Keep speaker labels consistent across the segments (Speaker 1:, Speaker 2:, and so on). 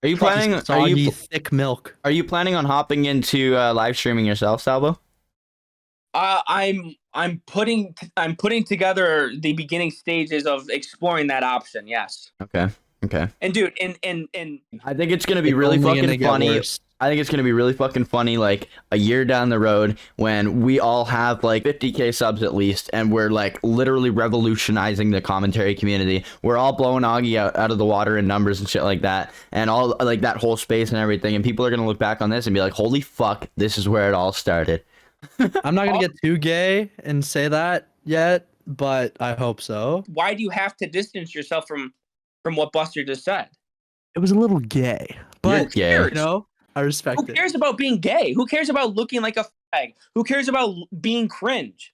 Speaker 1: Are you planning? Are
Speaker 2: Soggy,
Speaker 1: you
Speaker 2: thick milk.
Speaker 1: are you planning on hopping into live streaming yourself, Salvo?
Speaker 3: I'm putting together the beginning stages of exploring that option. Yes.
Speaker 1: Okay. Okay.
Speaker 3: And dude, and
Speaker 1: I think it's gonna be
Speaker 2: It's
Speaker 1: really
Speaker 2: only gonna
Speaker 1: fucking
Speaker 2: get
Speaker 1: funny.
Speaker 2: worse.
Speaker 1: I think it's gonna be really fucking funny, like a year down the road when we all have like 50K subs at least, and we're like literally revolutionizing the commentary community. We're all blowing Augie out of the water in numbers and shit like that, and all like that whole space and everything. And people are gonna look back on this and be like, "Holy fuck, this is where it all started."
Speaker 2: I'm not gonna get too gay and say that yet, but I hope so.
Speaker 3: why do you have to distance yourself from what Buster just said?
Speaker 2: It was a little gay, but
Speaker 1: gay.
Speaker 2: you know, I respect
Speaker 3: Who
Speaker 2: it.
Speaker 3: cares about being gay? Who cares about looking like a fag? Who cares about being cringe?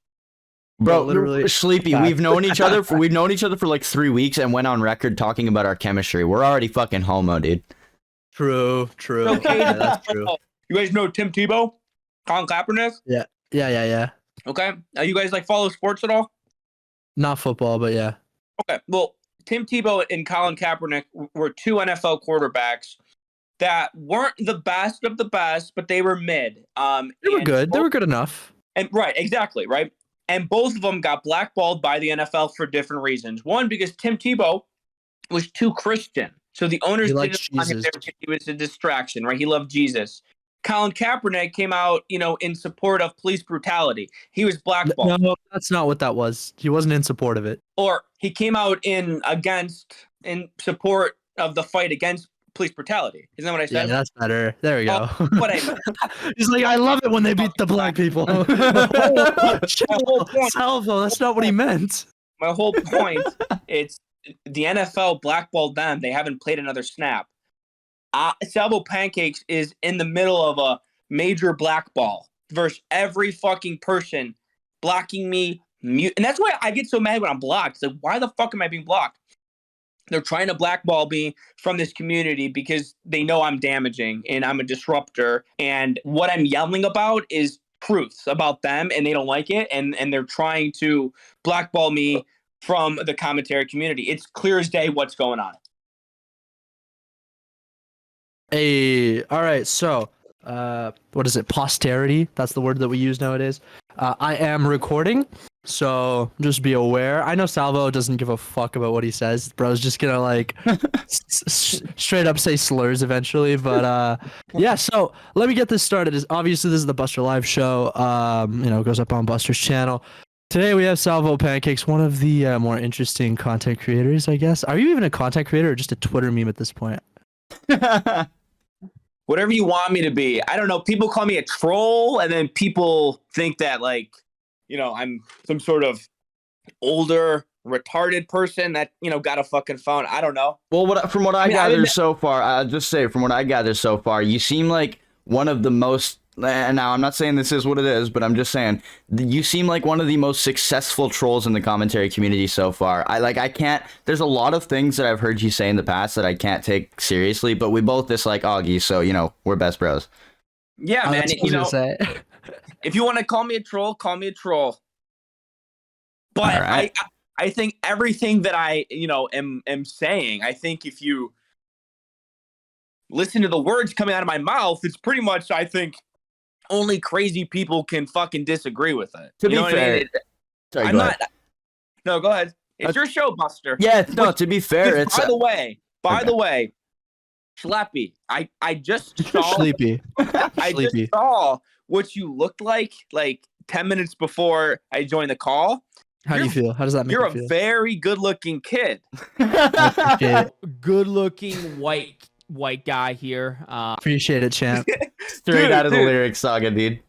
Speaker 1: Bro,
Speaker 2: literally,
Speaker 1: Sleepy,
Speaker 2: facts.
Speaker 1: we've known each other for like 3 weeks and went on record talking about our chemistry. We're already fucking homo, dude.
Speaker 2: True.
Speaker 3: Okay,
Speaker 2: Yeah, that's true.
Speaker 3: You guys know Tim Tebow, Colin Kaepernick?
Speaker 2: Yeah.
Speaker 3: Okay, you guys like follow sports at all?
Speaker 2: Not football, but yeah.
Speaker 3: Okay, well, Tim Tebow and Colin Kaepernick were two NFL quarterbacks that weren't the best of the best, but they were mid.
Speaker 2: They were good. They were good enough.
Speaker 3: And right, exactly, right. And both of them got blackballed by the NFL for different reasons. One, because Tim Tebow was too Christian, so the owners didn't want him there because he was a distraction, right? He loved Jesus. Colin Kaepernick came out, in support of police brutality. He was blackballed.
Speaker 2: No, that's not what that was. He wasn't in support of it.
Speaker 3: Or he came out in support of the fight against police brutaldi. Isn't that what I said?
Speaker 2: Yeah, that's better. There we go.
Speaker 3: What I meant.
Speaker 2: He's like, I love it when they beat the black people. Salvo, that's not what he meant.
Speaker 3: My whole point, it's the NFL blackballed them. They haven't played another snap. Salvo Pancakes is in the middle of a major blackball versus every fucking person blocking me. And that's why I get so mad when I'm blocked. It's like, why the fuck am I being blocked? They're trying to blackball me from this community because they know I'm damaging and I'm a disruptor. And what I'm yelling about is truths about them, and they don't like it. And they're trying to blackball me from the commentary community. It's clear as day what's going on.
Speaker 2: Hey, all right. So, what is it? Posterity. That's the word that we use nowadays. I am recording, so just be aware. I know Salvo doesn't give a fuck about what he says. Bro's just gonna like straight up say slurs eventually. But yeah. So let me get this started. Obviously this is the Buster Live show. It goes up on Buster's channel. Today we have Salvo Pancakes, one of the more interesting content creators, I guess. Are you even a content creator or just a Twitter meme at this point?
Speaker 3: Whatever you want me to be. I don't know. People call me a troll, and then people think that, I'm some sort of older, retarded person that, got a fucking phone. I don't know.
Speaker 1: Well, from what I gather so far, I'll just say, from what I gather so far, you seem like one of the most, and now I'm not saying this is what it is, but I'm just saying, you seem like one of the most successful trolls in the commentary community so far. I can't, there's a lot of things that I've heard you say in the past that I can't take seriously, but we both dislike Augie, so, we're best bros.
Speaker 3: Yeah, man. If you want to call me a troll, call me a troll. But right. I think everything that I, am saying, I think if you listen to the words coming out of my mouth, it's pretty much, I think, only crazy people can fucking disagree with it.
Speaker 1: To be fair,
Speaker 3: I'm not. No, go ahead. It's your show, Buster.
Speaker 1: Yeah, no. To be fair, it's.
Speaker 3: By the way, Schleppy, I just saw.
Speaker 2: Sleepy.
Speaker 3: I just saw what you looked like 10 minutes before I joined the call.
Speaker 2: How do you feel? How does that make you feel?
Speaker 3: You're a very good-looking kid.
Speaker 4: Good-looking white guy here.
Speaker 2: Appreciate it, champ.
Speaker 1: Straight out of the lyrics saga, dude.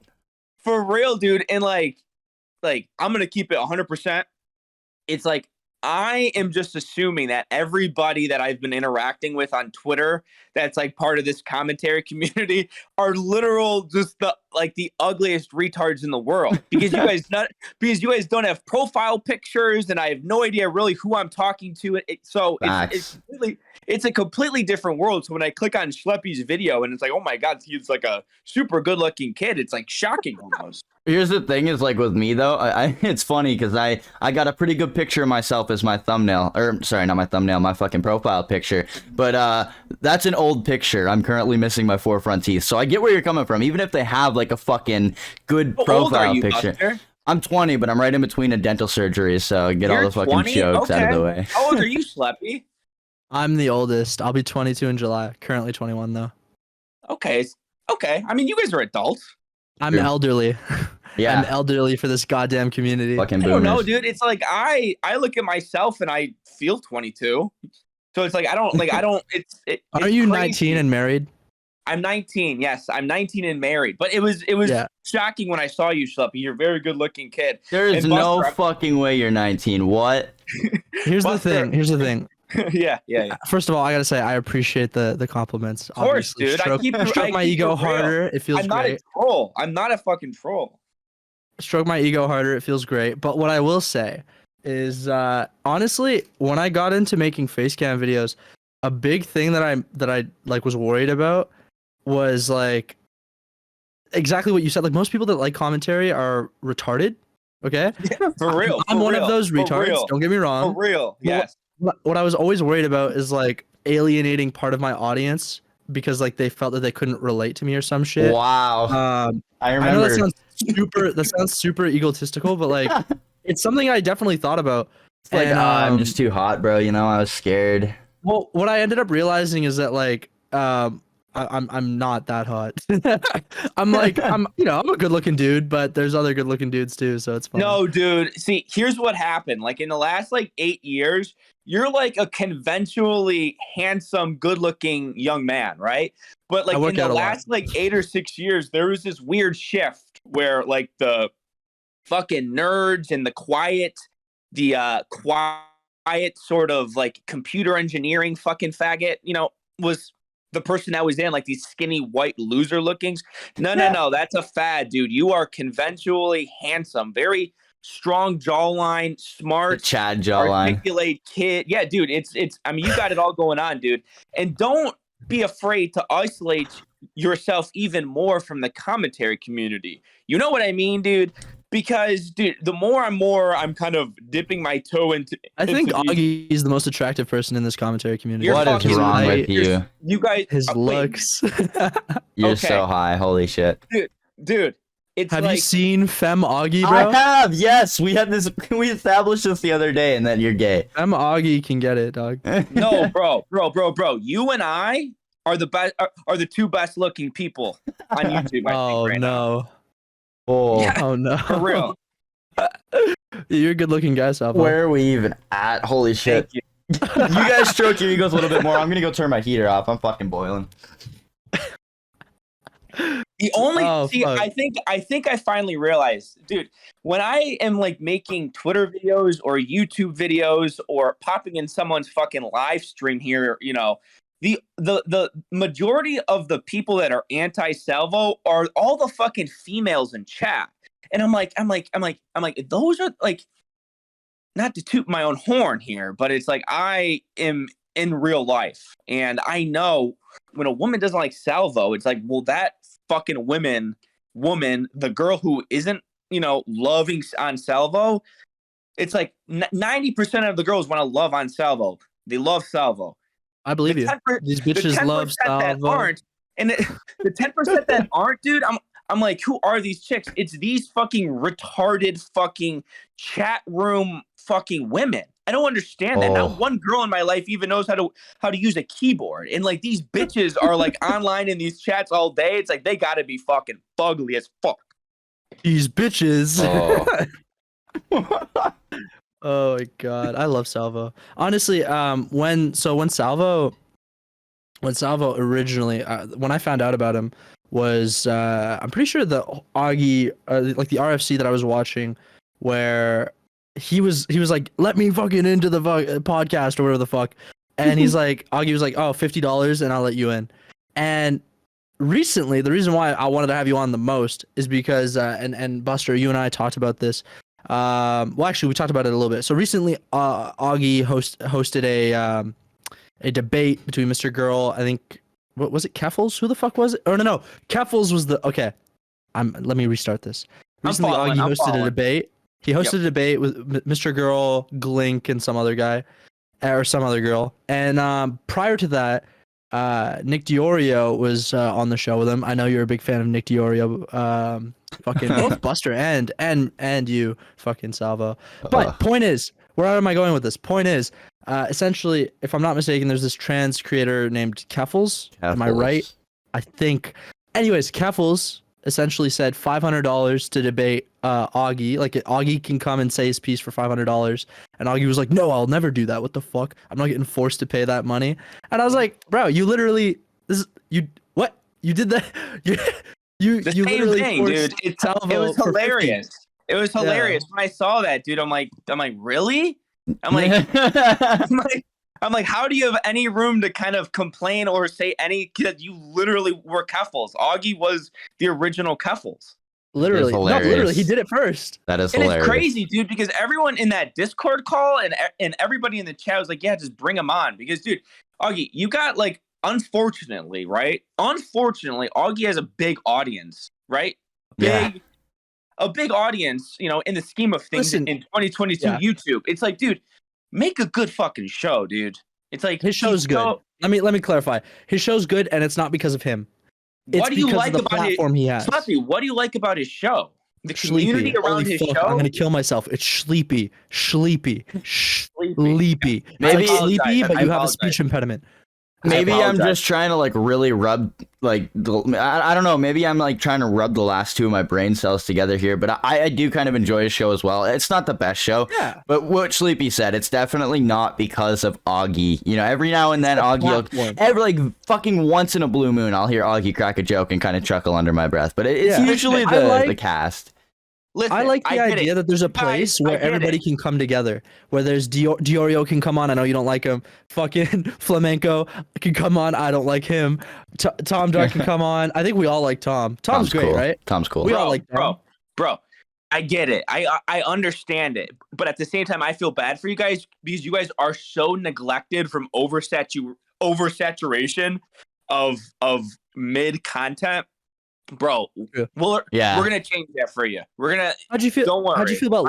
Speaker 3: For real, dude. And I'm gonna keep it 100%. It's like I am just assuming that everybody that I've been interacting with on Twitter that's part of this commentary community are literal just the ugliest retards in the world because you guys don't have profile pictures and I have no idea really who I'm talking to. It's a completely different world. So when I click on Schleppy's video and it's like, oh my God, he's like a super good looking kid. It's shocking almost.
Speaker 1: Here's the thing is like with me though, it's funny because I got a pretty good picture of myself as my thumbnail, or sorry, not my thumbnail, my fucking profile picture. But that's an old picture. I'm currently missing my 4 front teeth, so I get where you're coming from. Even if they have like a fucking good
Speaker 3: How old are
Speaker 1: profile
Speaker 3: you,
Speaker 1: picture.
Speaker 3: Buster?
Speaker 1: I'm 20, but I'm right in between a dental surgery, so get all
Speaker 3: You're
Speaker 1: the fucking
Speaker 3: 20?
Speaker 1: jokes out of the
Speaker 3: Okay.
Speaker 1: way.
Speaker 3: How old are you, Sleppy?
Speaker 2: I'm the oldest. I'll be 22 in July. Currently 21 though.
Speaker 3: Okay. Okay. I mean, you guys are adults.
Speaker 2: I'm
Speaker 1: True.
Speaker 2: elderly.
Speaker 1: Yeah.
Speaker 2: I'm elderly for this goddamn community.
Speaker 1: Fucking
Speaker 3: I don't know,
Speaker 1: boomers.
Speaker 3: dude. It's like I look at myself and I feel 22. So it's like I don't.
Speaker 2: Are you
Speaker 3: crazy.
Speaker 2: 19 and married?
Speaker 3: I'm 19. Yes, I'm 19 and married. But it was shocking when I saw you, Schleppy. You're a very good looking kid.
Speaker 1: There is
Speaker 3: And
Speaker 1: no
Speaker 3: Buster,
Speaker 1: fucking way you're 19. What?
Speaker 2: Here's
Speaker 3: Buster-
Speaker 2: the thing.
Speaker 3: yeah.
Speaker 2: First of all, I gotta say I appreciate the compliments.
Speaker 3: Of course,
Speaker 2: obviously.
Speaker 3: dude.
Speaker 2: Stroke my ego harder. It feels
Speaker 3: I'm not
Speaker 2: great.
Speaker 3: a troll. I'm not a fucking troll.
Speaker 2: Stroke my ego harder. It feels great. But what I will say is, honestly, when I got into making face cam videos, a big thing that I like was worried about was like exactly what you said. Like most people that like commentary are retarded. Okay.
Speaker 3: Yeah, for real.
Speaker 2: I'm
Speaker 3: for
Speaker 2: one
Speaker 3: real,
Speaker 2: of those
Speaker 3: for
Speaker 2: retards.
Speaker 3: real,
Speaker 2: Don't get me wrong.
Speaker 3: For real.
Speaker 2: But
Speaker 3: Yes.
Speaker 2: What I was always worried about is like alienating part of my audience because like they felt that they couldn't relate to me or some shit.
Speaker 1: Wow. I
Speaker 2: I know
Speaker 1: remember.
Speaker 2: that sounds super egotistical, but like it's something I definitely thought about.
Speaker 1: It's like,
Speaker 2: And,
Speaker 1: I'm just too hot, bro. You know, I was scared.
Speaker 2: well, what I ended up realizing is that like I'm not that hot. I'm a good looking dude, but there's other good looking dudes too, so it's fine.
Speaker 3: No, dude. See, here's what happened. Like in the last like 8 years, you're like a conventionally handsome, good-looking young man, right? But like in the last like 8 or 6 years, there was this weird shift where like the fucking nerds and the quiet sort of like computer engineering fucking faggot, was the person that was in like these skinny white loser lookings. No, that's a fad, dude. You are conventionally handsome, very strong jawline, smart,
Speaker 1: The Chad jawline.
Speaker 3: articulate kid. Yeah, dude, it's I mean, you got it all going on, dude. And don't be afraid to isolate yourself even more from the commentary community. You know what I mean, dude? Because, dude, the more I'm kind of dipping my toe into.
Speaker 2: I think
Speaker 3: into
Speaker 2: Augie is the most attractive person in this commentary community.
Speaker 3: You're
Speaker 1: What is
Speaker 3: fucking
Speaker 1: wrong
Speaker 2: right.
Speaker 1: with you?
Speaker 3: You guys,
Speaker 2: His
Speaker 3: wait,
Speaker 2: looks.
Speaker 1: You're
Speaker 3: Okay.
Speaker 1: so high. Holy shit.
Speaker 3: dude. It's
Speaker 2: Have
Speaker 3: like,
Speaker 2: you seen Fem Augie,
Speaker 1: I
Speaker 2: bro?
Speaker 1: have. Yes, we had this. We established this the other day, and then you're gay.
Speaker 2: Fem Augie can get it, dog.
Speaker 3: no, bro. You and I are the best. Are the two best looking people on YouTube. I
Speaker 2: Oh
Speaker 3: think, right now.
Speaker 2: no.
Speaker 1: Oh,
Speaker 3: Yeah.
Speaker 2: Oh no.
Speaker 3: For real.
Speaker 2: You're a good looking guy, Salvo.
Speaker 1: where are we even at? Holy shit.
Speaker 3: Thank you.
Speaker 1: You guys stroke your egos a little bit more. I'm gonna go turn my heater off. I'm fucking boiling.
Speaker 3: The only
Speaker 2: fuck.
Speaker 3: I think I finally realized, dude, when I am like making Twitter videos or YouTube videos or popping in someone's fucking live stream here, the majority of the people that are anti-Salvo are all the fucking females in chat. And I'm like, those are like, not to toot my own horn here, but it's like I am in real life. And I know when a woman doesn't like Salvo, it's like, well, that fucking woman, the girl who isn't, loving on Salvo, it's like 90% of the girls want to love on Salvo. They love Salvo.
Speaker 2: I believe you. These bitches love
Speaker 3: that
Speaker 2: Salvo.
Speaker 3: aren't, and the 10% that aren't, dude, I'm like, who are these chicks? It's these fucking retarded fucking chat room fucking women. I don't understand that.
Speaker 1: Oh.
Speaker 3: Not one girl in my life even knows how to use a keyboard. And like these bitches are like online in these chats all day. It's like they gotta be fucking fugly as fuck.
Speaker 2: These bitches.
Speaker 1: Oh.
Speaker 2: Oh my god, I love Salvo. Honestly, when Salvo originally, when I found out about him, was I'm pretty sure the Augie, like the RFC that I was watching, where he was like, let me fucking into the podcast or whatever the fuck, and he's like, Augie was like, oh, $50 and I'll let you in. And recently, the reason why I wanted to have you on the most is because and Buster, you and I talked about this. Well, actually, we talked about it a little bit. So recently, Augie hosted a debate between Mr. Girl. I think, what was it? Keffels? Who the fuck was it? Oh no, Keffels was the okay. Let me restart this. Recently,
Speaker 3: following,
Speaker 2: Augie
Speaker 3: I'm
Speaker 2: hosted a
Speaker 3: following.
Speaker 2: debate. He hosted a debate with Mr. Girl, Glink, and some other guy, or some other girl. And prior to that, Nick Diorio was on the show with him. I know you're a big fan of Nick Diorio. Fucking both Buster and you, fucking Salvo. But point is, where am I going with this? Point is, essentially, if I'm not mistaken, there's this trans creator named Keffels. Am I right? I think. Anyways, Keffels essentially said $500 to debate Augie. Like Augie can come and say his piece for $500, and Augie was like, "No, I'll never do that. What the fuck? I'm not getting forced to pay that money." And I was like, "Bro, you literally what? You did that? You
Speaker 3: The
Speaker 2: you
Speaker 3: same
Speaker 2: literally
Speaker 3: thing,
Speaker 2: forced
Speaker 3: dude. It
Speaker 2: Salvo
Speaker 3: was
Speaker 2: for 50.
Speaker 3: hilarious. It was hilarious when I saw that, dude. I'm like, really? I'm like, how do you have any room to kind of complain or say any? Because you literally were Keffels. Augie was the original Keffels.
Speaker 2: Literally, no, literally, he did it first.
Speaker 1: That is
Speaker 3: And
Speaker 1: hilarious.
Speaker 3: it's crazy, dude, because everyone in that Discord call and everybody in the chat was like, yeah, just bring him on. Because, dude, Augie, you got like, unfortunately, right? Unfortunately, Augie has a big audience, right? A big audience, you know, in the scheme of things.
Speaker 2: Listen,
Speaker 3: in 2022 YouTube. It's like, dude, make a good fucking show, dude. It's like
Speaker 2: his show's good. Let me clarify. His show's good, and it's not because of him.
Speaker 3: What do you like about
Speaker 2: platform he has?
Speaker 3: Sloppy, what do you like about his show? The community around his show.
Speaker 2: I'm gonna kill myself. It's sleepy.
Speaker 3: Maybe
Speaker 2: It's like sleepy, but you have a speech impediment.
Speaker 1: Maybe I'm just trying to like really rub like I don't know. Maybe I'm like trying to rub the last two of my brain cells together here. But I do kind of enjoy his show as well. It's not the best show.
Speaker 2: Yeah.
Speaker 1: But what Sleepy said, it's definitely not because of Augie. You know, every now and then every like fucking once in a blue moon, I'll hear Augie crack a joke and kind of chuckle under my breath. But it's usually the cast.
Speaker 3: Listen,
Speaker 2: I like the idea that there's a place where everybody can come together. Where there's Diorio can come on. I know you don't like him. Fucking Flamenco can come on. I don't like him. Tom Dark can come on. I think we all like Tom. Tom's great,
Speaker 1: cool.
Speaker 2: right?
Speaker 1: Tom's cool.
Speaker 2: We all like Tom.
Speaker 3: Bro. I get it. I understand it. But at the same time, I feel bad for you guys because you guys are so neglected from oversaturation of mid content. Bro, we're gonna change that for you. We're gonna.
Speaker 2: How'd you feel?
Speaker 3: Don't worry.
Speaker 2: How'd you feel about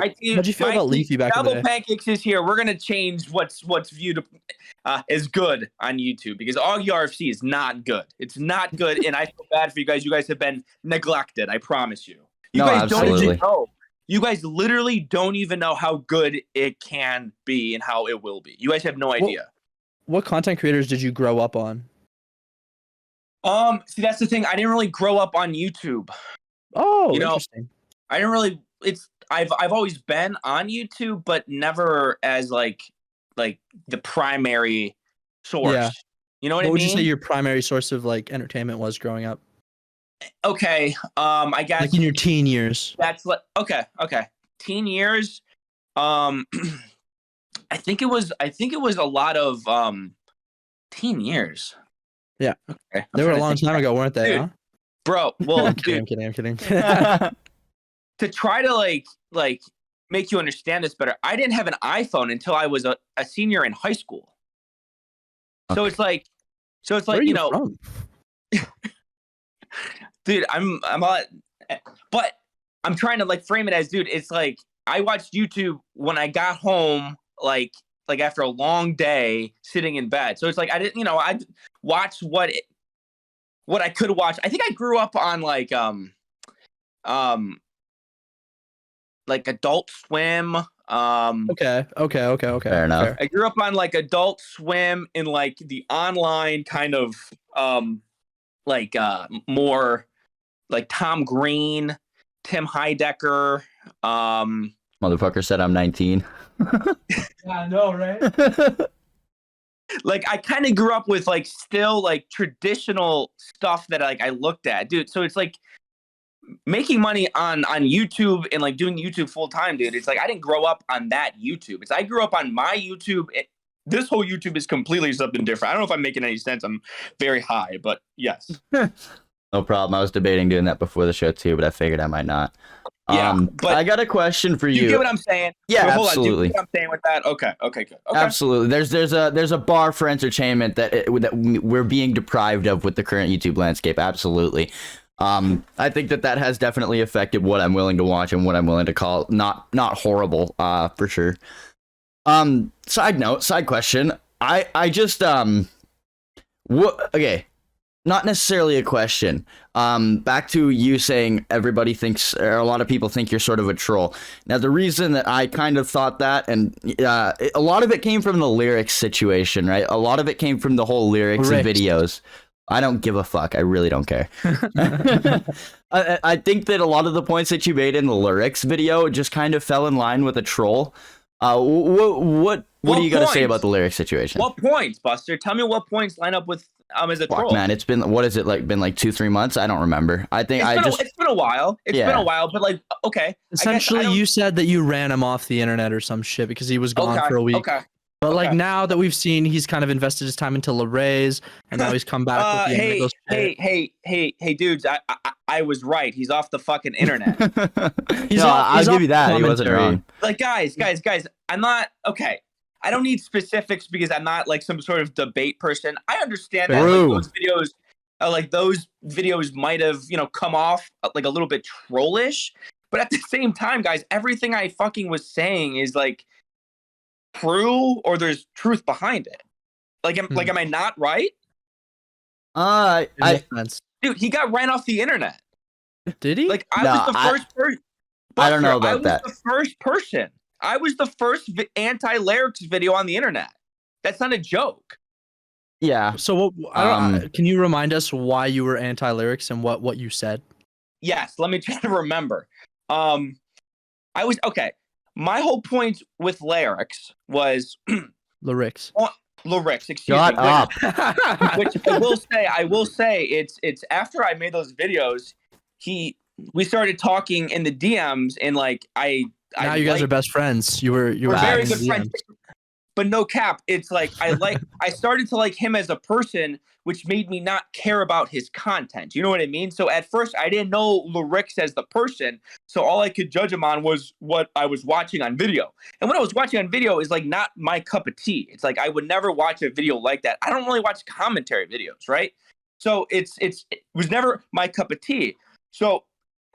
Speaker 2: Leafy back in the day?
Speaker 3: Pancakes is here. We're gonna change what's viewed as good on YouTube because AugieRFC is not good. It's not good, and I feel bad for you guys. You guys have been neglected. I promise you. You guys don't even know. You guys literally don't even know how good it can be and how it will be. You guys have no idea.
Speaker 2: What content creators did you grow up on?
Speaker 3: See, that's the thing. I didn't really grow up on YouTube.
Speaker 2: Oh,
Speaker 3: interesting. I didn't really. I've always been on YouTube, but never as like the primary source. Yeah. You know what I mean?
Speaker 2: What would you say your primary source of like entertainment was growing up?
Speaker 3: Okay. I guess
Speaker 2: like in your teen years.
Speaker 3: That's like okay. Teen years. I think it was a lot of teen years.
Speaker 2: Yeah.
Speaker 3: Okay.
Speaker 2: They were a long time ago, weren't they?
Speaker 3: Dude,
Speaker 2: huh?
Speaker 3: Bro, well,
Speaker 2: I'm kidding.
Speaker 3: To try to like make you understand this better, I didn't have an iPhone until I was a senior in high school. Okay. So it's like
Speaker 2: Where are you know, from?
Speaker 3: Dude, I'm not, but I'm trying to like frame it as, dude, it's like I watched YouTube when I got home, like after a long day sitting in bed. So it's like I didn't, I'd watch what I could watch. I think I grew up on like Adult Swim.
Speaker 2: Okay.
Speaker 1: Fair enough.
Speaker 3: I grew up on like Adult Swim in like the online kind of more like Tom Green, Tim Heidecker.
Speaker 1: Motherfucker said I'm 19.
Speaker 2: Yeah, I know, right?
Speaker 3: Like I kind of grew up with like still like traditional stuff that like I looked at, dude. So it's like making money on YouTube and like doing YouTube full time, dude. It's like I didn't grow up on that YouTube. I grew up on my YouTube. This whole YouTube is completely something different. I don't know if I'm making any sense. I'm very high, but yes.
Speaker 1: No problem. I was debating doing that before the show too, but I figured I might not.
Speaker 3: Yeah, but
Speaker 1: I got a question for you.
Speaker 3: You get what I'm saying?
Speaker 1: Yeah,
Speaker 3: hold
Speaker 1: absolutely.
Speaker 3: On, do you get what I'm saying with that? Okay, good. Okay.
Speaker 1: Absolutely. There's a bar for entertainment that we're being deprived of with the current YouTube landscape. Absolutely. I think that has definitely affected what I'm willing to watch and what I'm willing to call not horrible, for sure. Side question. I just okay, not necessarily a question. Back to you saying everybody thinks, or a lot of people think you're sort of a troll. Now, the reason that I kind of thought that, and a lot of it came from the lyrics situation, right? A lot of it came from the whole lyrics and videos. I don't give a fuck. I really don't care. I think that a lot of the points that you made in the lyrics video just kind of fell in line with a troll. What do you got to say about the lyrics situation?
Speaker 3: What points, Buster? Tell me what points line up with as a troll.
Speaker 1: Man, it's been, what is it, like, been like 2-3 months? I don't remember. I think
Speaker 3: it's been a while. It's been a while, but like, okay.
Speaker 2: Essentially, you said that you ran him off the internet or some shit because he was gone for a week.
Speaker 3: Okay.
Speaker 2: But like now that we've seen, he's kind of invested his time into Larays, and now he's come back with the
Speaker 3: hey, dudes! I was right. He's off the fucking internet.
Speaker 1: I'll give you that. He wasn't wrong.
Speaker 3: Like, guys, I'm not okay. I don't need specifics because I'm not like some sort of debate person. I understand that those videos might have come off like a little bit trollish, but at the same time, guys, everything I fucking was saying is like true, or there's truth behind it. Like, am I not right? Dude, he got ran off the internet.
Speaker 2: Did he?
Speaker 3: Like, I was the first person.
Speaker 1: I don't know about that.
Speaker 3: I was the first person. I was the first anti-lyrics video on the internet. That's not a joke.
Speaker 1: Yeah.
Speaker 2: So can you remind us why you were anti-lyrics and what you said?
Speaker 3: Yes. Let me try to remember. I was okay. My whole point with lyrics was
Speaker 2: lyrics.
Speaker 3: Lyrics. Excuse
Speaker 1: me. Shut up.
Speaker 3: Which I will say it's after I made those videos, we started talking in the DMs, and like
Speaker 2: now you guys are best friends. You were
Speaker 3: very good friends. But no cap, it's like I started to like him as a person, which made me not care about his content. You know what I mean? So at first I didn't know Lyrics as the person, so all I could judge him on was what I was watching on video. And what I was watching on video is like not my cup of tea. It's like I would never watch a video like that. I don't really watch commentary videos, right? So it was never my cup of tea. So,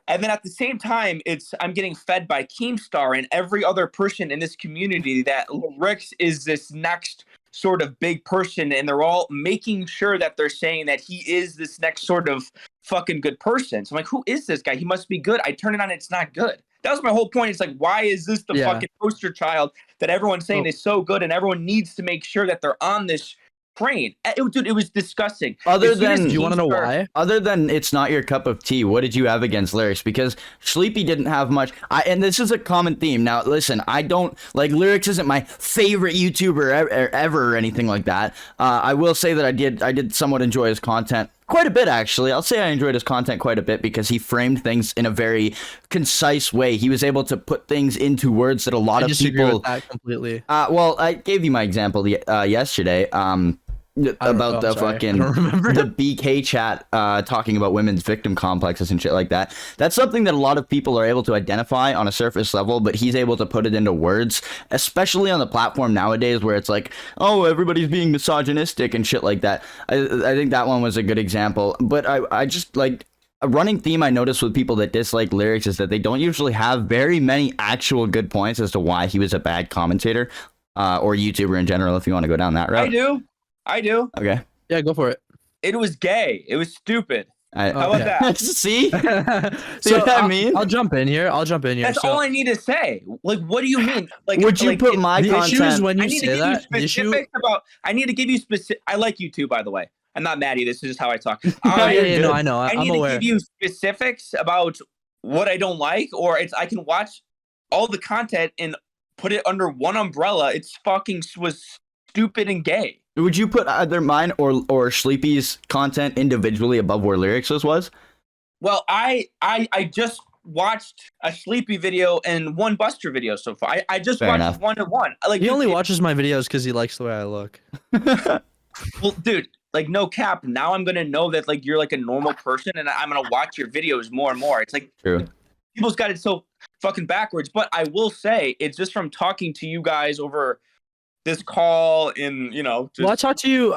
Speaker 3: and then at the same time, I'm getting fed by Keemstar and every other person in this community that Lyrics is this next sort of big person, and they're all making sure that they're saying that he is this next sort of fucking good person. So I'm like, who is this guy? He must be good. I turn it on, it's not good. That was my whole point. It's like, why is this the fucking poster child that everyone's saying is so good, and everyone needs to make sure that they're on this train? Dude, it was disgusting.
Speaker 2: Do you want to know why?
Speaker 1: Other than it's not your cup of tea, what did you have against lyrics? Because Sleepy didn't have much. And this is a common theme. Now, listen, I don't like lyrics. Isn't my favorite YouTuber ever or anything like that. I will say that I did somewhat enjoy his content. Quite a bit, actually. I'll say I enjoyed his content quite a bit because he framed things in a very concise way. He was able to put things into words that a lot of people.
Speaker 2: I disagree with that completely.
Speaker 1: Well, I gave you my example yesterday. About the BK chat talking about women's victim complexes and shit like that. That's something that a lot of people are able to identify on a surface level, but he's able to put it into words, especially on the platform nowadays where it's like, oh, everybody's being misogynistic and shit like that. I think that one was a good example. But I just like a running theme I noticed with people that dislike lyrics is that they don't usually have very many actual good points as to why he was a bad commentator or YouTuber in general, if you want to go down that route.
Speaker 3: I do.
Speaker 1: Okay.
Speaker 2: Yeah, go for it.
Speaker 3: It was gay. It was stupid. How about that?
Speaker 1: See?
Speaker 2: So
Speaker 1: what I mean?
Speaker 2: I'll jump in here.
Speaker 3: That's all I need to say. Like, what do you mean? Like,
Speaker 1: would you put my content?
Speaker 2: Issue is when you say that.
Speaker 3: I need to give you specific. I like you too, by the way. I'm not mad at you. This is just how I talk.
Speaker 2: No, I know.
Speaker 3: I need to give you specifics about what I don't like, or I can watch all the content and put it under one umbrella. It's fucking was stupid and gay.
Speaker 1: Would you put either mine or Sleepy's content individually above where lyrics was?
Speaker 3: Well, I just watched a Sleepy video and one Buster video so far. I just watched 1-1. Like,
Speaker 2: he only watches my videos because he likes the way I look.
Speaker 3: Well, dude, like, no cap. Now I'm gonna know that like you're like a normal person, and I'm gonna watch your videos more and more. It's like
Speaker 1: true.
Speaker 3: People's got it so fucking backwards. But I will say, it's just from talking to you guys over this call in,
Speaker 2: well, I talked to you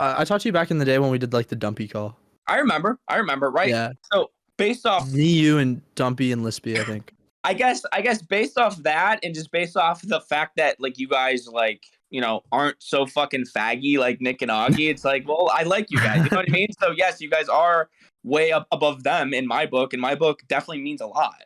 Speaker 2: back in the day when we did like the dumpy call.
Speaker 3: I remember, right?
Speaker 2: Yeah.
Speaker 3: So based off
Speaker 2: Me, you, and Dumpy and Lispy, I think.
Speaker 3: I guess based off that and just based off the fact that like you guys like, you know, aren't so fucking faggy like Nick and Augie, it's like, well, I like you guys. You know what I mean? So yes, you guys are way up above them in my book, and my book definitely means a lot.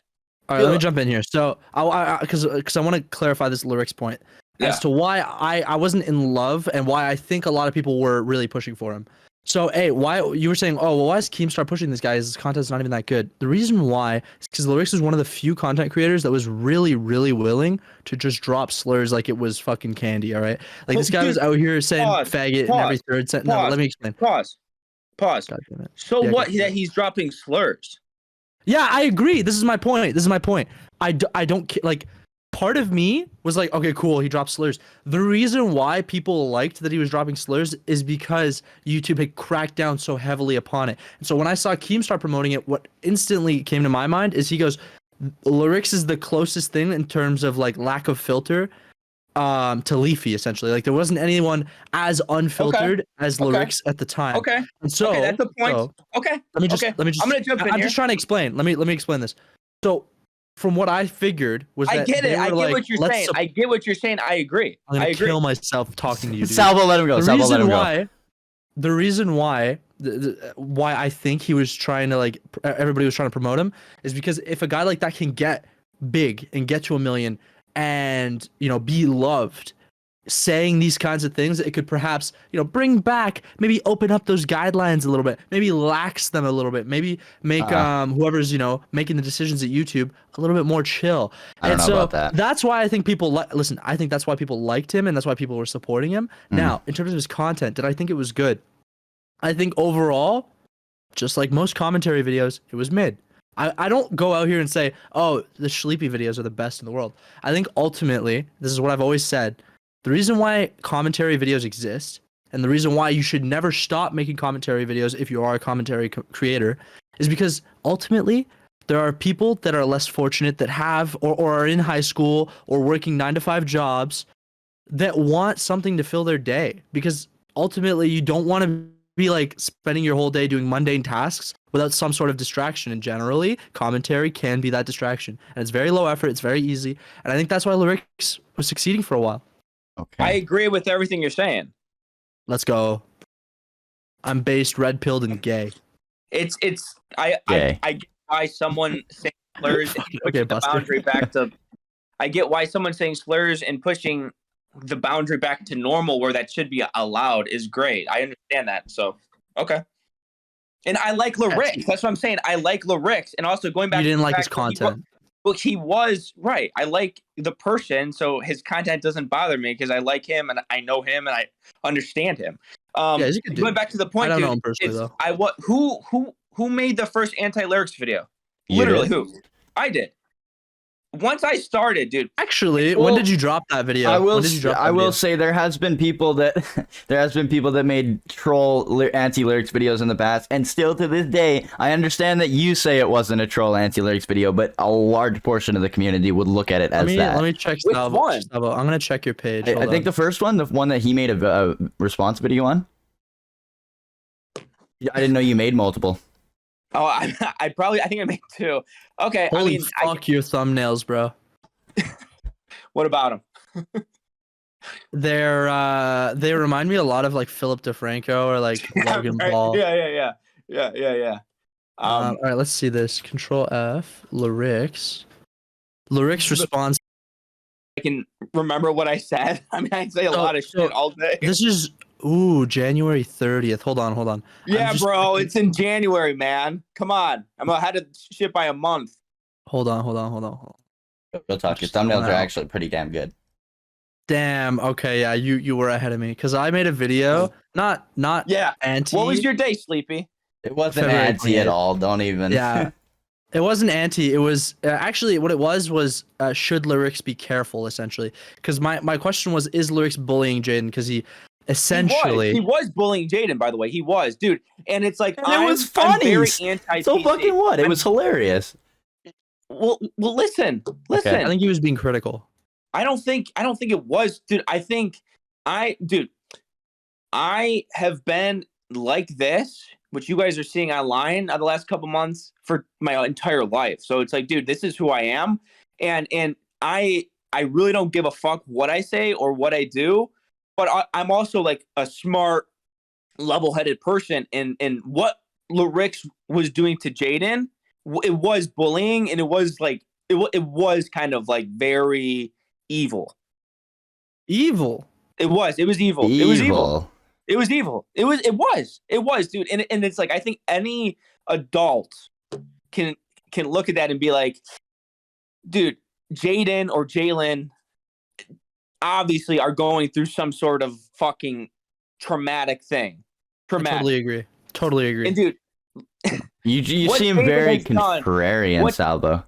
Speaker 2: All right, let me jump in here. So, because I want to clarify this lyrics point as to why I wasn't in love and why I think a lot of people were really pushing for him. So, hey, why you were saying, oh, well, why is Keemstar pushing this guy? His content's not even that good. The reason why is because Lyrics was one of the few content creators that was really, really willing to just drop slurs like it was fucking candy. All right, like this guy was out here saying faggot in every third sentence. No, let me explain.
Speaker 3: Pause. God damn it. So what? That he's dropping slurs.
Speaker 2: Yeah, I agree. This is my point. I don't like. Part of me was like, okay, cool, he dropped slurs. The reason why people liked that he was dropping slurs is because YouTube had cracked down so heavily upon it. And so when I saw Keemstar promoting it, what instantly came to my mind is he goes, lyrics is the closest thing in terms of like lack of filter to Leafy, essentially. Like there wasn't anyone as unfiltered as lyrics at the time.
Speaker 3: Okay.
Speaker 2: And so
Speaker 3: that's the point. Let me just I'm gonna jump in here.
Speaker 2: I'm just trying to explain. Let me explain this. So from what I figured was that
Speaker 3: I get it. I get what you're saying. I get what you're saying. I agree.
Speaker 2: I'm gonna kill myself talking to you, dude.
Speaker 1: Salvo, let him go. Salvo, let him go.
Speaker 2: The reason why why I think he was trying to like everybody was trying to promote him is because if a guy like that can get big and get to 1 million and be loved, saying these kinds of things, it could perhaps bring back, maybe open up those guidelines a little bit, maybe lax them a little bit, maybe make whoever's making the decisions at YouTube a little bit more chill.
Speaker 1: I don't know about that.
Speaker 2: That's why I think people listen. I think that's why people liked him and that's why people were supporting him. Now, in terms of his content, did I think it was good? I think overall, just like most commentary videos, it was mid. I don't go out here and say, oh, the Schleepy videos are the best in the world. I think ultimately, this is what I've always said. The reason why commentary videos exist, and the reason why you should never stop making commentary videos if you are a commentary creator, is because ultimately there are people that are less fortunate that have or are in high school or working 9-to-5 jobs that want something to fill their day. Because ultimately you don't want to be like spending your whole day doing mundane tasks without some sort of distraction. And generally, commentary can be that distraction. And it's very low effort. It's very easy. And I think that's why Lyrics was succeeding for a while.
Speaker 3: Okay. I agree with everything you're saying.
Speaker 2: Let's go. I'm based, red pilled, and gay.
Speaker 3: I get why someone saying slurs and pushing the boundary back to. I get why someone saying slurs and pushing the boundary back to normal where that should be allowed is great. I understand that. So okay. And I like lyrics. That's what I'm saying. I like lyrics, and also going back.
Speaker 2: You didn't like his content.
Speaker 3: Well, he was right. I like the person, so his content doesn't bother me because I like him and I know him and I understand him.
Speaker 2: He's a good dude.
Speaker 3: Going back to the point,
Speaker 2: I don't know him personally
Speaker 3: though. Who made the first anti-lyrics video?
Speaker 1: You
Speaker 3: Literally,
Speaker 1: did?
Speaker 3: who? I did. Once I started, dude.
Speaker 2: Actually, when did you drop that video?
Speaker 1: I will say there has been people that made troll anti-lyrics videos in the past, and still to this day, I understand that you say it wasn't a troll anti-lyrics video, but a large portion of the community would look at it as that.
Speaker 2: Let me check Salvo. I'm gonna check your page.
Speaker 1: I think the first one, the one that he made a response video on. I didn't know you made multiple.
Speaker 3: Oh, I think I made 2. Okay.
Speaker 2: Holy fuck your thumbnails, bro.
Speaker 3: What about them?
Speaker 2: They remind me a lot of like Philip DeFranco or like Logan Paul.
Speaker 3: Yeah.
Speaker 2: All right, let's see this. Control F. Lyrics response.
Speaker 3: I can remember what I said. I mean, I say a lot of shit all day.
Speaker 2: This is January 30th. Hold on.
Speaker 3: Yeah, bro, it's in January, man. Come on. I'm ahead of shit by a month.
Speaker 2: Hold on.
Speaker 1: Real talk, your thumbnails are actually pretty damn good.
Speaker 2: Damn. Okay, yeah, you were ahead of me because I made a video. Not anti.
Speaker 3: What was your day, Sleepy?
Speaker 1: It wasn't anti at all. Don't even.
Speaker 2: Yeah. It wasn't anti. It was actually what it was should Lyrics be careful, essentially? Because my question was, is Lyrics bullying Jaden? Because he essentially
Speaker 3: he was bullying Jaden, by the way. He was, dude. And it's like,
Speaker 1: it was funny.
Speaker 3: I'm very anti-PC.
Speaker 1: So fucking what? It was hilarious.
Speaker 3: Well, listen.
Speaker 2: Okay. I think he was being critical.
Speaker 3: I don't think it was, dude. I have been like this what you guys are seeing online the last couple months for my entire life. So it's like, dude, this is who I am, and I really don't give a fuck what I say or what I do, but I'm also like a smart, level-headed person, and what Lyrics was doing to Jaden, it was bullying, and it was like it was kind of like very evil.
Speaker 2: Evil.
Speaker 3: It was evil. It was evil. It was evil. It was, dude. And it's like, I think any adult can look at that and be like, dude, Jaden or Jalen obviously are going through some sort of fucking traumatic thing. Traumatic.
Speaker 2: Totally agree.
Speaker 3: And dude,
Speaker 1: you seem very contrarian, Salvo.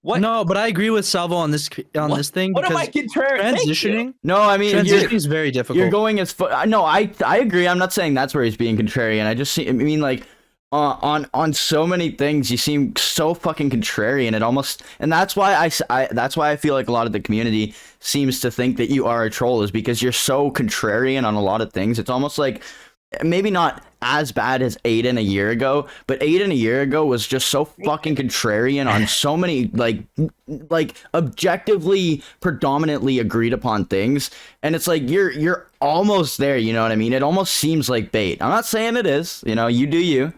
Speaker 2: What? No, but I agree with Salvo on this thing.
Speaker 3: What am I
Speaker 2: transitioning?
Speaker 1: No, I mean
Speaker 2: transitioning is very difficult.
Speaker 1: You're going as no, I agree. I'm not saying that's where he's being contrarian. I mean like on so many things you seem so fucking contrarian. It almost, and that's why I feel like a lot of the community seems to think that you are a troll, is because you're so contrarian on a lot of things. It's almost like, maybe not as bad as Aiden a year ago, but Aiden a year ago was just so fucking contrarian on so many like objectively predominantly agreed upon things, and it's like you're almost there, you know what I mean? It almost seems like bait. I'm not saying it is, you know, you do you.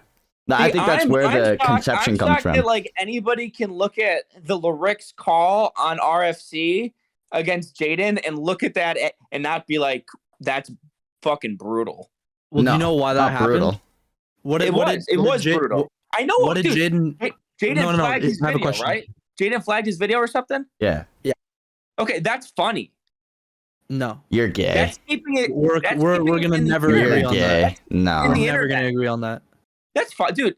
Speaker 1: I think that's where the conception comes from.
Speaker 3: That, like, anybody can look at the Lyrics call on RFC against Jaden and look at that and not be like, that's fucking brutal.
Speaker 2: Well, do you know why that happened?
Speaker 3: It was brutal. I know.
Speaker 2: What did Jaden?
Speaker 3: Jaden flagged his video, right? Jaden flagged his video or something.
Speaker 1: Yeah.
Speaker 3: Okay, that's funny.
Speaker 2: No,
Speaker 1: you're gay.
Speaker 3: That's keeping it.
Speaker 2: We're gonna never agree on that.
Speaker 1: No,
Speaker 2: we're never gonna agree on that.
Speaker 3: That's fine, dude.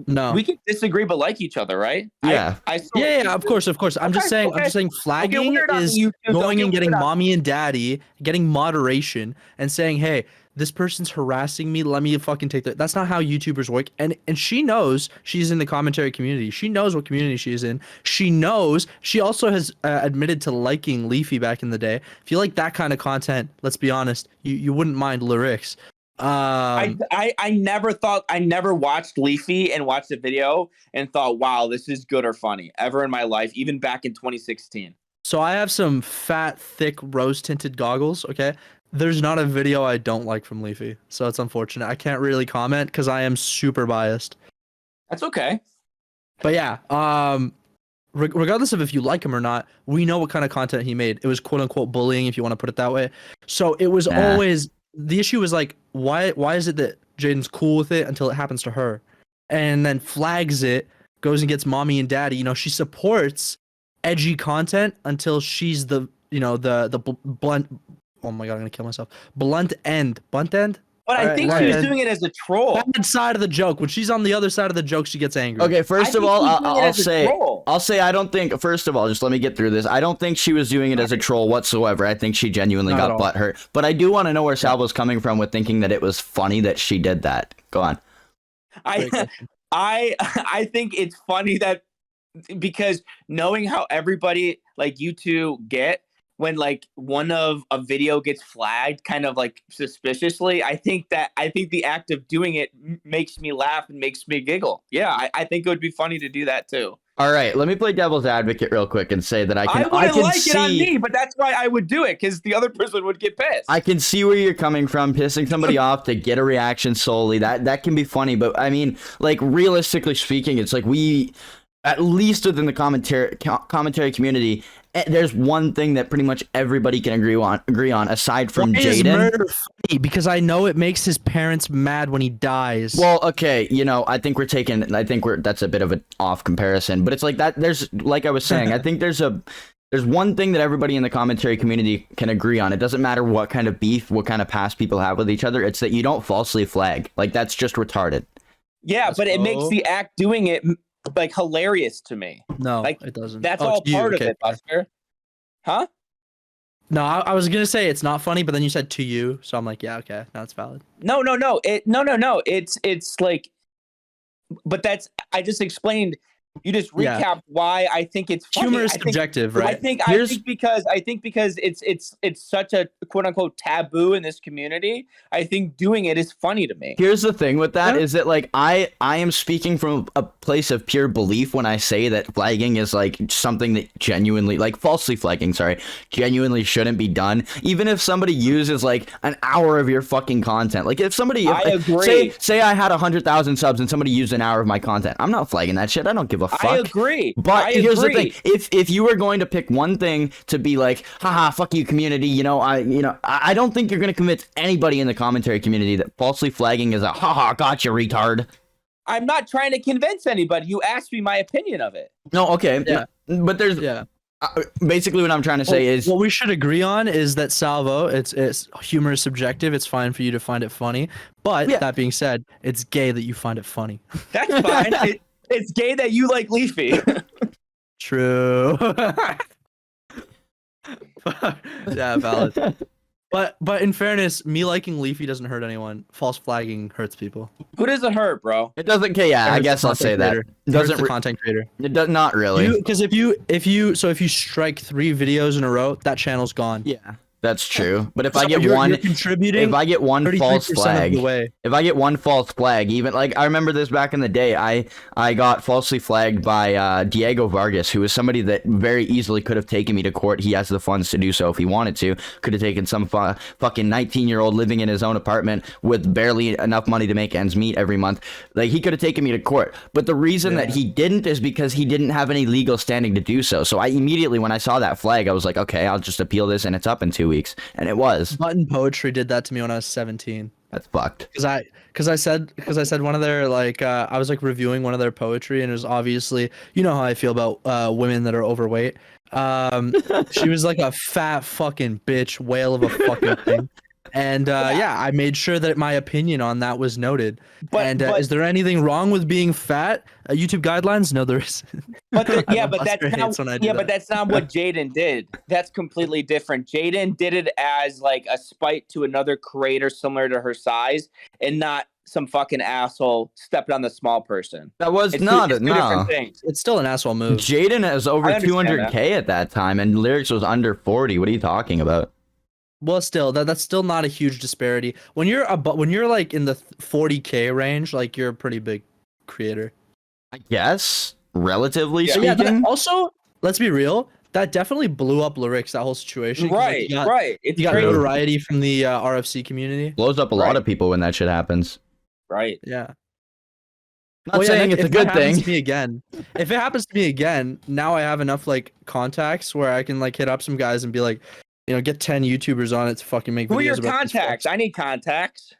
Speaker 2: No,
Speaker 3: we can disagree but like each other, right?
Speaker 1: Yeah.
Speaker 2: Yeah, of course. I'm just saying flagging is going and getting mommy and daddy, getting moderation, and saying, hey, this person's harassing me, let me fucking take that. That's not how YouTubers work. And she knows she's in the commentary community. She knows what community she is in. She knows. She also has admitted to liking Leafy back in the day. If you like that kind of content, let's be honest, you wouldn't mind Lyrics.
Speaker 3: I never watched Leafy and watched the video and thought, wow, this is good or funny ever in my life, even back in 2016.
Speaker 2: So I have some fat, thick, rose-tinted goggles, okay? There's not a video I don't like from Leafy, so it's unfortunate. I can't really comment because I am super biased.
Speaker 3: That's okay.
Speaker 2: But yeah, regardless of if you like him or not, we know what kind of content he made. It was quote-unquote bullying, if you want to put it that way. So it was always... The issue is like, why is it that Jaden's cool with it until it happens to her? And then flags it, goes and gets mommy and daddy. You know, she supports edgy content until she's the blunt... Oh my god, I'm gonna kill myself. Blunt end. But
Speaker 3: I think she was doing it as a troll.
Speaker 2: Bad side of the joke. When she's on the other side of the joke, she gets angry.
Speaker 1: Okay, first of all, I'll say I don't think. First of all, just let me get through this. I don't think she was doing it as a troll whatsoever. I think she genuinely got butthurt. But I do want to know where Salvo's coming from with thinking that it was funny that she did that. Go on.
Speaker 3: I think it's funny that, because knowing how everybody like you two get when like one of a video gets flagged kind of like suspiciously, I think the act of doing it makes me laugh and makes me giggle. Yeah, I think it would be funny to do that too.
Speaker 1: All right, let me play devil's advocate real quick and say that I can
Speaker 3: see it on me, but that's why I would do it, because the other person would get pissed.
Speaker 1: I can see where you're coming from, pissing somebody off to get a reaction solely. That can be funny, but I mean, like, realistically speaking, it's like we, at least within the commentary community, there's one thing that pretty much everybody can agree on aside from Jaden.
Speaker 2: Is murder funny? Because I know it makes his parents mad when he dies.
Speaker 1: Well, okay, you know, I think that's a bit of an off comparison, but it's like that. There's, like I was saying, I think there's one thing that everybody in the commentary community can agree on. It doesn't matter what kind of beef, what kind of past people have with each other. It's that you don't falsely flag. Like, that's just retarded.
Speaker 3: Yeah, but it makes the act doing it like hilarious to me.
Speaker 2: No,
Speaker 3: like,
Speaker 2: it doesn't.
Speaker 3: That's all part of it, Buster. Huh?
Speaker 2: No, I was gonna say it's not funny, but then you said to you, so I'm like, yeah, okay, that's valid.
Speaker 3: No. It's like, but I just explained You just
Speaker 2: Yeah.
Speaker 3: recapped why I think it's funny.
Speaker 2: Humor is
Speaker 3: I think-
Speaker 2: subjective, right?
Speaker 3: I think because it's such a quote unquote taboo in this community. I think doing it is funny to me.
Speaker 1: Here's the thing with that is that like I am speaking from a place of pure belief when I say that flagging is like something that genuinely, like falsely flagging, genuinely shouldn't be done. Even if somebody uses like an hour of your fucking content, like if somebody,
Speaker 3: I agree.
Speaker 1: Say I had 100,000 subs and somebody used an hour of my content, I'm not flagging that shit. I don't give a fuck.
Speaker 3: I agree.
Speaker 1: But here's the thing: if you were going to pick one thing to be like, haha, fuck you, community, I don't think you're gonna convince anybody in the commentary community that falsely flagging is a haha, gotcha, retard.
Speaker 3: I'm not trying to convince anybody. You asked me my opinion of it.
Speaker 1: No, okay,
Speaker 2: Yeah.
Speaker 1: but there's basically what I'm trying to say is
Speaker 2: what we should agree on is that Salvo, it's humor is subjective. It's fine for you to find it funny, but that being said, it's gay that you find it funny.
Speaker 3: That's fine. It's gay that you like Leafy.
Speaker 2: True. Yeah, valid. But in fairness, me liking Leafy doesn't hurt anyone. False flagging hurts people.
Speaker 3: Who does it hurt, bro?
Speaker 1: it doesn't. Okay, yeah, I guess I'll say that.
Speaker 2: It hurts the content creator.
Speaker 1: It does not really.
Speaker 2: Because if you strike 3 videos in a row, that channel's gone.
Speaker 1: Yeah, that's true. But if
Speaker 2: So
Speaker 1: I get
Speaker 2: you're
Speaker 1: one,
Speaker 2: contributing,
Speaker 1: if I get one false
Speaker 2: 33%
Speaker 1: flag,
Speaker 2: of the way.
Speaker 1: if I get one false flag, even like I remember this back in the day, I got falsely flagged by Diego Vargas, who was somebody that very easily could have taken me to court. He has the funds to do so if he wanted to. Could have taken some fucking 19-year-old living in his own apartment with barely enough money to make ends meet every month. Like he could have taken me to court. But the reason that he didn't is because he didn't have any legal standing to do so. So I immediately, when I saw that flag, I was like, okay, I'll just appeal this and it's up in 2 weeks. And it was.
Speaker 2: Button Poetry did that to me when I was 17.
Speaker 1: That's fucked.
Speaker 2: Because I said one of their I was like reviewing one of their poetry, and it was obviously, you know how I feel about women that are overweight. She was like a fat fucking bitch whale of a fucking thing. And I made sure that my opinion on that was noted. But is there anything wrong with being fat? YouTube guidelines? No, there isn't.
Speaker 3: But that's not what Jaden did. That's completely different. Jaden did it as like a spite to another creator similar to her size, and not some fucking asshole stepped on the small person.
Speaker 1: That was
Speaker 3: It's
Speaker 1: not
Speaker 3: two
Speaker 1: it. No.
Speaker 3: different things.
Speaker 2: It's still an asshole move.
Speaker 1: Jaden has over
Speaker 3: I understand
Speaker 1: 200K at that time, and lyrics was under 40. What are you talking about?
Speaker 2: Well, still, that's still not a huge disparity. When you're like in the 40K range, like you're a pretty big creator.
Speaker 1: I guess, relatively
Speaker 3: Yeah.
Speaker 2: Yeah,
Speaker 1: speaking.
Speaker 2: also, let's be real. That definitely blew up lyrics. That whole situation. 'Cause,
Speaker 3: Right,
Speaker 2: like,
Speaker 3: right. It's
Speaker 2: You got
Speaker 3: crazy.
Speaker 2: notoriety from the RFC community.
Speaker 1: Blows up a lot of people when that shit happens.
Speaker 3: Right.
Speaker 2: Yeah.
Speaker 1: Not saying
Speaker 2: Nick,
Speaker 1: it's a
Speaker 2: if
Speaker 1: good
Speaker 2: that happens
Speaker 1: thing.
Speaker 2: to me again, if it happens to me again, now I have enough like contacts where I can like hit up some guys and be like, get 10 YouTubers on it to fucking make videos.
Speaker 3: Who are your
Speaker 2: about these
Speaker 3: contacts?
Speaker 2: folks.
Speaker 3: I need contacts.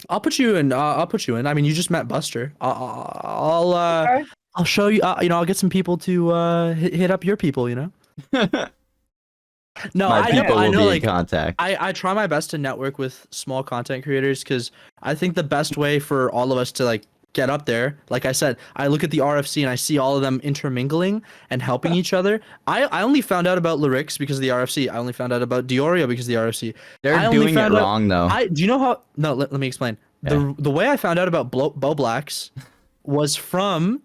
Speaker 2: I'll put you in. I mean, you just met Buster. I'll show you. I'll get some people to hit up your people. No,
Speaker 1: My
Speaker 2: I
Speaker 1: people
Speaker 2: know. I
Speaker 1: will
Speaker 2: know.
Speaker 1: be in
Speaker 2: Like,
Speaker 1: contact.
Speaker 2: I try my best to network with small content creators because I think the best way for all of us to like get up there, like I said, I look at the RFC and I see all of them intermingling and helping each other. I only found out about lyrics because of the RFC. I only found out about Diorio because of the RFC.
Speaker 1: They're doing it wrong though.
Speaker 2: Do you know how? No, let me explain.
Speaker 1: Yeah.
Speaker 2: The way I found out about Bo Blacks was from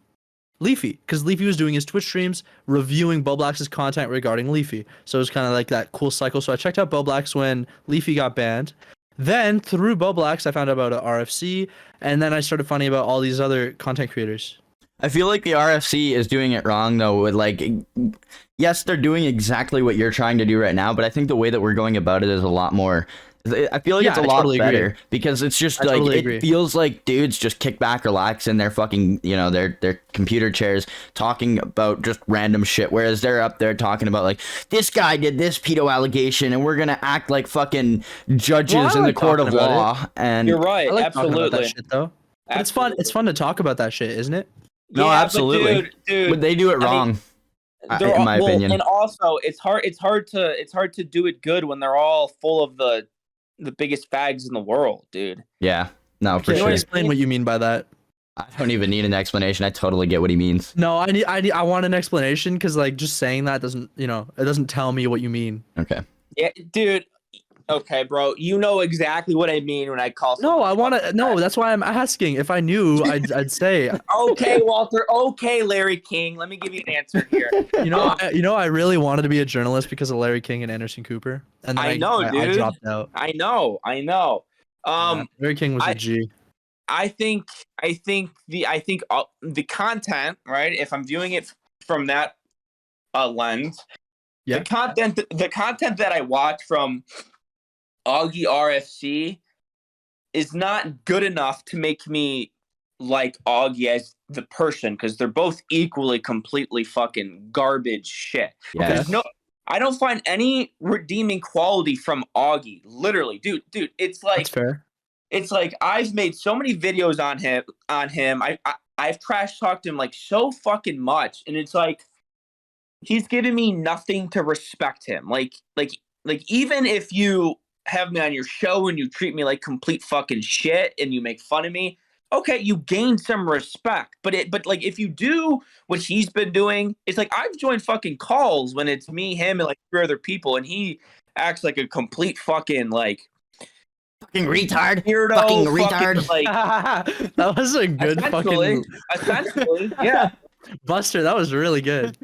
Speaker 2: Leafy, because Leafy was doing his Twitch streams reviewing Bo Blacks' content regarding Leafy. So it was kind of like that cool cycle. So I checked out Bo Blacks when Leafy got banned. Then through Bo Blacks, I found out about RFC, and then I started finding about all these other content creators.
Speaker 1: I feel like the RFC is doing it wrong though. With like, yes, they're doing exactly what you're trying to do right now, but I think the way that we're going about it is a lot more. I feel like it's a lot better because it's just like it feels like dudes just kick back, relax in their fucking their computer chairs talking about just random shit, whereas they're up there talking about like this guy did this pedo allegation and we're gonna act like fucking judges in the court of law. And
Speaker 3: you're right,
Speaker 2: I like
Speaker 3: absolutely.
Speaker 2: talking about that shit though. But it's fun. It's fun to talk about that shit, isn't it?
Speaker 1: No, absolutely. But they do it wrong. In my opinion.
Speaker 3: And also, it's hard to do it good when they're all full of the biggest fags in the world, dude.
Speaker 1: Yeah, no, for
Speaker 2: Can you
Speaker 1: sure.
Speaker 2: explain what you mean by that?
Speaker 1: I don't even need an explanation. I totally get what he means.
Speaker 2: No, I want an explanation because like just saying that doesn't it doesn't tell me what you mean.
Speaker 1: Okay.
Speaker 3: Yeah, dude. Okay, bro. You know exactly what I mean when I call.
Speaker 2: No, I want to. No, that's why I'm asking. If I knew, I'd say.
Speaker 3: Okay, Walter. Okay, Larry King. Let me give you an answer here.
Speaker 2: I really wanted to be a journalist because of Larry King and Anderson Cooper, and then
Speaker 3: I know, dude.
Speaker 2: I dropped out.
Speaker 3: I know.
Speaker 2: Larry King was a G.
Speaker 3: I think the content, right? If I'm viewing it from that lens,
Speaker 2: Yeah.
Speaker 3: the content that I watch from AugieRFC is not good enough to make me like Augie as the person, because they're both equally completely fucking garbage shit.
Speaker 1: Yes.
Speaker 3: I don't find any redeeming quality from Augie. Literally, dude, it's like
Speaker 2: That's fair.
Speaker 3: It's like I've made so many videos on him. I've trash talked him like so fucking much, and it's like he's giving me nothing to respect him. Like even if you have me on your show and you treat me like complete fucking shit and you make fun of me, okay, you gain some respect. But like if you do what he's been doing, it's like I've joined fucking calls when it's me, him, and like 3 other people, and he acts like a complete fucking like
Speaker 1: fucking retard.
Speaker 3: Weirdo,
Speaker 1: fucking retard.
Speaker 3: Like,
Speaker 2: that was a good fucking.
Speaker 3: Essentially, yeah.
Speaker 2: Buster, that was really good.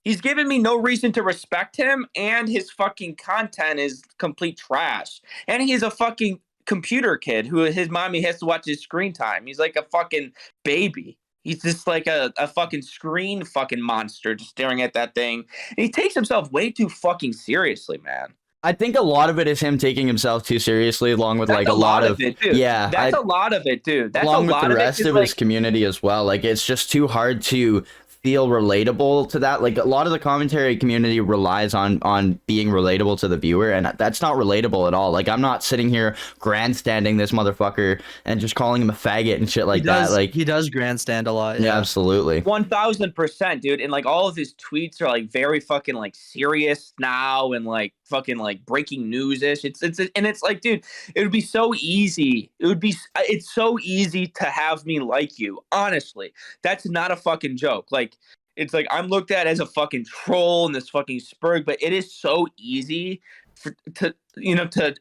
Speaker 3: He's given me no reason to respect him, and his fucking content is complete trash. And he's a fucking computer kid who his mommy has to watch his screen time. He's like a fucking baby. He's just like a fucking screen fucking monster just staring at that thing. And he takes himself way too fucking seriously, man.
Speaker 1: I think a lot of it is him taking himself too seriously, along with like a lot of
Speaker 3: it, dude.
Speaker 1: Yeah,
Speaker 3: that's a lot of it, dude. That's
Speaker 1: along
Speaker 3: a lot
Speaker 1: with the
Speaker 3: of
Speaker 1: rest of his community as well. Like it's just too hard to feel relatable to that. Like a lot of the commentary community relies on being relatable to the viewer, and that's not relatable at all. Like I'm not sitting here grandstanding this motherfucker and just calling him a faggot and shit like that. Like
Speaker 2: he does grandstand a lot.
Speaker 1: Yeah, absolutely.
Speaker 3: 1000%, dude. And like all of his tweets are like very fucking like serious now and like fucking like breaking news-ish. It's like, dude, it would be so easy. It's so easy to have me like you. Honestly, that's not a fucking joke. Like, it's like I'm looked at as a fucking troll and this fucking spurg, but it is so easy to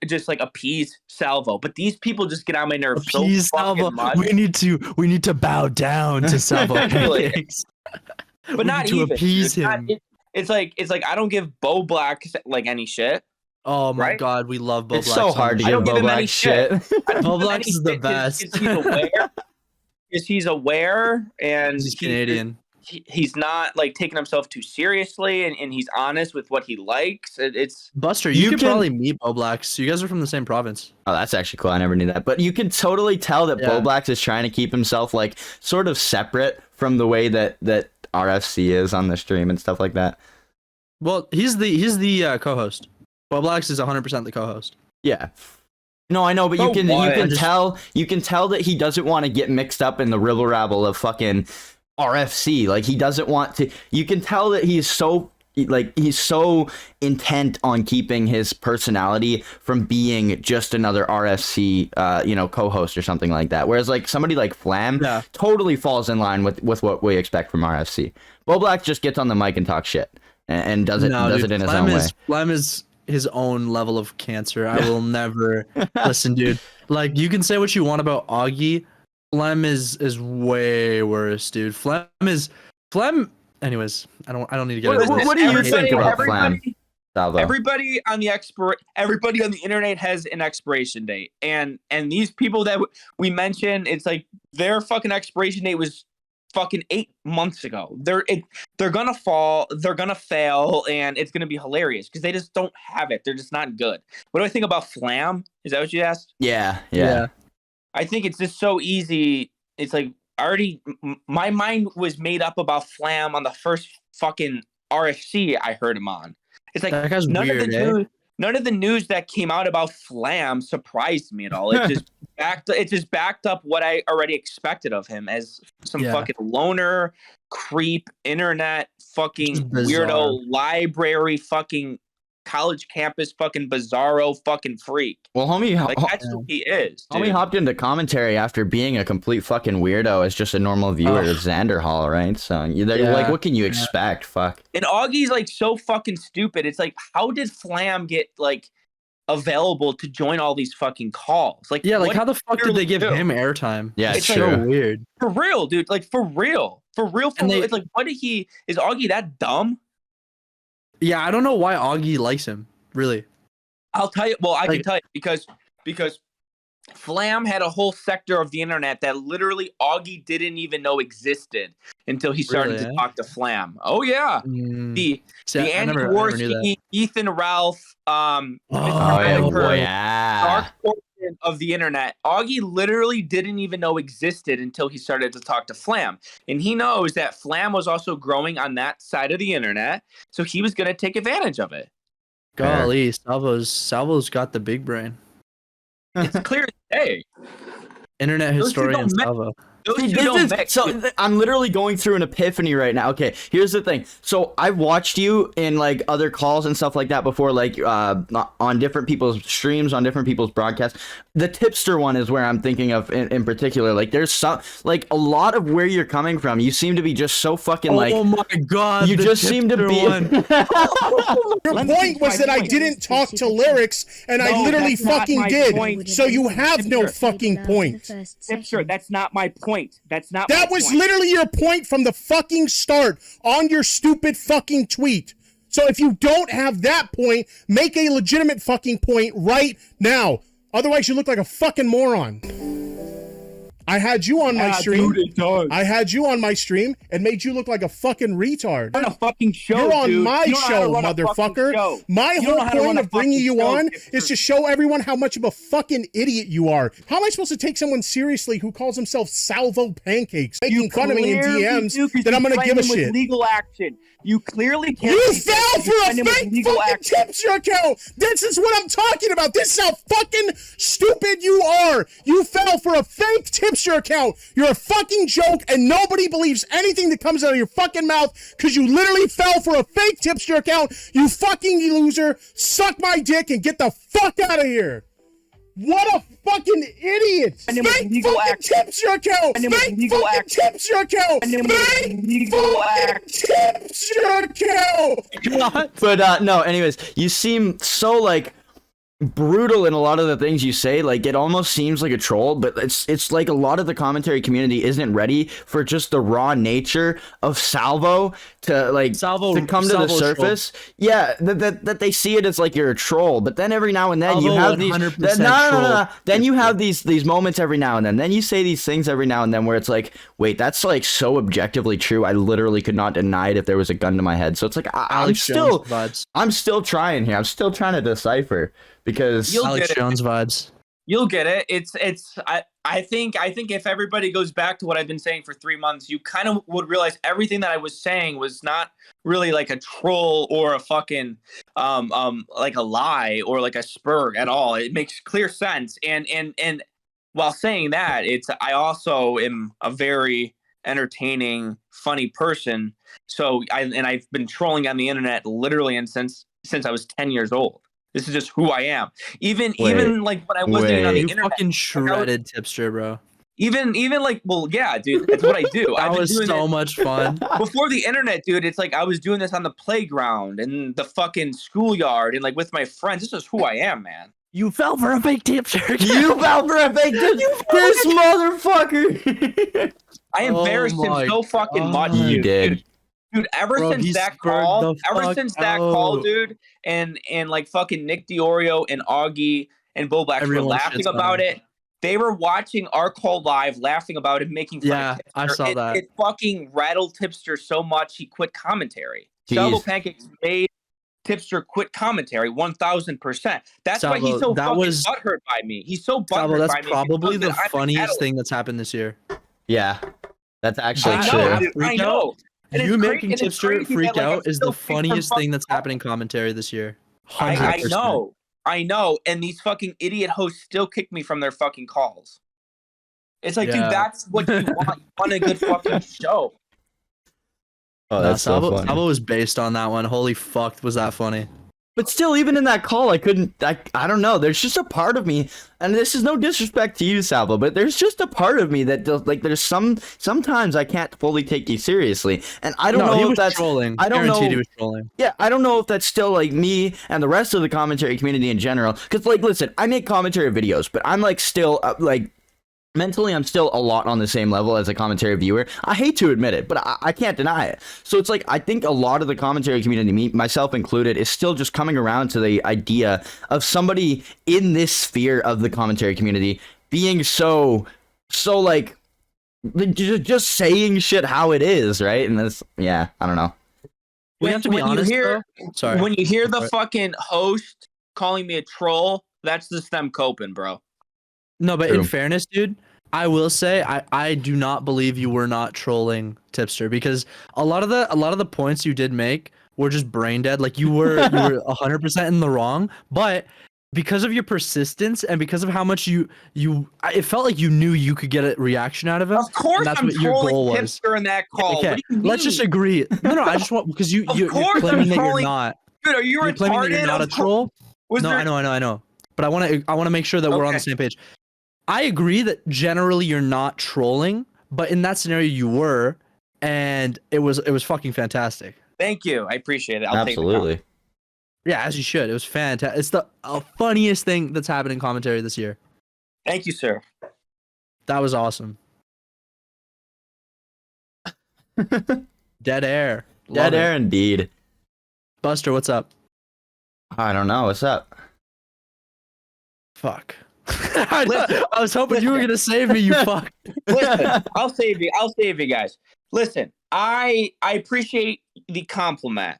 Speaker 3: just like appease Salvo. But these people just get on my nerves
Speaker 2: appease
Speaker 3: so fucking
Speaker 2: Salvo.
Speaker 3: much.
Speaker 2: We need to bow down to Salvo.
Speaker 3: But not
Speaker 2: to
Speaker 3: even
Speaker 2: appease him.
Speaker 3: It's like I don't give Bo Black like any shit.
Speaker 2: Oh my
Speaker 3: right?
Speaker 2: god, we love Bo
Speaker 1: It's
Speaker 2: Black.
Speaker 1: so hard to give Bo Black shit.
Speaker 2: Bo Black is the best.
Speaker 3: He's aware and
Speaker 2: he's Canadian.
Speaker 3: He's not like taking himself too seriously, and he's honest with what he likes. It's
Speaker 2: Buster. You could probably meet Bo Blacks. You guys are from the same province.
Speaker 1: Oh, that's actually cool. I never knew that. But you can totally tell that Bo Blacks is trying to keep himself like sort of separate from the way that RFC is on the stream and stuff like that.
Speaker 2: Well, he's the co-host. Bo Blacks is 100% the co-host.
Speaker 1: Yeah. No, I know, but you can tell that he doesn't want to get mixed up in the ribble rabble of fucking RFC. Like he doesn't want to. You can tell that he's so intent on keeping his personality from being just another RFC co-host or something like that. Whereas like somebody like Flam totally falls in line with what we expect from RFC. Bo Black just gets on the mic and talks shit and does it in his own way.
Speaker 2: Flam is his own level of cancer. I will never listen, dude. Like you can say what you want about Augie. Flem is way worse, dude. Flem. Anyways, I don't need to get into this.
Speaker 1: What do you think about Flem?
Speaker 3: Everybody on the internet has an expiration date, and these people that we mentioned, it's like their fucking expiration date was fucking 8 months ago. They're gonna fall, they're gonna fail, and it's gonna be hilarious because they just don't have it. They're just not good. What do I think about Flam? Is that what you asked?
Speaker 1: Yeah.
Speaker 3: I think it's just so easy. It's like my mind was made up about Flam on the first fucking RFC I heard him on. It's like none of the news that came out about Flam surprised me at all. It just backed up what I already expected of him as some fucking loner, creep, internet fucking weirdo, library fucking college campus fucking bizarro fucking freak.
Speaker 1: Well, homie,
Speaker 3: that's who he is. Dude.
Speaker 1: Homie hopped into commentary after being a complete fucking weirdo as just a normal viewer of Xander Hall, right? So like, what can you expect? Fuck.
Speaker 3: And Augie's like so fucking stupid. It's like, how did Flam get like available to join all these fucking calls. Like,
Speaker 2: Yeah, like
Speaker 3: what
Speaker 2: how the fuck did they give
Speaker 3: do?
Speaker 2: him airtime?
Speaker 1: Yeah,
Speaker 2: it's
Speaker 1: it's
Speaker 2: so
Speaker 1: true.
Speaker 2: weird.
Speaker 3: For real, dude. Like for real.
Speaker 2: And they-
Speaker 3: It's like, what did he? Is Augie that dumb?
Speaker 2: Yeah, I don't know why Augie likes him. Really.
Speaker 3: I'll tell you. Well, I can
Speaker 2: Like-
Speaker 3: tell you because Flam had a whole sector of the internet that literally Augie didn't even know existed until he started
Speaker 2: Really,
Speaker 3: to
Speaker 2: eh?
Speaker 3: talk to Flam. Oh yeah, the
Speaker 2: See,
Speaker 3: the
Speaker 2: I
Speaker 3: Andy
Speaker 2: never knew that.
Speaker 3: Worski, Ethan Ralph, Mr.
Speaker 1: Oh, yeah,
Speaker 3: Radical,
Speaker 1: boy, yeah.
Speaker 3: dark portion of the internet. Augie literally didn't even know existed until he started to talk to Flam, and he knows that Flam was also growing on that side of the internet, so he was going to take advantage of it.
Speaker 2: Golly, Salvo's got the big brain.
Speaker 3: It's clear as day.
Speaker 2: Internet
Speaker 3: Those two
Speaker 2: historian
Speaker 3: don't mix.
Speaker 2: Salvo.
Speaker 3: Those
Speaker 1: See,
Speaker 3: two don't
Speaker 1: this is,
Speaker 3: mix.
Speaker 1: so I'm literally going through an epiphany right now. Okay, here's the thing. So I've watched you in like other calls and stuff like that before, like on different people's streams, on different people's broadcasts. The Tipster one is where I'm thinking of in particular. Like there's some, like a lot of where you're coming from. You seem to be just so fucking like.
Speaker 2: Oh my god!
Speaker 1: You
Speaker 2: the
Speaker 1: just seem to
Speaker 2: Tipster
Speaker 1: be.
Speaker 2: one.
Speaker 5: Your point was that I didn't talk to lyrics, and I
Speaker 3: No,
Speaker 5: literally
Speaker 3: that's not
Speaker 5: fucking
Speaker 3: my
Speaker 5: did.
Speaker 3: point.
Speaker 5: So you have no fucking point.
Speaker 3: Tipster, that's not my point. That's not.
Speaker 5: That
Speaker 3: my
Speaker 5: was
Speaker 3: point.
Speaker 5: literally your point from the fucking start on your stupid fucking tweet. So if you don't have that point, make a legitimate fucking point right now. Otherwise, you look like a fucking moron. I had you on my stream.
Speaker 3: Dude, it does.
Speaker 5: I had you on my stream and made you look like a fucking retard.
Speaker 3: Run a fucking show,
Speaker 5: You're on
Speaker 3: dude.
Speaker 5: my
Speaker 3: You don't know how to
Speaker 5: show,
Speaker 3: run a fucking
Speaker 5: motherfucker.
Speaker 3: show.
Speaker 5: My
Speaker 3: You don't
Speaker 5: whole
Speaker 3: know how to run
Speaker 5: point
Speaker 3: a
Speaker 5: of bringing
Speaker 3: fucking
Speaker 5: you
Speaker 3: show,
Speaker 5: on
Speaker 3: Tipster.
Speaker 5: is to show everyone how much of a fucking idiot you are. How am I supposed to take someone seriously who calls himself Salvo Pancakes, making fun of me in DMs, that I'm going to give a shit?
Speaker 3: Legal action. You clearly can't.
Speaker 5: You fell for a fake fucking Tipster account. This is what I'm talking about. This is how fucking stupid you are. You fell for a fake Tipster account. You're a fucking joke, and nobody believes anything that comes out of your fucking mouth because you literally fell for a fake Tipster account. You fucking loser. Suck my dick and get the fuck out of here. What a fucking idiot!
Speaker 3: And it was
Speaker 5: Fake
Speaker 3: legal
Speaker 5: fucking
Speaker 3: action.
Speaker 5: Tipster account!
Speaker 3: And it was
Speaker 5: Fake
Speaker 3: legal
Speaker 5: fucking
Speaker 3: action.
Speaker 5: Tipster account!
Speaker 3: And it was
Speaker 5: Fake
Speaker 3: legal
Speaker 5: fucking Tipster account!
Speaker 1: But no, anyways, you seem so like brutal in a lot of the things you say. Like it almost seems like a troll, but it's like a lot of the commentary community isn't ready for just the raw nature of Salvo to like to come to the
Speaker 2: Salvo's
Speaker 1: surface. Yeah, that they see it as like you're a troll, but then every now and then you
Speaker 2: Salvo
Speaker 1: have these
Speaker 2: 100%
Speaker 1: no.
Speaker 2: troll.
Speaker 1: Then you have these moments every now and then. Then you say these things every now and then where it's like, wait, that's like so objectively true. I literally could not deny it if there was a gun to my head. So it's like I'm
Speaker 2: Alex Jones
Speaker 1: I'm
Speaker 2: vibes.
Speaker 1: still trying here. I'm still trying to decipher because
Speaker 3: You'll
Speaker 2: Alex
Speaker 3: get it.
Speaker 2: Jones vibes.
Speaker 3: You'll get it. I think if everybody goes back to what I've been saying for 3 months, you kind of would realize everything that I was saying was not really like a troll or a fucking like a lie or like a spurg at all. It makes clear sense. And while saying that, I also am a very entertaining, funny person. So I've been trolling on the internet literally since I was 10 years old. This is just who I am. Even like when I wasn't even on the
Speaker 2: You
Speaker 3: internet.
Speaker 2: fucking shredded Tipster, bro.
Speaker 3: Even like, well, yeah, dude, that's what I do.
Speaker 2: That
Speaker 3: I've been
Speaker 2: was
Speaker 3: doing
Speaker 2: so
Speaker 3: it
Speaker 2: much fun.
Speaker 3: before the internet, dude. It's like I was doing this on the playground and the fucking schoolyard and like with my friends. This is who I am, man.
Speaker 2: You fell for a fake Tipster.
Speaker 1: you fell for a fake this motherfucker.
Speaker 3: I embarrassed him
Speaker 2: my
Speaker 3: so fucking much,
Speaker 2: God.
Speaker 3: dude.
Speaker 1: You did.
Speaker 3: Dude, ever
Speaker 2: Bro,
Speaker 3: since
Speaker 2: he
Speaker 3: that
Speaker 2: spurred
Speaker 3: call,
Speaker 2: the fuck out.
Speaker 3: dude, and like fucking Nick Diorio and Augie and Bo Blacks were
Speaker 2: Everyone
Speaker 3: laughing
Speaker 2: shits on
Speaker 3: about
Speaker 2: him.
Speaker 3: it. They were watching our call live, laughing about it, making fun
Speaker 2: Yeah,
Speaker 3: of Tipster.
Speaker 2: I saw that.
Speaker 3: It fucking rattled Tipster so much he quit commentary.
Speaker 1: Jeez.
Speaker 3: Salvo Pancakes made Tipster quit commentary 1000%. That's why he's
Speaker 2: Salvo,
Speaker 3: so
Speaker 2: that
Speaker 3: fucking
Speaker 2: was-
Speaker 3: butthurt by me. He's so
Speaker 2: Salvo,
Speaker 3: butthurt
Speaker 2: that's
Speaker 3: by me.
Speaker 2: probably
Speaker 3: because
Speaker 2: the
Speaker 3: I'm
Speaker 2: funniest
Speaker 3: entitled.
Speaker 2: thing that's happened this year.
Speaker 1: Yeah, that's actually
Speaker 3: I
Speaker 1: true.
Speaker 3: know, dude, I
Speaker 2: Freak out.
Speaker 3: know. And
Speaker 2: You
Speaker 3: it's
Speaker 2: making
Speaker 3: and it's
Speaker 2: Tipster
Speaker 3: crazy
Speaker 2: freak
Speaker 3: that, like,
Speaker 2: out
Speaker 3: I'm
Speaker 2: is the
Speaker 3: still picking
Speaker 2: funniest
Speaker 3: them
Speaker 2: thing that's
Speaker 3: fucking
Speaker 2: happened in commentary this year.
Speaker 3: I
Speaker 2: 100%.
Speaker 3: know, and these fucking idiot hosts still kick me from their fucking calls. It's like,
Speaker 2: Yeah.
Speaker 3: dude, that's what you want. You want a good fucking show.
Speaker 1: Oh,
Speaker 2: Nah,
Speaker 1: that's so
Speaker 2: Salvo
Speaker 1: funny.
Speaker 2: was based on that one. Holy fuck, was that funny?
Speaker 1: But still, even in that call, I don't know. There's just a part of me, and this is no disrespect to you, Salvo, but there's just a part of me that does, like, sometimes I can't fully take you seriously, and I don't know if that's
Speaker 2: trolling.
Speaker 1: I don't know.
Speaker 2: He was trolling.
Speaker 1: Yeah, I don't know if that's still like me and the rest of the commentary community in general. Because, like, listen, I make commentary videos, but I'm like still like. Mentally, I'm still a lot on the same level as a commentary viewer. I hate to admit it, but I can't deny it. So it's like, I think a lot of the commentary community, me, myself included, is still just coming around to the idea of somebody in this sphere of the commentary community being so like, just saying shit how it is, right? And that's, yeah, I don't know.
Speaker 2: We have to be honest, though. Sorry.
Speaker 3: When you hear the fucking host calling me a troll, that's just them coping, bro.
Speaker 2: No, but
Speaker 1: True.
Speaker 2: in fairness, dude, I will say I do not believe you were not trolling Tipster, because a lot of the points you did make were just brain dead. Like you were 100% in the wrong, but because of your persistence and because of how much it felt like you knew you could get a reaction out of him.
Speaker 3: Of course,
Speaker 2: that's
Speaker 3: I'm
Speaker 2: what your goal
Speaker 3: trolling
Speaker 2: was.
Speaker 3: Tipster in that call.
Speaker 2: Okay,
Speaker 3: What do you
Speaker 2: let's
Speaker 3: mean?
Speaker 2: just agree. No, I just want, because you're claiming that you're not.
Speaker 3: Dude, are you
Speaker 2: You're claiming that you're not a troll. No, I know. But I want to make sure that we're on the same page. I agree that generally you're not trolling, but in that scenario you were, and it was fucking fantastic.
Speaker 3: Thank you. I appreciate it. I'll
Speaker 1: Absolutely.
Speaker 3: take the
Speaker 2: Yeah, as you should. It was fantastic. It's the funniest thing that's happened in commentary this year.
Speaker 3: Thank you, sir.
Speaker 2: That was awesome. Dead air.
Speaker 1: Dead air indeed.
Speaker 2: Buster, what's up?
Speaker 1: I don't know. What's up?
Speaker 2: Fuck. I was hoping you were gonna save me, you fuck.
Speaker 3: Listen, I'll save you. I'll save you guys. Listen, I appreciate the compliment.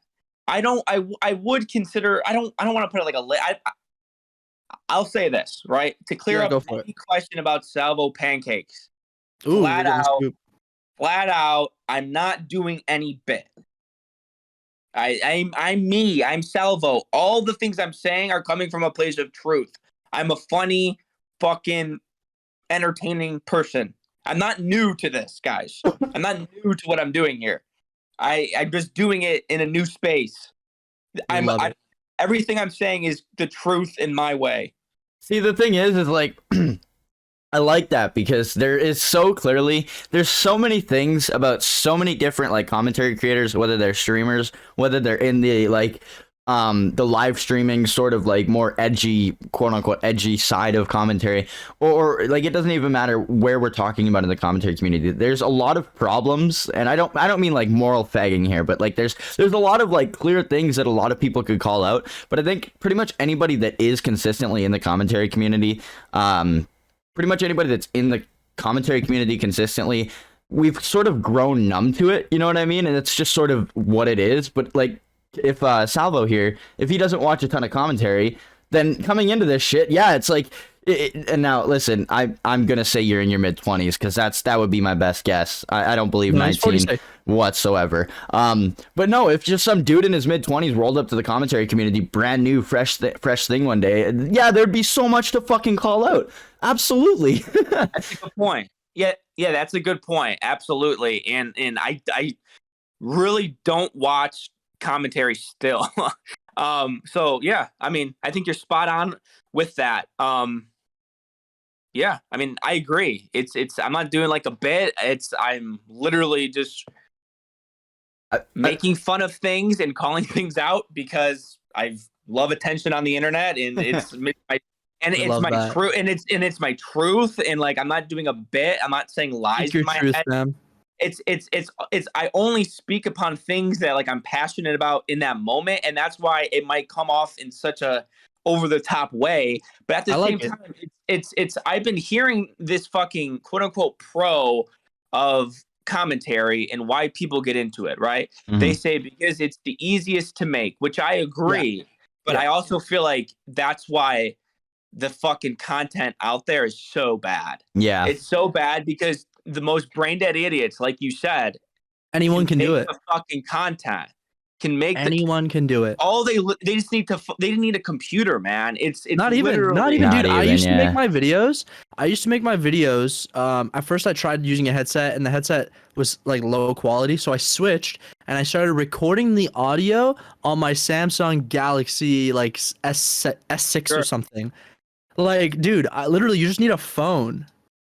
Speaker 3: I would consider. I don't want to put it like a. I'll say this, right, to clear up any question about Salvo Pancakes.
Speaker 2: Ooh,
Speaker 3: flat out, I'm not doing any bit. I'm me. I'm Salvo. All the things I'm saying are coming from a place of truth. I'm a funny, fucking, entertaining person. I'm not new to this, guys. I'm not new to what I'm doing here. I'm just doing it in a new space. Everything I'm saying is the truth in my way.
Speaker 1: See, the thing is like, I like that because there's so many things about so many different like commentary creators, whether they're streamers, whether they're in the like the live streaming sort of like more edgy, quote unquote edgy side of commentary, or like it doesn't even matter where we're talking about in the commentary community. There's a lot of problems, and I don't mean like moral fagging here, but like there's a lot of like clear things that a lot of people could call out. But I think pretty much anybody that is consistently in the commentary community, pretty much anybody that's in the commentary community consistently, we've sort of grown numb to it, you know what I mean? And it's just sort of what it is. But like, if Salvo here, if he doesn't watch a ton of commentary, then coming into this shit, yeah, it's like, and now listen, I'm gonna say you're in your mid-20s because that would be my best guess. I don't believe 19 whatsoever. But no, if just some dude in his mid-20s rolled up to the commentary community, brand new, fresh thing one day, yeah, there'd be so much to fucking call out. Absolutely.
Speaker 3: That's a good point. Yeah, that's a good point. Absolutely. And I really don't watch commentary still. So yeah, I mean, I think you're spot on with that. Yeah, I mean, I agree. It's I'm not doing like a bit. I'm literally just making fun of things and calling things out because I love attention on the internet, and it's my truth, and it's my truth, and like I'm not doing a bit. I'm not saying lies in my head. Man. It's I only speak upon things that like I'm passionate about in that moment, and that's why it might come off in such a over the top way. But at the same time, it's I've been hearing this fucking quote unquote pro of commentary and why people get into it, right? Mm-hmm. They say because it's the easiest to make, which I agree, but I also feel like that's why the fucking content out there is so bad. Yeah, it's so bad because the most brain dead idiots, like you said,
Speaker 2: anyone can do it.
Speaker 3: The fucking content. can make
Speaker 2: Anyone can do it.
Speaker 3: they just need to they need a computer, man. It's
Speaker 2: Not even,
Speaker 3: literally-
Speaker 2: dude.
Speaker 1: Not
Speaker 2: I
Speaker 1: even,
Speaker 2: used to
Speaker 1: yeah.
Speaker 2: make my videos. At first I tried using a headset, and the headset was like low quality, so I switched and I started recording the audio on my Samsung Galaxy like S6
Speaker 3: Sure.
Speaker 2: or something. Like, dude, literally you just need a phone.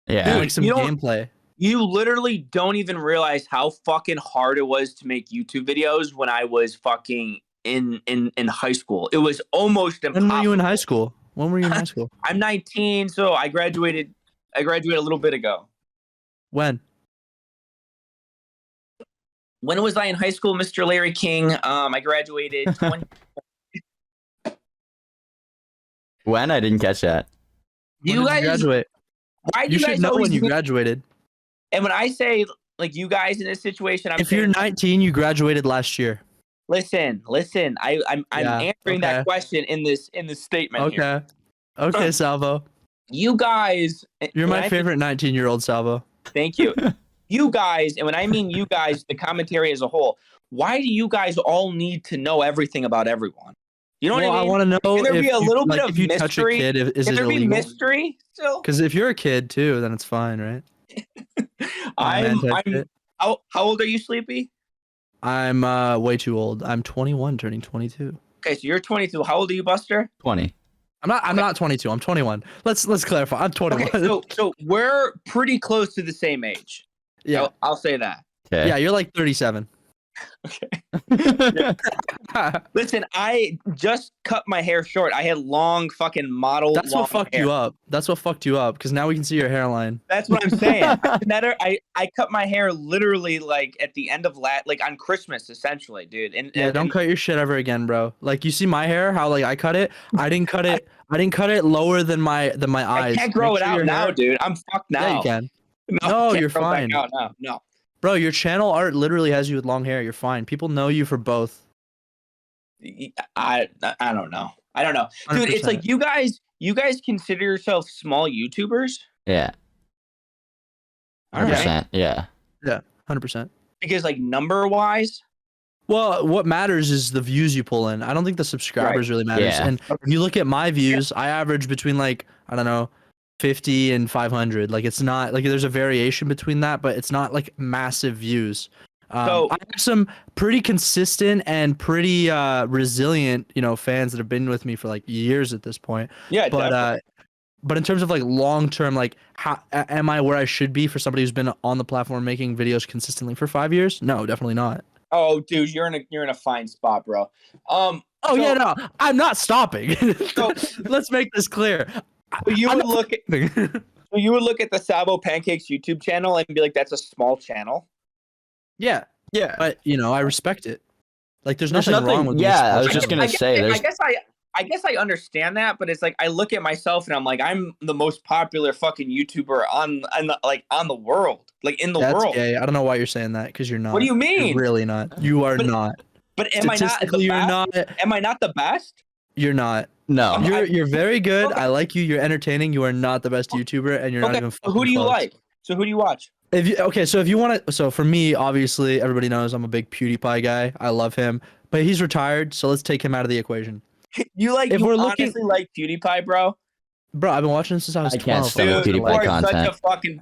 Speaker 1: Yeah.
Speaker 2: And, like some
Speaker 3: You don't-
Speaker 2: gameplay.
Speaker 3: You literally don't even realize how fucking hard it was to make YouTube videos when I was fucking in high school. It was almost impossible.
Speaker 2: When were you in high school? When were you in high school?
Speaker 3: I'm 19, so I graduated a little bit ago.
Speaker 2: When?
Speaker 3: When was I in high school, Mr. Larry King? I graduated 20.
Speaker 1: When? I didn't catch that.
Speaker 2: When
Speaker 3: You
Speaker 2: did
Speaker 3: guys-
Speaker 2: graduate?
Speaker 3: Why do
Speaker 2: You
Speaker 3: you
Speaker 2: should
Speaker 3: guys
Speaker 2: know
Speaker 3: always
Speaker 2: when you
Speaker 3: make-
Speaker 2: graduated.
Speaker 3: And when I say like you guys in this situation, I'm
Speaker 2: If
Speaker 3: saying,
Speaker 2: you're 19, you graduated last year.
Speaker 3: listen. I'm
Speaker 2: Yeah,
Speaker 3: answering
Speaker 2: okay.
Speaker 3: that question in this statement here.
Speaker 2: Okay. Okay, Salvo.
Speaker 3: You guys,
Speaker 2: You're
Speaker 3: when
Speaker 2: my
Speaker 3: I-
Speaker 2: favorite 19-year-old, Salvo.
Speaker 3: Thank you. You guys, and when I mean you guys, the commentary as a whole, why do you guys all need to know everything about everyone? You know
Speaker 2: Well,
Speaker 3: what I
Speaker 2: I
Speaker 3: mean?
Speaker 2: want to know
Speaker 3: Can there
Speaker 2: if
Speaker 3: be a
Speaker 2: you,
Speaker 3: little
Speaker 2: like,
Speaker 3: bit of
Speaker 2: if you touch a
Speaker 3: mystery?
Speaker 2: kid, is
Speaker 3: Can
Speaker 2: it
Speaker 3: there be
Speaker 2: illegal?
Speaker 3: mystery still?
Speaker 2: Because if you're a kid too, then it's fine, right?
Speaker 3: I'm
Speaker 2: shit.
Speaker 3: how old are you, Sleepy?
Speaker 2: I'm way too old. I'm 21, turning 22.
Speaker 3: Okay, so you're 22. How old are you, Buster?
Speaker 1: 20.
Speaker 2: I'm not 22. I'm 21. Let's clarify. I'm 21.
Speaker 3: Okay, so we're pretty close to the same age.
Speaker 2: yeah.
Speaker 3: I'll say that.
Speaker 1: Okay.
Speaker 2: Yeah, you're like 37.
Speaker 3: Listen, I just cut my hair short. I had long fucking model.
Speaker 2: That's what fucked you up. That's what fucked you up, because now we can see your hairline.
Speaker 3: That's what I'm saying. I cut my hair literally like at the end of like on Christmas, essentially, dude. And
Speaker 2: Yeah, don't cut your shit ever again, bro. Like, you see my hair, how like I cut it? I didn't cut it. I didn't cut it lower than my eyes.
Speaker 3: I can't grow
Speaker 2: Make
Speaker 3: it
Speaker 2: sure
Speaker 3: out
Speaker 2: your
Speaker 3: now,
Speaker 2: hair-
Speaker 3: dude. I'm fucked now.
Speaker 2: Yeah, you can.
Speaker 3: No,
Speaker 2: No,
Speaker 3: I can't
Speaker 2: you're
Speaker 3: grow back
Speaker 2: fine.
Speaker 3: out now. No.
Speaker 2: Bro, your channel art literally has you with long hair. You're fine. People know you for both.
Speaker 3: I don't know. I don't know, dude. It's
Speaker 2: 100%.
Speaker 3: like you guys consider yourself small YouTubers
Speaker 1: Yeah.
Speaker 3: All right.
Speaker 1: 100%. Yeah.
Speaker 2: 100%.
Speaker 3: because like number wise,
Speaker 2: Well, what matters is the views you pull in. I don't think the subscribers really matters.
Speaker 1: Yeah.
Speaker 2: And if you look at my views, I average between like, I don't know, 50 and 500. Like, it's not like there's a variation between that, but it's not like massive views.
Speaker 3: So-
Speaker 2: I have some pretty consistent and pretty resilient, fans that have been with me for like years at this point.
Speaker 3: yeah,
Speaker 2: But
Speaker 3: definitely.
Speaker 2: but in terms of like long term, like how am I where I should be for somebody who's been on the platform making videos consistently for 5 years? No, definitely not.
Speaker 3: Oh, dude, you're in a fine spot, bro.
Speaker 2: Oh
Speaker 3: So-
Speaker 2: yeah, no, I'm not stopping.
Speaker 3: So-
Speaker 2: Let's make this clear.
Speaker 3: you
Speaker 2: I'm
Speaker 3: would look at the Salvo Pancakes YouTube channel and be like, that's a small channel.
Speaker 2: Yeah,
Speaker 1: Yeah.
Speaker 2: but I respect it. Like, there's
Speaker 1: There's
Speaker 2: nothing wrong with
Speaker 1: yeah,
Speaker 2: being
Speaker 1: I was
Speaker 2: small
Speaker 1: just
Speaker 2: channel.
Speaker 1: gonna say, there's
Speaker 3: I guess I understand that, but it's like I look at myself and I'm like, I'm the most popular fucking YouTuber on the world, like in the
Speaker 2: That's
Speaker 3: world.
Speaker 2: gay. I don't know why you're saying that, because you're not.
Speaker 3: What do you mean?
Speaker 2: You're really not. You are
Speaker 3: But
Speaker 2: not.
Speaker 3: But am I not the
Speaker 2: Statistically, you're
Speaker 3: best?
Speaker 2: not.
Speaker 3: Am I not the best?
Speaker 2: You're not.
Speaker 1: no.
Speaker 2: You're very good.
Speaker 3: Okay.
Speaker 2: I like you. You're entertaining. You are not the best YouTuber, and you're not
Speaker 3: Okay,
Speaker 2: even.
Speaker 3: so who do you
Speaker 2: close.
Speaker 3: like? So who do you watch?
Speaker 2: So if you want to, so for me, obviously, everybody knows I'm a big PewDiePie guy. I love him, but he's retired, so let's take him out of the equation.
Speaker 3: You
Speaker 2: If
Speaker 3: you
Speaker 2: we're
Speaker 3: honestly
Speaker 2: looking-
Speaker 3: like PewDiePie, bro?
Speaker 2: Bro, I've been watching since I was
Speaker 1: I can't
Speaker 2: 12.
Speaker 1: stomach
Speaker 3: Dude,
Speaker 1: PewDiePie
Speaker 3: you are
Speaker 1: content.
Speaker 3: such a fucking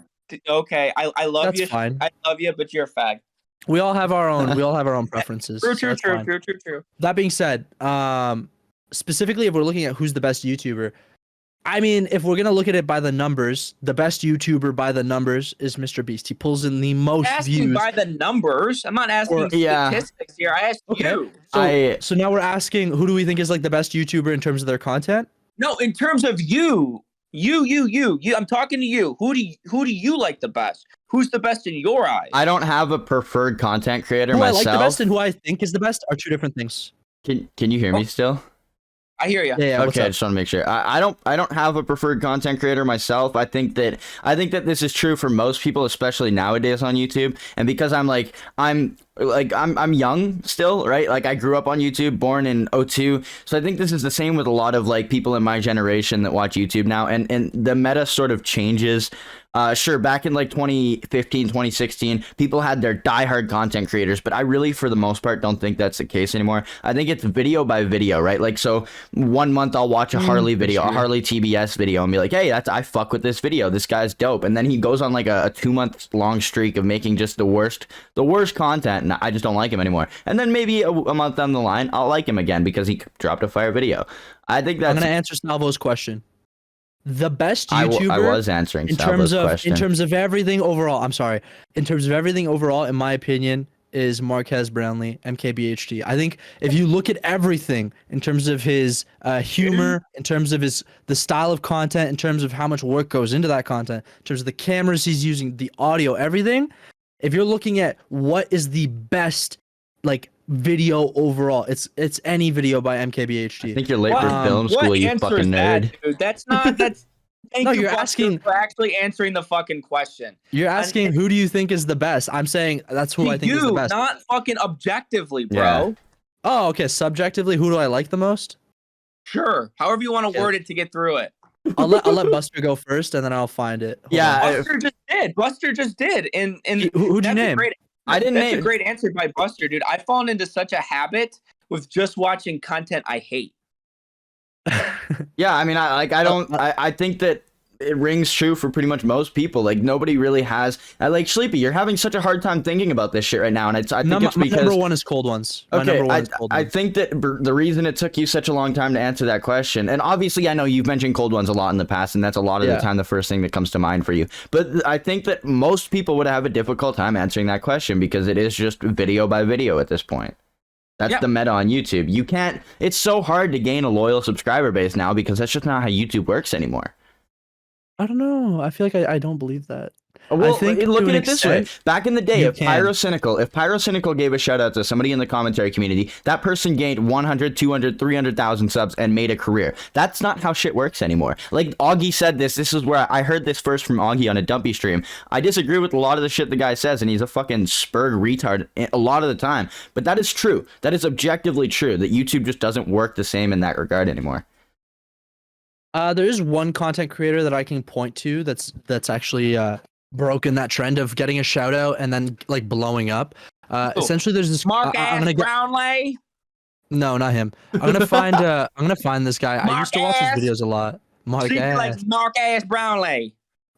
Speaker 3: okay. I love
Speaker 2: That's
Speaker 3: you.
Speaker 2: fine.
Speaker 3: I love you, but you're a fag.
Speaker 2: We all have our own. We all have our own preferences.
Speaker 3: True,
Speaker 2: so
Speaker 3: true,
Speaker 2: that's
Speaker 3: true,
Speaker 2: fine.
Speaker 3: true, true, true.
Speaker 2: That being said, specifically, if we're looking at who's the best YouTuber, I mean, if we're gonna look at it by the numbers, the best YouTuber by the numbers is Mr. Beast. He pulls in the most
Speaker 3: Asking
Speaker 2: views.
Speaker 3: by the numbers. I'm not asking
Speaker 1: yeah.
Speaker 3: statistics here. I asked
Speaker 2: Okay.
Speaker 3: you.
Speaker 2: So now we're asking, who do we think is like the best YouTuber in terms of their content?
Speaker 3: No, in terms of you. I'm talking to you. Who do you like the best? Who's the best in your eyes?
Speaker 1: I don't have a preferred content creator
Speaker 2: Who I
Speaker 1: myself.
Speaker 2: like the best and who I think is the best are two different things.
Speaker 1: Can you hear me still?
Speaker 3: I hear you.
Speaker 2: Yeah, what's
Speaker 1: Okay, I
Speaker 2: up?
Speaker 1: just want to make sure. I don't have a preferred content creator myself. I think that this is true for most people, especially nowadays on YouTube. And because I'm young still, right? Like, I grew up on YouTube, born in 2002. So I think this is the same with a lot of like people in my generation that watch YouTube now. And the meta sort of changes Sure, back in like 2015, 2016, people had their diehard content creators, but I really, for the most part, don't think that's the case anymore. I think it's video by video, right? Like, so 1 month I'll watch a Harley video, a Harley TBS video, and be like, hey, I fuck with this video. This guy's dope. And then he goes on like a 2 month long streak of making just the worst content, and I just don't like him anymore. And then maybe a month down the line, I'll like him again because he dropped a fire video. I think that's.
Speaker 2: I'm gonna answer Salvo's question. The best YouTuber
Speaker 1: I was answering Salvo's question.
Speaker 2: In terms of everything overall, in terms of everything overall, in my opinion, is Marquez Brownlee, MKBHD. I think if you look at everything in terms of his humor, in terms of the style of content, in terms of how much work goes into that content, in terms of the cameras he's using, the audio, everything, if you're looking at what is the best like video overall, it's any video by MKBHD.
Speaker 1: I think you're late for film school, you fucking nerd.
Speaker 3: Dude? That's not. That's. Thank
Speaker 2: No,
Speaker 3: you,
Speaker 2: you're
Speaker 3: Buster,
Speaker 2: asking.
Speaker 3: for actually answering the fucking question.
Speaker 2: You're asking who do you think is the best? I'm saying that's who I think is the best.
Speaker 3: Not fucking objectively, bro.
Speaker 1: Yeah.
Speaker 2: Oh, okay. Subjectively, who do I like the most?
Speaker 3: Sure. However you want to word it to get through it.
Speaker 2: I'll let Buster go first, and then I'll find it. Hold on.
Speaker 3: Buster just did. And
Speaker 2: Who'd you name?
Speaker 1: I didn't name.
Speaker 3: That's a great answer by Buster, dude. I've fallen into such a habit with just watching content I hate.
Speaker 1: Yeah, I mean, I think that it rings true for pretty much most people. Like, nobody really has. Like, Sleepy, you're having such a hard time thinking about this shit right now, and I think it's because
Speaker 2: my number one is Cold Ones.
Speaker 1: I think that the reason it took you such a long time to answer that question, and obviously I know you've mentioned Cold Ones a lot in the past, and that's a lot of the time the first thing that comes to mind for you. But I think that most people would have a difficult time answering that question because it is just video by video at this point. That's the meta on YouTube. You can't. It's so hard to gain a loyal subscriber base now because that's just not how YouTube works anymore.
Speaker 2: I don't know. I feel like I don't believe that.
Speaker 1: Well,
Speaker 2: I think
Speaker 1: look at it this way. Back in the day, if Pyrocynical gave a shout out to somebody in the commentary community, that person gained 100, 200, 300,000 subs and made a career. That's not how shit works anymore. Like, Augie said this. This is where I heard this first from Augie on a Dumpy stream. I disagree with a lot of the shit the guy says, and he's a fucking spurg retard a lot of the time. But that is true. That is objectively true, that YouTube just doesn't work the same in that regard anymore.
Speaker 2: There is one content creator that I can point to that's actually broken that trend of getting a shout out and then like blowing up. Essentially, there's this
Speaker 3: Marquez Brownlee.
Speaker 2: No, not him. I'm gonna find this guy. I used to watch his videos a lot.
Speaker 3: Marquez Brownlee.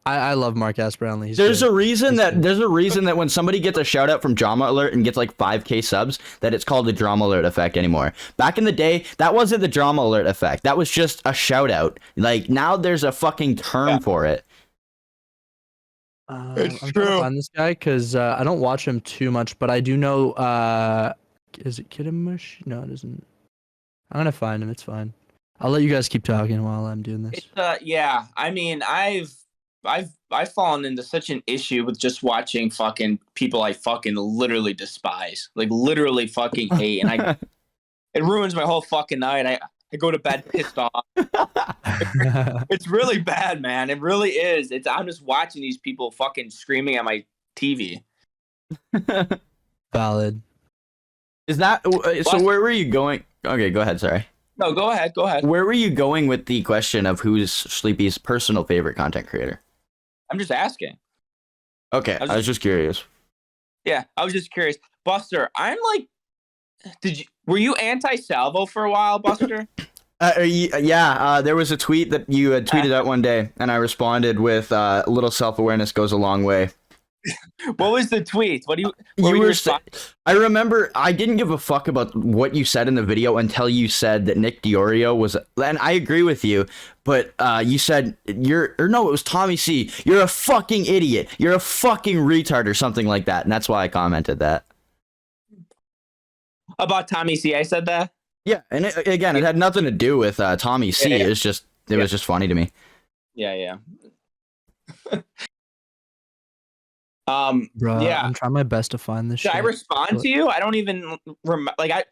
Speaker 2: I love Marquez Brownlee.
Speaker 1: There's a reason that when somebody gets a shout out from Drama Alert and gets like 5K subs, that it's called the Drama Alert effect anymore. Back in the day, that wasn't the Drama Alert effect. That was just a shout out. Like, now there's a fucking term for it.
Speaker 2: I'm trying to find this guy because I don't watch him too much, but I do know. Is it Kiddamush? No, it isn't. I'm gonna find him. It's fine. I'll let you guys keep talking while I'm doing this.
Speaker 3: Yeah. I mean, I've fallen into such an issue with just watching fucking people I fucking literally despise, like literally fucking hate, and it ruins my whole fucking night. I go to bed pissed off. It's really bad, man. It really is. I'm just watching these people fucking screaming at my TV.
Speaker 2: Valid.
Speaker 1: Is that so? Where were you going? Okay, go ahead. Sorry.
Speaker 3: No, go ahead.
Speaker 1: Where were you going with the question of who's Sleepy's personal favorite content creator?
Speaker 3: I'm just asking.
Speaker 1: Okay, I was just curious.
Speaker 3: Yeah, I was just curious. Buster, I'm like, were you anti-Salvo for a while, Buster?
Speaker 1: Yeah, there was a tweet that you had tweeted out one day, and I responded with a little self-awareness goes a long way.
Speaker 3: What was the tweet?
Speaker 1: I remember I didn't give a fuck about what you said in the video until you said that Nick Diorio was, and I agree with you, but you said it was Tommy C. You're a fucking idiot. You're a fucking retard or something like that, and that's why I commented that.
Speaker 3: About Tommy C, I said that?
Speaker 1: Yeah, and it had nothing to do with Tommy C. Yeah. It was just funny to me.
Speaker 3: Yeah.
Speaker 2: Bro,
Speaker 3: yeah.
Speaker 2: I'm trying my best to find this.
Speaker 3: Should I respond to you? I don't even remember. Like,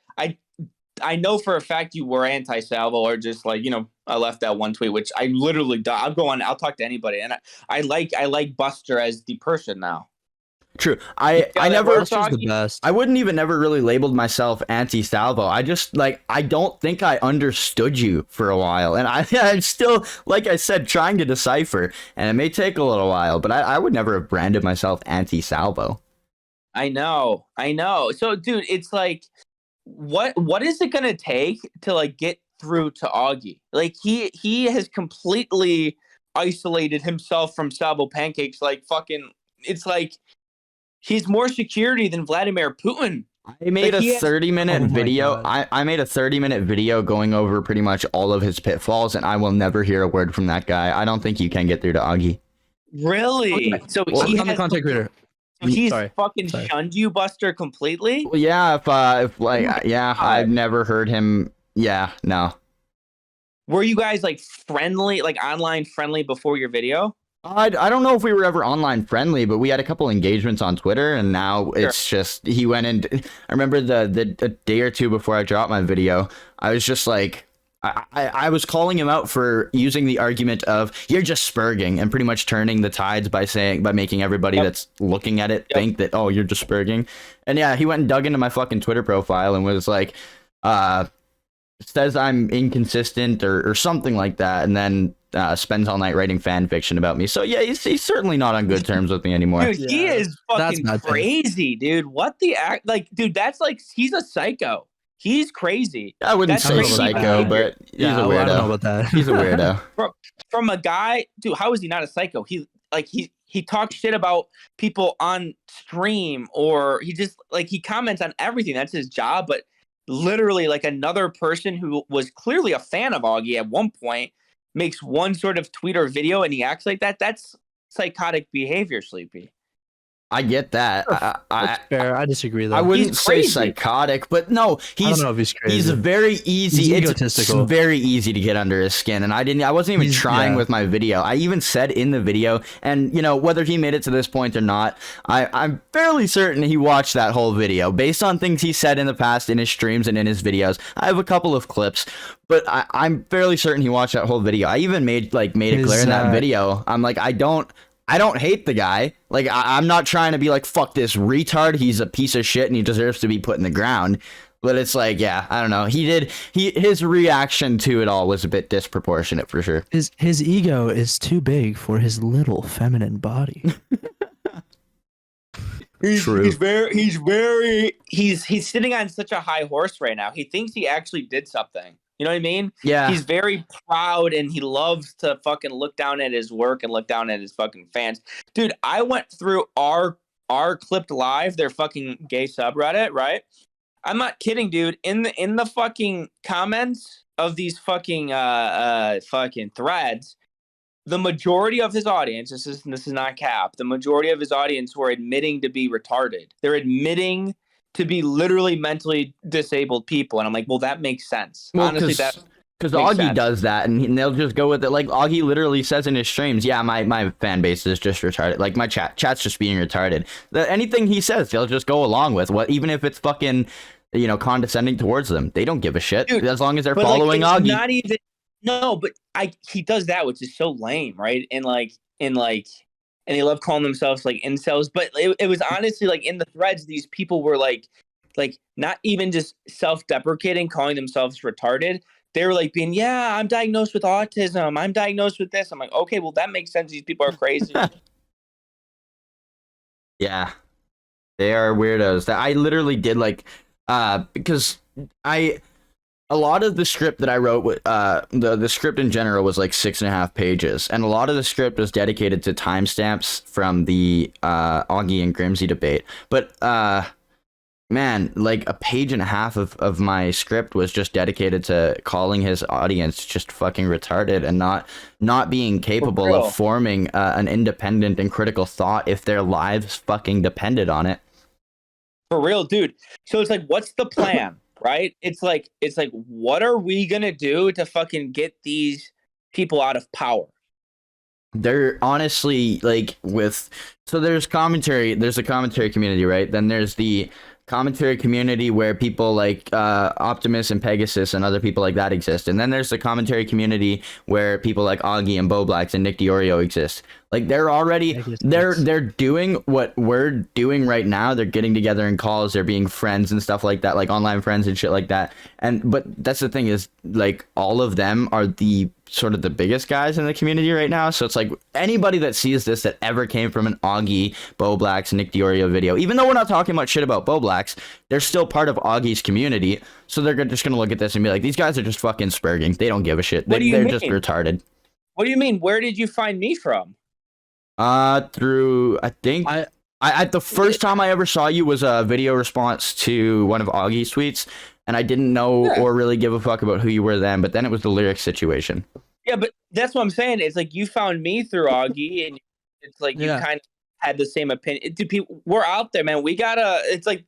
Speaker 3: I know for a fact you were anti-Salvo, or just like, I left that one tweet, which I literally, I'll go on. I'll talk to anybody, and I like Buster as the person now.
Speaker 1: True. I
Speaker 3: that
Speaker 1: never.
Speaker 3: works,
Speaker 2: Buster's the
Speaker 3: Augie?
Speaker 2: best.
Speaker 1: I wouldn't even ever really labeled myself anti-Salvo. I just I don't think I understood you for a while, and I'm still, like I said, trying to decipher, and it may take a little while, but I would never have branded myself anti-Salvo.
Speaker 3: I know. So, dude, it's like, what is it gonna take to like get through to Augie? Like he has completely isolated himself from Salvo Pancakes. Like fucking, it's like he's more security than Vladimir Putin.
Speaker 1: I made
Speaker 3: Like,
Speaker 1: a 30-minute
Speaker 2: Oh my
Speaker 1: video.
Speaker 2: God.
Speaker 1: I made a 30-minute video going over pretty much all of his pitfalls, and I will never hear a word from that guy. I don't think you can get through to Augie.
Speaker 3: Really?
Speaker 2: Okay.
Speaker 3: So
Speaker 2: Well,
Speaker 3: he
Speaker 2: I'm the
Speaker 3: has,
Speaker 2: content creator.
Speaker 3: so he's
Speaker 2: Sorry.
Speaker 3: fucking
Speaker 2: Sorry.
Speaker 3: shunned you, Buster, completely.
Speaker 1: Well, yeah, if like, yeah, I've never heard him. Yeah, no.
Speaker 3: Were you guys like friendly, like online friendly before your video?
Speaker 1: I don't know if we were ever online friendly, but we had a couple engagements on Twitter, and now it's just he went in. I remember the day or two before I dropped my video, I was just like, I was calling him out for using the argument of you're just spurging and pretty much turning the tides by making everybody that's looking at it think that, oh, you're just spurging. And yeah, he went and dug into my fucking Twitter profile and was like, says I'm inconsistent or something like that, and then spends all night writing fan fiction about me. So yeah, he's certainly not on good terms with me anymore.
Speaker 3: Dude, he
Speaker 2: Yeah.
Speaker 3: is
Speaker 2: That's
Speaker 3: fucking
Speaker 2: not fair.
Speaker 3: crazy, dude. What the act? Like, dude, that's like he's a psycho. He's crazy.
Speaker 1: I wouldn't
Speaker 3: That's
Speaker 1: say
Speaker 2: crazy
Speaker 1: psycho,
Speaker 3: behavior.
Speaker 1: but he's
Speaker 2: Yeah,
Speaker 1: a
Speaker 2: well, I don't know
Speaker 1: weirdo.
Speaker 2: about that.
Speaker 1: He's a weirdo.
Speaker 3: From a guy, dude. How is he not a psycho? He talks shit about people on stream, or he just like he comments on everything. That's his job. But literally, like another person who was clearly a fan of Augie at one point makes one sort of tweet or video, and he acts like that. That's psychotic behavior, Sleepy.
Speaker 1: I get that.
Speaker 2: That's fair. I disagree though.
Speaker 1: I wouldn't
Speaker 3: He's
Speaker 1: say
Speaker 3: crazy.
Speaker 1: psychotic, but no,
Speaker 2: I don't
Speaker 1: he's
Speaker 2: know if he's crazy.
Speaker 1: he's very easy.
Speaker 2: He's
Speaker 1: It's
Speaker 2: egotistical.
Speaker 1: very easy to get under his skin, and I wasn't even trying
Speaker 2: yeah.
Speaker 1: with my video. I even said in the video, and you know whether he made it to this point or not, I'm fairly certain he watched that whole video based on things he said in the past in his streams and in his videos. I have a couple of clips, but I'm fairly certain he watched that whole video. I even made it clear in that video. I'm like, I don't hate the guy. Like, I'm not trying to be like, fuck this retard. He's a piece of shit and he deserves to be put in the ground. But it's like, yeah, I don't know. His reaction to it all was a bit disproportionate for sure.
Speaker 2: His ego is too big for his little feminine body.
Speaker 1: True.
Speaker 3: He's sitting on such a high horse right now. He thinks he actually did something. You know what I mean?
Speaker 1: Yeah.
Speaker 3: He's very proud and he loves to fucking look down at his work and look down at his fucking fans. Dude, I went through our clipped live, their fucking gay subreddit, right? I'm not kidding, dude. In the fucking comments of these fucking fucking threads, the majority of his audience, this is not cap, the majority of his audience were admitting to be retarded. They're admitting to be literally mentally disabled people. And I'm like, well, that makes sense.
Speaker 1: Well,
Speaker 3: honestly, that
Speaker 1: because
Speaker 3: makes
Speaker 1: Augie
Speaker 3: sense.
Speaker 1: does that, and they'll just go with it. Like Augie literally says in his streams, "Yeah, my fan base is just retarded. Like my chat's just being retarded." Anything he says, they'll just go along with. What, even if it's fucking, condescending towards them, they don't give a shit.
Speaker 3: Dude,
Speaker 1: as long as they're
Speaker 3: but,
Speaker 1: following
Speaker 3: like, it's
Speaker 1: Augie.
Speaker 3: not even but he does that, which is so lame, right? And they love calling themselves like incels, but it was honestly like in the threads, these people were like not even just self-deprecating, calling themselves retarded. They were like being, yeah, I'm diagnosed with autism. I'm diagnosed with this. I'm like, okay, well, that makes sense. These people are crazy.
Speaker 1: Yeah, they are weirdos. That I literally did because a lot of the script that I wrote, the script in general was like 6.5 pages, and a lot of the script was dedicated to timestamps from the Augie and Grimsy debate. But man, like 1.5 pages of my script was just dedicated to calling his audience just fucking retarded and not being capable
Speaker 3: real.
Speaker 1: of forming an independent and critical thought if their lives fucking depended on it.
Speaker 3: For real, dude. So it's like, what's the plan, right? It's like, what are we gonna do to fucking get these people out of power?
Speaker 1: They're honestly there's a commentary community, right? Then there's the commentary community where people like Optimus and Pegasus and other people like that exist, and then there's the commentary community where people like Augie and Blacks and Nick Diorio exist. Like they're already
Speaker 2: I guess
Speaker 1: they're doing what we're doing right now. They're getting together in calls, they're being friends and stuff like that, like online friends and shit like that. But that's the thing is, like, all of them are the sort of the biggest guys in the community right now. So it's like anybody that sees this that ever came from an Augie, Blacks, Nick Diorio video, even though we're not talking about shit about Blacks, they're still part of Augie's community. So they're just gonna look at this and be like, these guys are just fucking spurging. They don't give a shit. They're just retarded.
Speaker 3: What do you mean? Where did you find me from?
Speaker 1: Through I think I the first time I ever saw you was a video response to one of Augie's tweets, and I didn't know or really give a fuck about who you were then, but then it was the lyrics situation.
Speaker 3: Yeah, but that's what I'm saying. It's like you found me through Augie, and it's like you kind of had the same opinion. We're out there, man. We gotta. It's like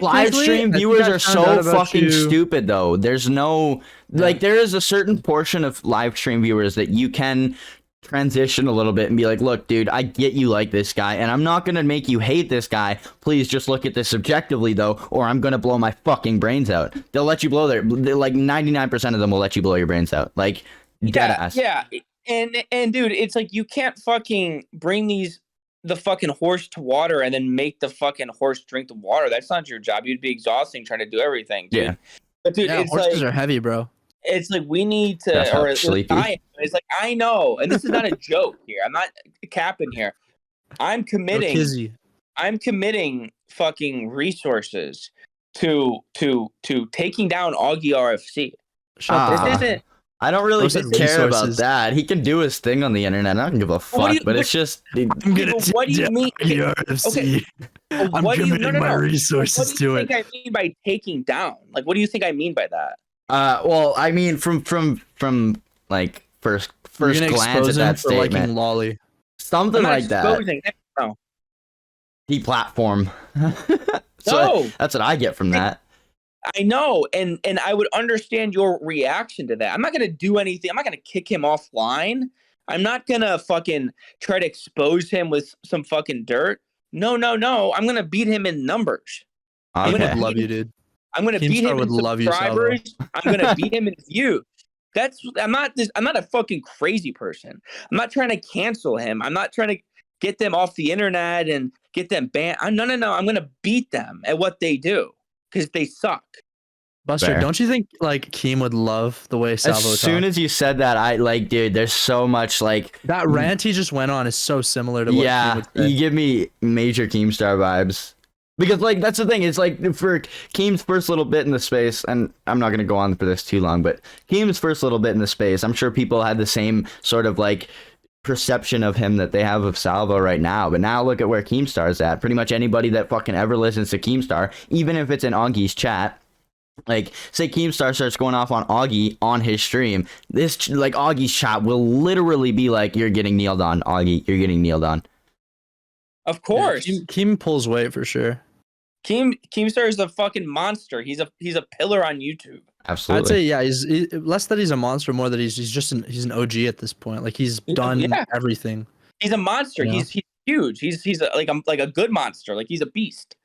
Speaker 1: live stream viewers are so fucking stupid, though. There's no like there is a certain portion of live stream viewers that you can transition a little bit and be like, look, dude, I get you like this guy, and I'm not gonna make you hate this guy. Please just look at this objectively, though, or I'm gonna blow my fucking brains out. They'll let you blow like 99% of them will let you blow your brains out. Like, dead ass.
Speaker 3: Yeah, and dude, it's like you can't fucking bring the fucking horse to water and then make the fucking horse drink the water. That's not your job. You'd be exhausting trying to do everything, dude.
Speaker 1: Yeah.
Speaker 3: But dude,
Speaker 2: yeah, horses are heavy, bro.
Speaker 3: It's like we need to, or it's like I know, and this is not a joke here. I'm not capping here. I'm committing fucking resources to taking down AugieRFC. This isn't.
Speaker 1: I don't really care about that. He can do his thing on the internet. I don't give a fuck. But it's just.
Speaker 3: What do you mean?
Speaker 2: Okay. I'm committing my resources to it.
Speaker 3: What do you think I mean by taking down? Like, what do you think I mean by that?
Speaker 1: Well, I mean, from like first glance at that statement,
Speaker 2: lolly.
Speaker 1: Something like that.
Speaker 3: No.
Speaker 1: Deplatform.
Speaker 3: No,
Speaker 1: that's what I get from that.
Speaker 3: I know, and I would understand your reaction to that. I'm not gonna do anything. I'm not gonna kick him offline. I'm not gonna fucking try to expose him with some fucking dirt. No. I'm gonna beat him in numbers.
Speaker 2: I would love you, dude.
Speaker 3: I'm gonna beat him in subscribers. I'm gonna beat him in views. I'm not a fucking crazy person. I'm not trying to cancel him. I'm not trying to get them off the internet and get them banned. No. I'm gonna beat them at what they do because they suck.
Speaker 2: Buster,
Speaker 1: Fair.
Speaker 2: Don't you think like Keem would love the way Salvo
Speaker 1: As soon as you said that, I like, dude, there's so much like
Speaker 2: that rant he just went on is so similar to what Keem would say.
Speaker 1: You give me major Keemstar vibes. Because, like, that's the thing. It's like for Keem's first little bit in the space, and I'm not going to go on for this too long, but Keem's first little bit in the space, I'm sure people had the same sort of, like, perception of him that they have of Salvo right now. But now look at where Keemstar's at. Pretty much anybody that fucking ever listens to Keemstar, even if it's in Augie's chat, like, say Keemstar starts going off on Augie on his stream, this, like, Augie's chat will literally be like, you're getting kneeled on, Augie, you're getting kneeled on.
Speaker 3: Of course,
Speaker 2: yeah, Keem pulls weight for sure.
Speaker 3: Keemstar is a fucking monster. He's a pillar on YouTube.
Speaker 1: Absolutely.
Speaker 2: I'd say he's less that he's a monster, more that he's an OG at this point. Like he's done everything. He's
Speaker 3: a monster. You know? He's huge. He's a good monster. Like he's a beast.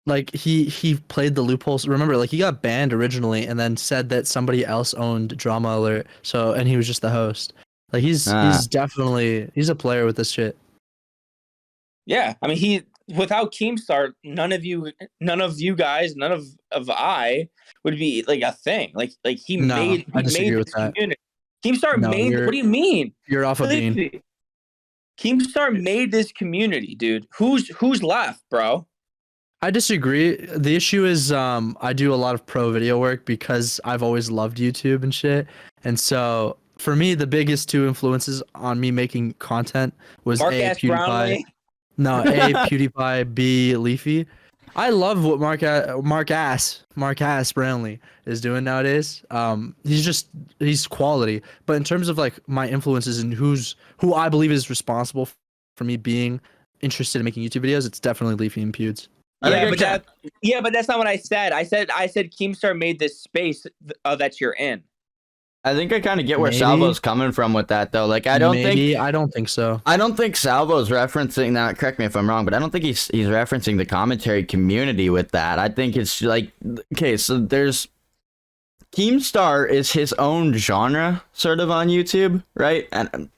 Speaker 2: Like he played the loopholes. Remember, like he got banned originally, and then said that somebody else owned Drama Alert. So and he was just the host. Like he's definitely a player with this shit.
Speaker 3: Yeah, I mean without Keemstar, none of you guys, none of I would be like a thing. Like he made this community. Keemstar made. What do you mean?
Speaker 2: You're off a bean.
Speaker 3: Keemstar made this community, dude. Who's left, bro?
Speaker 2: I disagree. The issue is I do a lot of pro video work because I've always loved YouTube and shit. And so for me, the biggest two influences on me making content was PewDiePie. No, A, PewDiePie, B, Leafy. I love what Mark Brownlee is doing nowadays. He's quality. But in terms of like my influences and who I believe is responsible for me being interested in making YouTube videos, it's definitely Leafy and Pewds.
Speaker 3: But that's not what I said. I said Keemstar made this space that you're in.
Speaker 1: I think I kind of get where Salvo's coming from with that, though. Like, I don't think so. I don't think Salvo's referencing that. Correct me if I'm wrong, but I don't think he's referencing the commentary community with that. I think it's like, okay, so there's Keemstar is his own genre, sort of, on YouTube, right? And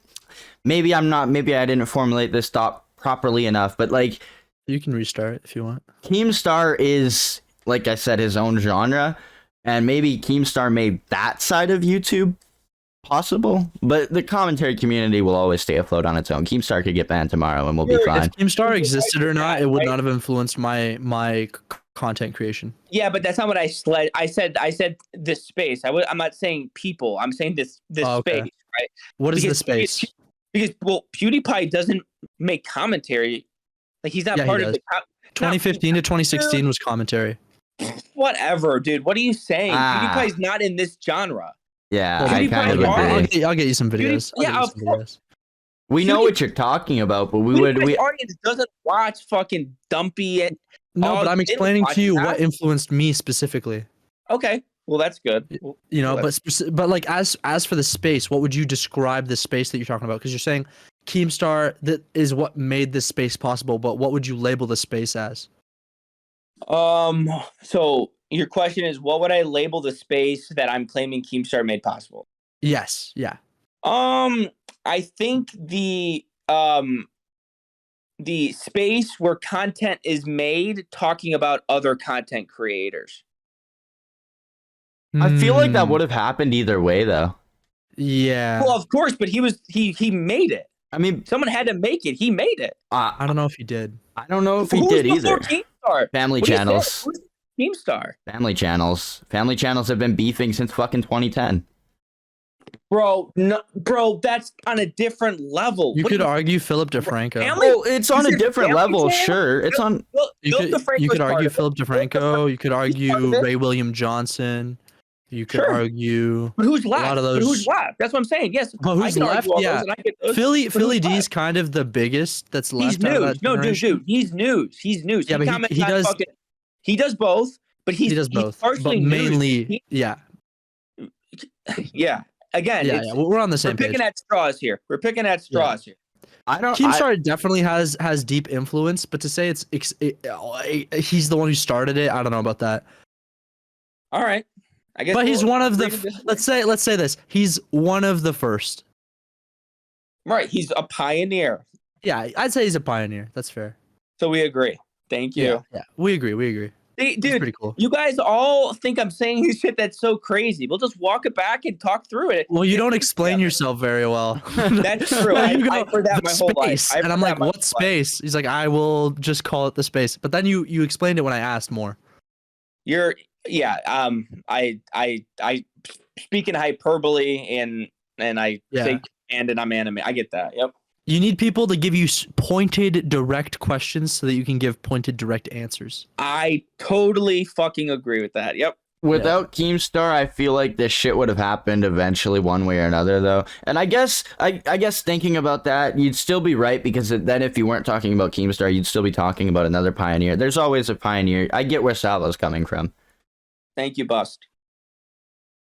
Speaker 1: maybe I didn't formulate this thought properly enough, but like
Speaker 2: You can restart if you want.
Speaker 1: Keemstar is, like I said, his own genre, and maybe Keemstar made that side of YouTube possible, but the commentary community will always stay afloat on its own. Keemstar could get banned tomorrow and we'll be fine.
Speaker 2: If Keemstar existed or not, it would not have influenced my content creation.
Speaker 3: Yeah, but that's not what I said. I said this space. I'm not saying people. I'm saying this
Speaker 2: Okay.
Speaker 3: space, right?
Speaker 2: What is the
Speaker 3: Because-
Speaker 2: space?
Speaker 3: Because PewDiePie doesn't make commentary. Like he's not
Speaker 2: Yeah, he
Speaker 3: part of
Speaker 2: does.
Speaker 3: the
Speaker 2: 2015 to 2016 was commentary.
Speaker 3: whatever, dude. What are you saying?
Speaker 1: Ah.
Speaker 3: PewDiePie's not in this genre.
Speaker 1: Yeah,
Speaker 2: Well,
Speaker 1: I
Speaker 3: PewDiePie
Speaker 1: kind of
Speaker 3: are-
Speaker 1: agree.
Speaker 2: I'll get you some videos.
Speaker 3: Yeah,
Speaker 2: I'll
Speaker 3: of
Speaker 2: get you some videos.
Speaker 1: We know what you're talking about, but
Speaker 3: PewDiePie's audience doesn't watch fucking dumpy.
Speaker 2: No, but I'm
Speaker 3: they didn't
Speaker 2: explaining
Speaker 3: watch
Speaker 2: to you
Speaker 3: that.
Speaker 2: what influenced me specifically.
Speaker 3: Okay, well that's good.
Speaker 2: You know,
Speaker 3: Well,
Speaker 2: but like as for the space, what would you describe the space that you're talking about? Because you're saying Keemstar that is what made this space possible, but what would you label the space as?
Speaker 3: So your question is, what would I label the space that I'm claiming Keemstar made possible?
Speaker 2: Yes, yeah.
Speaker 3: I think the space where content is made talking about other content creators.
Speaker 1: I feel like that
Speaker 2: Hmm,
Speaker 1: would have happened either way, though.
Speaker 2: Yeah.
Speaker 3: Well, of course, but he made it.
Speaker 1: I mean,
Speaker 3: Someone had to make it. He made it.
Speaker 2: I don't know if he did.
Speaker 1: I don't know if he
Speaker 3: Who's
Speaker 1: did
Speaker 3: before
Speaker 1: either.
Speaker 3: Keemstar?
Speaker 1: Family
Speaker 3: What do you say?
Speaker 1: channels.
Speaker 3: Who's Keemstar?
Speaker 1: Family channels have been beefing since fucking 2010.
Speaker 3: Bro, no, bro, that's on a different level.
Speaker 2: You
Speaker 3: What
Speaker 2: could
Speaker 3: do
Speaker 2: argue Philip DeFranco.
Speaker 3: Family-
Speaker 1: Well, it's on
Speaker 3: Is
Speaker 1: a
Speaker 3: it
Speaker 1: different
Speaker 3: Family
Speaker 1: level,
Speaker 3: Channel?
Speaker 1: sure. It's on.
Speaker 2: You
Speaker 3: Phil DeFranco's
Speaker 2: could
Speaker 3: part
Speaker 2: argue
Speaker 3: of it.
Speaker 2: Philip DeFranco. You could
Speaker 3: part of
Speaker 2: argue
Speaker 3: it.
Speaker 2: Ray William Johnson. You could
Speaker 3: Sure.
Speaker 2: argue
Speaker 3: But who's left?
Speaker 2: lot of
Speaker 3: But
Speaker 2: those-
Speaker 3: who's left? That's what I'm saying. Yes.
Speaker 2: Well,
Speaker 3: I
Speaker 2: who's
Speaker 3: can argue
Speaker 2: left?
Speaker 3: all those
Speaker 2: Yeah.
Speaker 3: and I get those.
Speaker 2: Philly
Speaker 3: But who's
Speaker 2: Philly D's
Speaker 3: left?
Speaker 2: kind of the biggest that's
Speaker 3: He's
Speaker 2: left out of
Speaker 3: news.
Speaker 2: that
Speaker 3: No, dude,
Speaker 2: generation.
Speaker 3: He's news. He's news.
Speaker 2: Yeah, but he-
Speaker 3: comments
Speaker 2: he
Speaker 3: on
Speaker 2: does-
Speaker 3: fucking- he does both, but
Speaker 2: He does both,
Speaker 3: He's partially
Speaker 2: but
Speaker 3: news.
Speaker 2: mainly, yeah,
Speaker 3: Yeah. Again,
Speaker 2: yeah,
Speaker 3: it's-
Speaker 2: yeah. We're on the
Speaker 3: we're
Speaker 2: same page.
Speaker 3: picking at straws here. We're picking at straws here.
Speaker 1: I don't.
Speaker 2: Keemstar definitely has deep influence, but to say he's the one who started it, I don't know about that.
Speaker 3: All right. I guess.
Speaker 2: But he's
Speaker 3: we'll
Speaker 2: one of the.
Speaker 3: agree to disagree.
Speaker 2: Let's say this. He's one of the first.
Speaker 3: Right. He's a pioneer.
Speaker 2: Yeah, I'd say he's a pioneer. That's fair.
Speaker 3: So we agree. Thank you.
Speaker 2: Yeah, we agree.
Speaker 3: Hey,
Speaker 2: He's
Speaker 3: dude,
Speaker 2: pretty cool.
Speaker 3: you guys all think I'm saying shit that's so crazy. We'll just walk it back and talk through it.
Speaker 2: Well, you don't explain yourself very well.
Speaker 3: That's true.
Speaker 2: You go,
Speaker 3: I've heard that
Speaker 2: "The
Speaker 3: my whole life.
Speaker 2: space,"
Speaker 3: I've
Speaker 2: and I'm
Speaker 3: heard
Speaker 2: like,
Speaker 3: that my
Speaker 2: what
Speaker 3: whole life.
Speaker 2: space? He's like, I will just call it the space. But then you explained it when I asked more.
Speaker 3: I speak in hyperbole and I
Speaker 2: Yeah.
Speaker 3: say and I'm anime. I get that. Yep.
Speaker 2: You need people to give you pointed, direct questions so that you can give pointed, direct answers.
Speaker 3: I totally fucking agree with that. Yep.
Speaker 1: Without Keemstar, I feel like this shit would have happened eventually, one way or another, though. And I guess thinking about that, you'd still be right, because then if you weren't talking about Keemstar, you'd still be talking about another pioneer. There's always a pioneer. I get where Salvo's coming from.
Speaker 3: Thank you, Bust.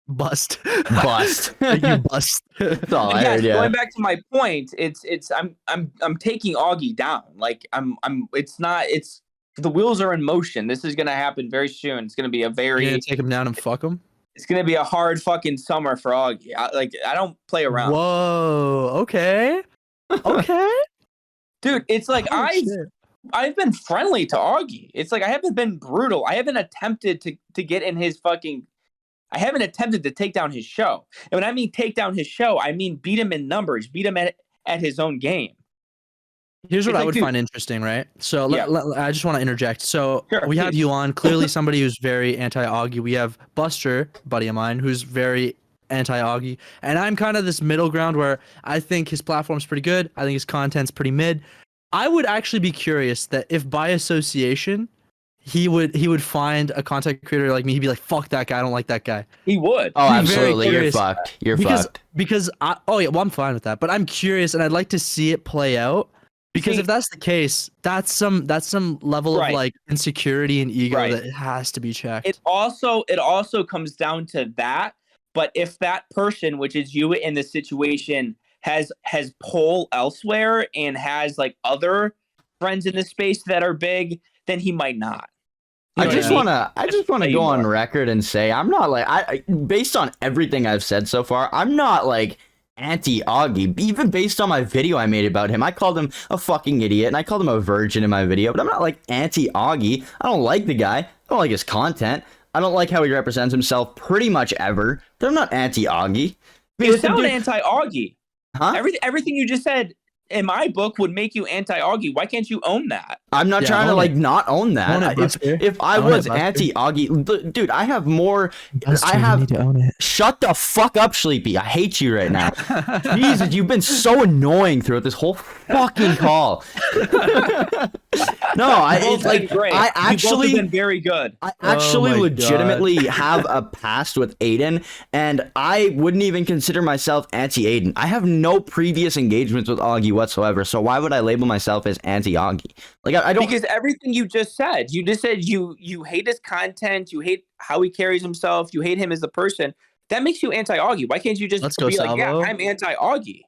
Speaker 2: Bust.
Speaker 1: Bust.
Speaker 2: Thank you, bust.
Speaker 1: That's all I
Speaker 3: Yes,
Speaker 1: heard, yeah.
Speaker 3: going back to my point, I'm taking Augie down. Like it's the wheels are in motion. This is gonna happen very soon. It's gonna be a
Speaker 2: You're
Speaker 3: very
Speaker 2: gonna take him down and fuck him?
Speaker 3: it's gonna be a hard fucking summer for Augie. I don't play around.
Speaker 2: Whoa. Okay. Okay.
Speaker 3: Dude, it's like
Speaker 2: Oh, shit.
Speaker 3: I've been friendly to Augie. It's like I haven't been brutal. I haven't attempted to get in his fucking. I haven't attempted to take down his show. And when I mean take down his show, I mean beat him in numbers, beat him at his own game.
Speaker 2: Here's what
Speaker 3: It's
Speaker 2: I
Speaker 3: like,
Speaker 2: would
Speaker 3: dude-
Speaker 2: find interesting, right? So
Speaker 3: Yeah.
Speaker 2: I just want to interject. So
Speaker 3: Sure,
Speaker 2: we have
Speaker 3: please.
Speaker 2: you on, clearly somebody who's very anti-Augie. We have Buster, buddy of mine, who's very anti-Augie. And I'm kind of this middle ground where I think his platform's pretty good. I think his content's pretty mid. I would actually be curious that if by association, he would find a content creator like me, he'd be like, fuck that guy, I don't like that guy.
Speaker 3: He would.
Speaker 1: Oh,
Speaker 2: Be very
Speaker 1: absolutely. You're
Speaker 2: curious.
Speaker 1: fucked. You're
Speaker 2: because
Speaker 1: fucked.
Speaker 2: because I'm fine with that, but I'm curious and I'd like to see it play out, because
Speaker 3: See-
Speaker 2: if that's the case, that's some level
Speaker 3: Right.
Speaker 2: of like insecurity and ego
Speaker 3: Right.
Speaker 2: that has to be checked.
Speaker 3: It also comes down to that. But if that person, which is you in the situation, has pull elsewhere and has like other friends in the space that are big, then he might not. You
Speaker 1: I
Speaker 3: know
Speaker 1: just
Speaker 3: what I
Speaker 1: want to
Speaker 3: Say
Speaker 1: go on
Speaker 3: more.
Speaker 1: record and say I'm not like based on everything I've said so far, I'm not like anti-Augie. Even based on my video I made about him, I called him a fucking idiot and I called him a virgin in my video, but I'm not like anti-Augie. I don't like the guy. I don't like his content. I don't like how he represents himself pretty much ever, but I'm not anti-Augie.
Speaker 3: You sound anti-Augie.
Speaker 1: Huh?
Speaker 3: Everything you just said in my book would make you anti-Augie. Why can't you own that?
Speaker 1: I'm not trying to like not own that.
Speaker 2: Own it, Buster.
Speaker 1: If I
Speaker 2: Own it,
Speaker 1: was
Speaker 2: Buster.
Speaker 1: anti-Augie, dude, I have more.
Speaker 2: Buster,
Speaker 1: I have.
Speaker 2: you need to own it.
Speaker 1: Shut the fuck up, Sleepy. I hate you right now. Jesus, you've been so annoying throughout this whole fucking call. No, it's like
Speaker 3: Great.
Speaker 1: I
Speaker 3: You both
Speaker 1: actually
Speaker 3: have been very good.
Speaker 1: I actually
Speaker 2: my
Speaker 1: legitimately have a past with Aiden, and I wouldn't even consider myself anti-Aiden. I have no previous engagements with Augie whatsoever, so why would I label myself as anti-Augie? Like, I don't...
Speaker 3: Because everything you just said you hate his content, you hate how he carries himself, you hate him as a person. That makes you anti-Augie. Why can't you just
Speaker 2: Let's go,
Speaker 3: be like, yeah,
Speaker 2: Salvo.
Speaker 3: I'm anti-Augie?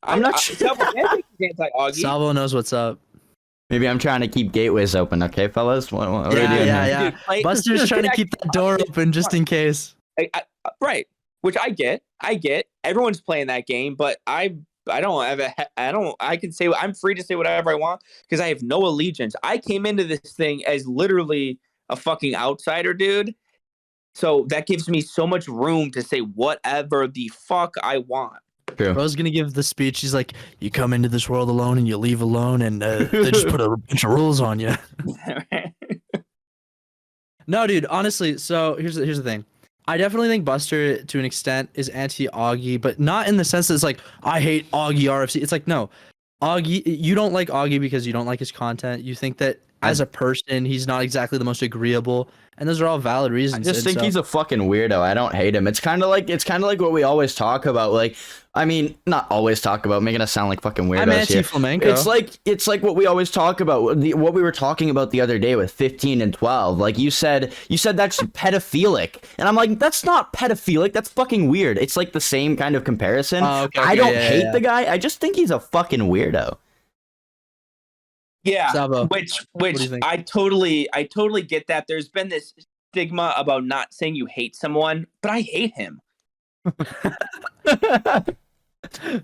Speaker 1: I'm not sure.
Speaker 3: Salvo anti-Augie.
Speaker 2: Salvo knows what's up.
Speaker 1: Maybe I'm trying to keep gateways open, okay, fellas? What are we doing here?
Speaker 2: Yeah.
Speaker 3: Dude, like-
Speaker 2: Buster's trying to keep that door open just in case.
Speaker 3: Right, which I get. Everyone's playing that game, but I can say I'm free to say whatever I want because I have no allegiance. I came into this thing as literally a fucking outsider, dude. So that gives me so much room to say whatever the fuck I want.
Speaker 1: True.
Speaker 2: Bro's gonna give the speech. He's like, "You come into this world alone and you leave alone, and they just put a bunch of rules on you." No, dude. Honestly, so here's the thing. I definitely think Buster, to an extent, is anti-Augie, but not in the sense that it's like I hate AugieRFC. It's like no, Augie. You don't like Augie because you don't like his content. You think that as a person, he's not exactly the most agreeable, and those are all valid
Speaker 1: I
Speaker 2: reasons.
Speaker 1: just think he's a fucking weirdo. I don't hate him. It's kind of like what we always talk about. Like, I mean, not always talk about, making us sound like fucking weirdos
Speaker 2: I'm
Speaker 1: here.
Speaker 2: anti-Flamenco.
Speaker 1: It's like what we always talk about. What we were talking about the other day with 15 and 12. Like you said that's pedophilic, and I'm like, that's not pedophilic. That's fucking weird. It's like the same kind of comparison.
Speaker 2: Okay,
Speaker 1: I don't
Speaker 2: yeah,
Speaker 1: hate
Speaker 2: yeah.
Speaker 1: the guy. I just think he's a fucking weirdo.
Speaker 3: Yeah,
Speaker 2: Salvo,
Speaker 3: which
Speaker 2: do you think?
Speaker 3: I totally get that. There's been this stigma about not saying you hate someone, but I hate him.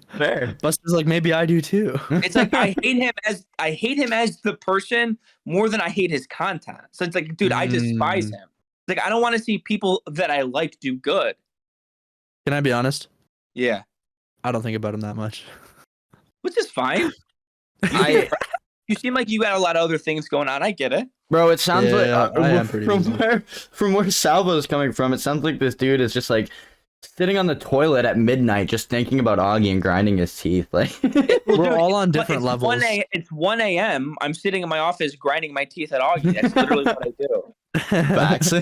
Speaker 1: Fair.
Speaker 2: Buster's like, maybe I do too.
Speaker 3: It's like I hate him as the person more than I hate his content. So it's like, dude, I despise him. Like I don't want to see people that I like do good.
Speaker 2: Can I be honest?
Speaker 3: Yeah,
Speaker 2: I don't think about him that much.
Speaker 3: which is fine. You seem like you got a lot of other things going on. I get it.
Speaker 1: Bro, it sounds
Speaker 2: Yeah, I am
Speaker 1: like
Speaker 2: pretty
Speaker 1: from where Salvo is coming from, it sounds like this dude is just like sitting on the toilet at midnight just thinking about Augie and grinding his teeth. Like
Speaker 2: We're all on different levels.
Speaker 3: It's 1 a.m. I'm sitting in my office grinding my teeth at Augie. That's literally what I do.
Speaker 1: facts.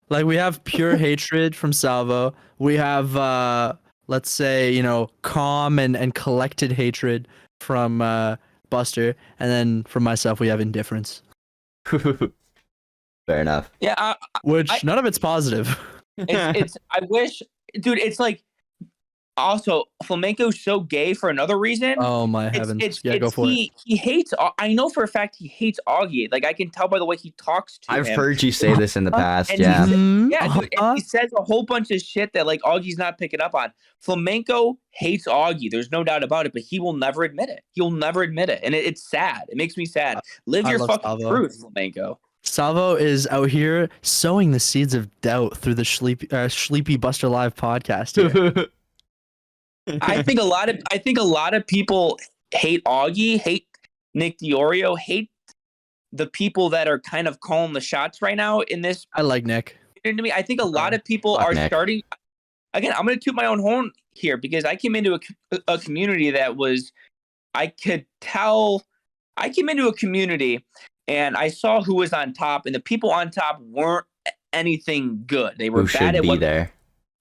Speaker 2: Like we have pure hatred from Salvo. We have let's say, calm and collected hatred from Buster, and then from myself we have indifference.
Speaker 1: Fair enough.
Speaker 3: Yeah,
Speaker 2: Which none of it's positive.
Speaker 3: it's I wish, dude. It's like also Flamenco's so gay for another reason.
Speaker 2: Oh my heavens. Go for it.
Speaker 3: He hates. I know for a fact he hates Augie. Like I can tell by the way he talks to him.
Speaker 1: I've heard you say this in the past.
Speaker 3: And
Speaker 1: Yeah.
Speaker 3: Yeah, dude, and he says a whole bunch of shit that like Augie's not picking up on. Flamenco hates Augie. There's no doubt about it, but he will never admit it. He'll never admit it, and it's sad. It makes me sad. Live
Speaker 2: I
Speaker 3: your
Speaker 2: love
Speaker 3: fucking
Speaker 2: Salvo.
Speaker 3: truth, Flamenco.
Speaker 2: Salvo is out here sowing the seeds of doubt through the Sleepy BusterLIVE podcast here.
Speaker 3: I think a lot of people hate Augie, hate Nick Diorio, hate the people that are kind of calling the shots right now in this.
Speaker 2: I like Nick.
Speaker 3: You know what I mean? I think a lot of people
Speaker 1: Fuck
Speaker 3: are
Speaker 1: Nick.
Speaker 3: starting. Again, I'm going to toot my own horn here because I came into a community that was, I could tell, I came into a community and I saw who was on top, and the people on top weren't anything good. They were
Speaker 1: Who
Speaker 3: bad
Speaker 1: should be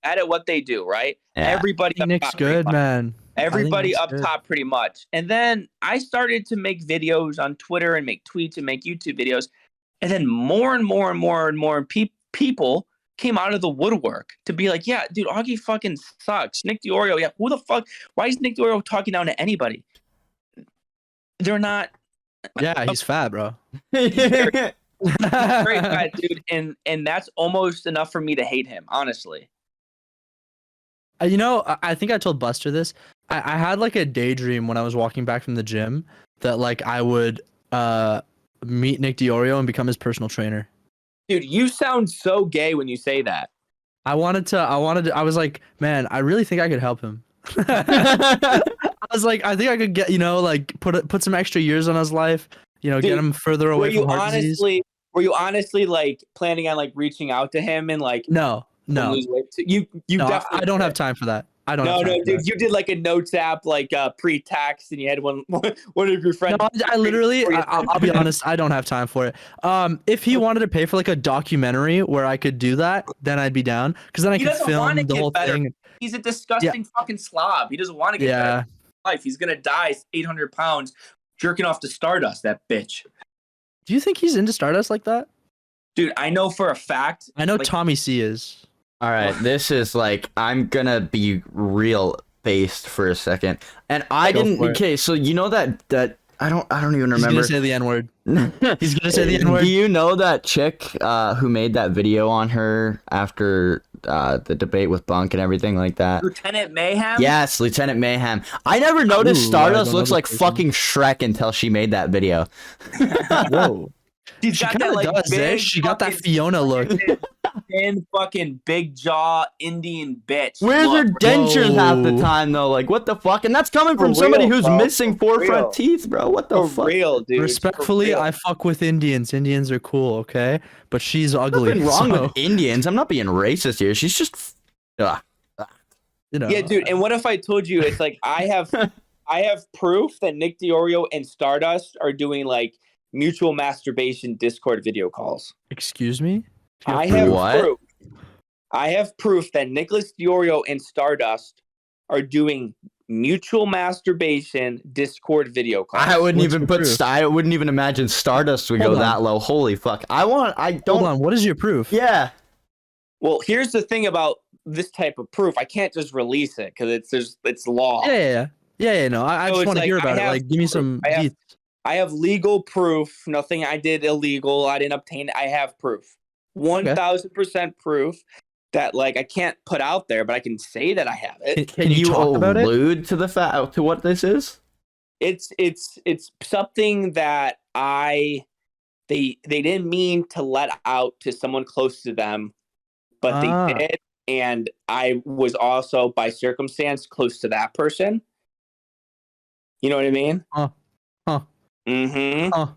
Speaker 3: at what they do, right?
Speaker 1: Yeah.
Speaker 3: Everybody
Speaker 2: I think
Speaker 3: up
Speaker 2: Nick's
Speaker 3: top pretty
Speaker 2: good,
Speaker 3: much.
Speaker 2: man.
Speaker 3: Everybody
Speaker 2: Nick's
Speaker 3: up
Speaker 2: good.
Speaker 3: top pretty much. And then I started to make videos on Twitter and make tweets and make YouTube videos. And then more and more people came out of the woodwork to be like, yeah, dude, Augie fucking sucks. Nick Diorio, yeah, who the fuck? Why is Nick Diorio talking down to anybody? They're not.
Speaker 2: Yeah, he's fat, bro.
Speaker 3: Very bad, dude. And that's almost enough for me to hate him, honestly.
Speaker 2: You know, I think I told Buster this. I had like a daydream when I was walking back from the gym that like I would meet Nick Diorio and become his personal trainer.
Speaker 3: Dude, you sound so gay when you say that.
Speaker 2: I was like, man, I really think I could help him. I was like, I think I could get, like put some extra years on his life,
Speaker 3: Dude,
Speaker 2: get him further away from heart disease.
Speaker 3: Were you honestly like planning on like reaching out to him and like
Speaker 2: No.
Speaker 3: lose weight? You
Speaker 2: No,
Speaker 3: definitely
Speaker 2: I don't have time for that. I don't.
Speaker 3: No, dude, you did like a notes app like pre-tax, and you had one of your friends.
Speaker 2: No, I literally, I'll be honest, I don't have time for it. If he wanted to pay for like a documentary where I could do that, then I'd be down, because then I could film the whole thing.
Speaker 3: He's a disgusting fucking slob. He doesn't want to get better in life. He's gonna die 800 pounds jerking off to Stardust. That bitch.
Speaker 2: Do you think he's into Stardust like that?
Speaker 3: Dude, I know for a fact.
Speaker 2: I know
Speaker 3: like,
Speaker 2: Tommy C is.
Speaker 1: All right, this is like, I'm gonna be real based for a second, and I didn't. Okay, so you know that I don't even remember. He's
Speaker 2: gonna say the N-word. He's gonna say the N-word.
Speaker 1: Do you know that chick who made that video on her after the debate with Bunk and everything like that?
Speaker 3: Lieutenant Mayhem.
Speaker 1: Yes, Lieutenant Mayhem. I never noticed Stardust looks like fucking Shrek until she made that video.
Speaker 2: Whoa.
Speaker 3: She kind of
Speaker 2: like does, eh? She got that Fiona look.
Speaker 3: Thin fucking big jaw Indian bitch.
Speaker 1: Where's her dentures half the time though? Like what the fuck? And that's coming from somebody who's missing 4 front teeth, bro. What the fuck?
Speaker 3: Real, dude.
Speaker 2: Respectfully, I fuck with Indians. Indians are cool, okay? But she's ugly.
Speaker 1: Nothing wrong with Indians. I'm not being racist here. She's just
Speaker 3: Yeah, dude. And what if I told you it's like I have proof that Nick Diorio and Stardust are doing like mutual masturbation Discord video calls.
Speaker 2: Excuse me?
Speaker 3: I have proof that Nicholas Diorio and Stardust are doing mutual masturbation Discord video calls.
Speaker 1: I wouldn't even imagine Stardust would go that low. Holy fuck. Hold on,
Speaker 2: what is your proof?
Speaker 1: Yeah.
Speaker 3: Well, here's the thing about this type of proof. I can't just release it because it's law.
Speaker 2: Yeah. No, I just want to hear about it. Like, give me some deets.
Speaker 3: I have legal proof. Nothing I did illegal. I didn't obtain it. I have proof. 1,000% proof that like I can't put out there, but I can say that I have it.
Speaker 1: Can you allude to the fact to what this is?
Speaker 3: It's something that they didn't mean to let out to someone close to them, but they did, and I was also by circumstance close to that person. You know what I mean? Mm-hmm.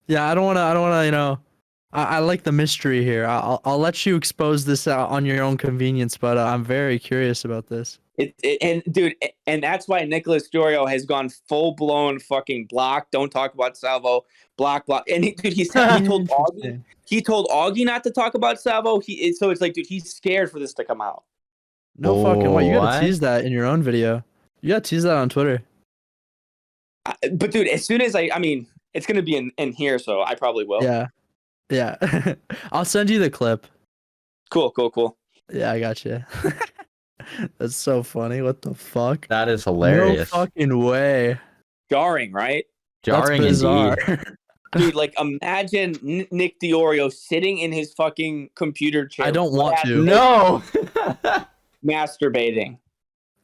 Speaker 2: Yeah, I don't wanna, I like the mystery here. I'll let you expose this on your own convenience, but I'm very curious about this.
Speaker 3: And that's why Nicholas Diorio has gone full blown fucking block. Don't talk about Salvo. Block. And he told Augie. He told Augie not to talk about Salvo. So it's like, dude, he's scared for this to come out.
Speaker 2: No fucking way. You gotta tease that in your own video. You gotta tease that on Twitter.
Speaker 3: But dude, as soon as I mean, it's gonna be in here, so I probably will.
Speaker 2: Yeah. I'll send you the clip.
Speaker 3: Cool.
Speaker 2: Yeah, I got you. That's so funny. What the fuck?
Speaker 1: That is hilarious.
Speaker 2: No fucking way.
Speaker 3: Jarring, right?
Speaker 1: Jarring indeed.
Speaker 3: Dude, like imagine Nick Diorio sitting in his fucking computer chair.
Speaker 2: I don't want to.
Speaker 1: No.
Speaker 3: Masturbating.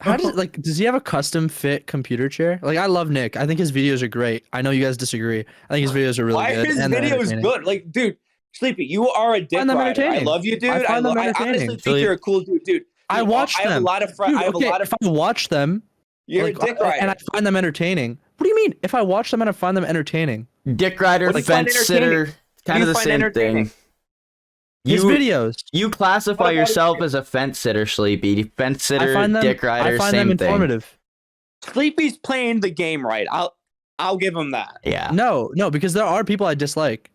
Speaker 2: How does he have a custom fit computer chair? Like, I love Nick. I think his videos are great. I know you guys disagree. I think his videos are really good.
Speaker 3: Why are his videos good? Like, dude, Sleepy, you are a dick rider. I love you, dude. I honestly think you're a cool dude.
Speaker 2: I watch them.
Speaker 3: I have a lot of friends.
Speaker 2: If I watch them,
Speaker 3: you're a dick rider.
Speaker 2: And I find them entertaining. What do you mean? If I watch them and I find them entertaining?
Speaker 1: Dick rider, fence sitter, kind of the same thing.
Speaker 2: His videos.
Speaker 1: You classify yourself as a fence sitter, Sleepy. Fence sitter, dick rider,
Speaker 2: I find
Speaker 1: same
Speaker 2: them
Speaker 1: thing.
Speaker 2: informative.
Speaker 3: Sleepy's playing the game right. I'll give him that.
Speaker 1: Yeah.
Speaker 2: No, because there are people I dislike.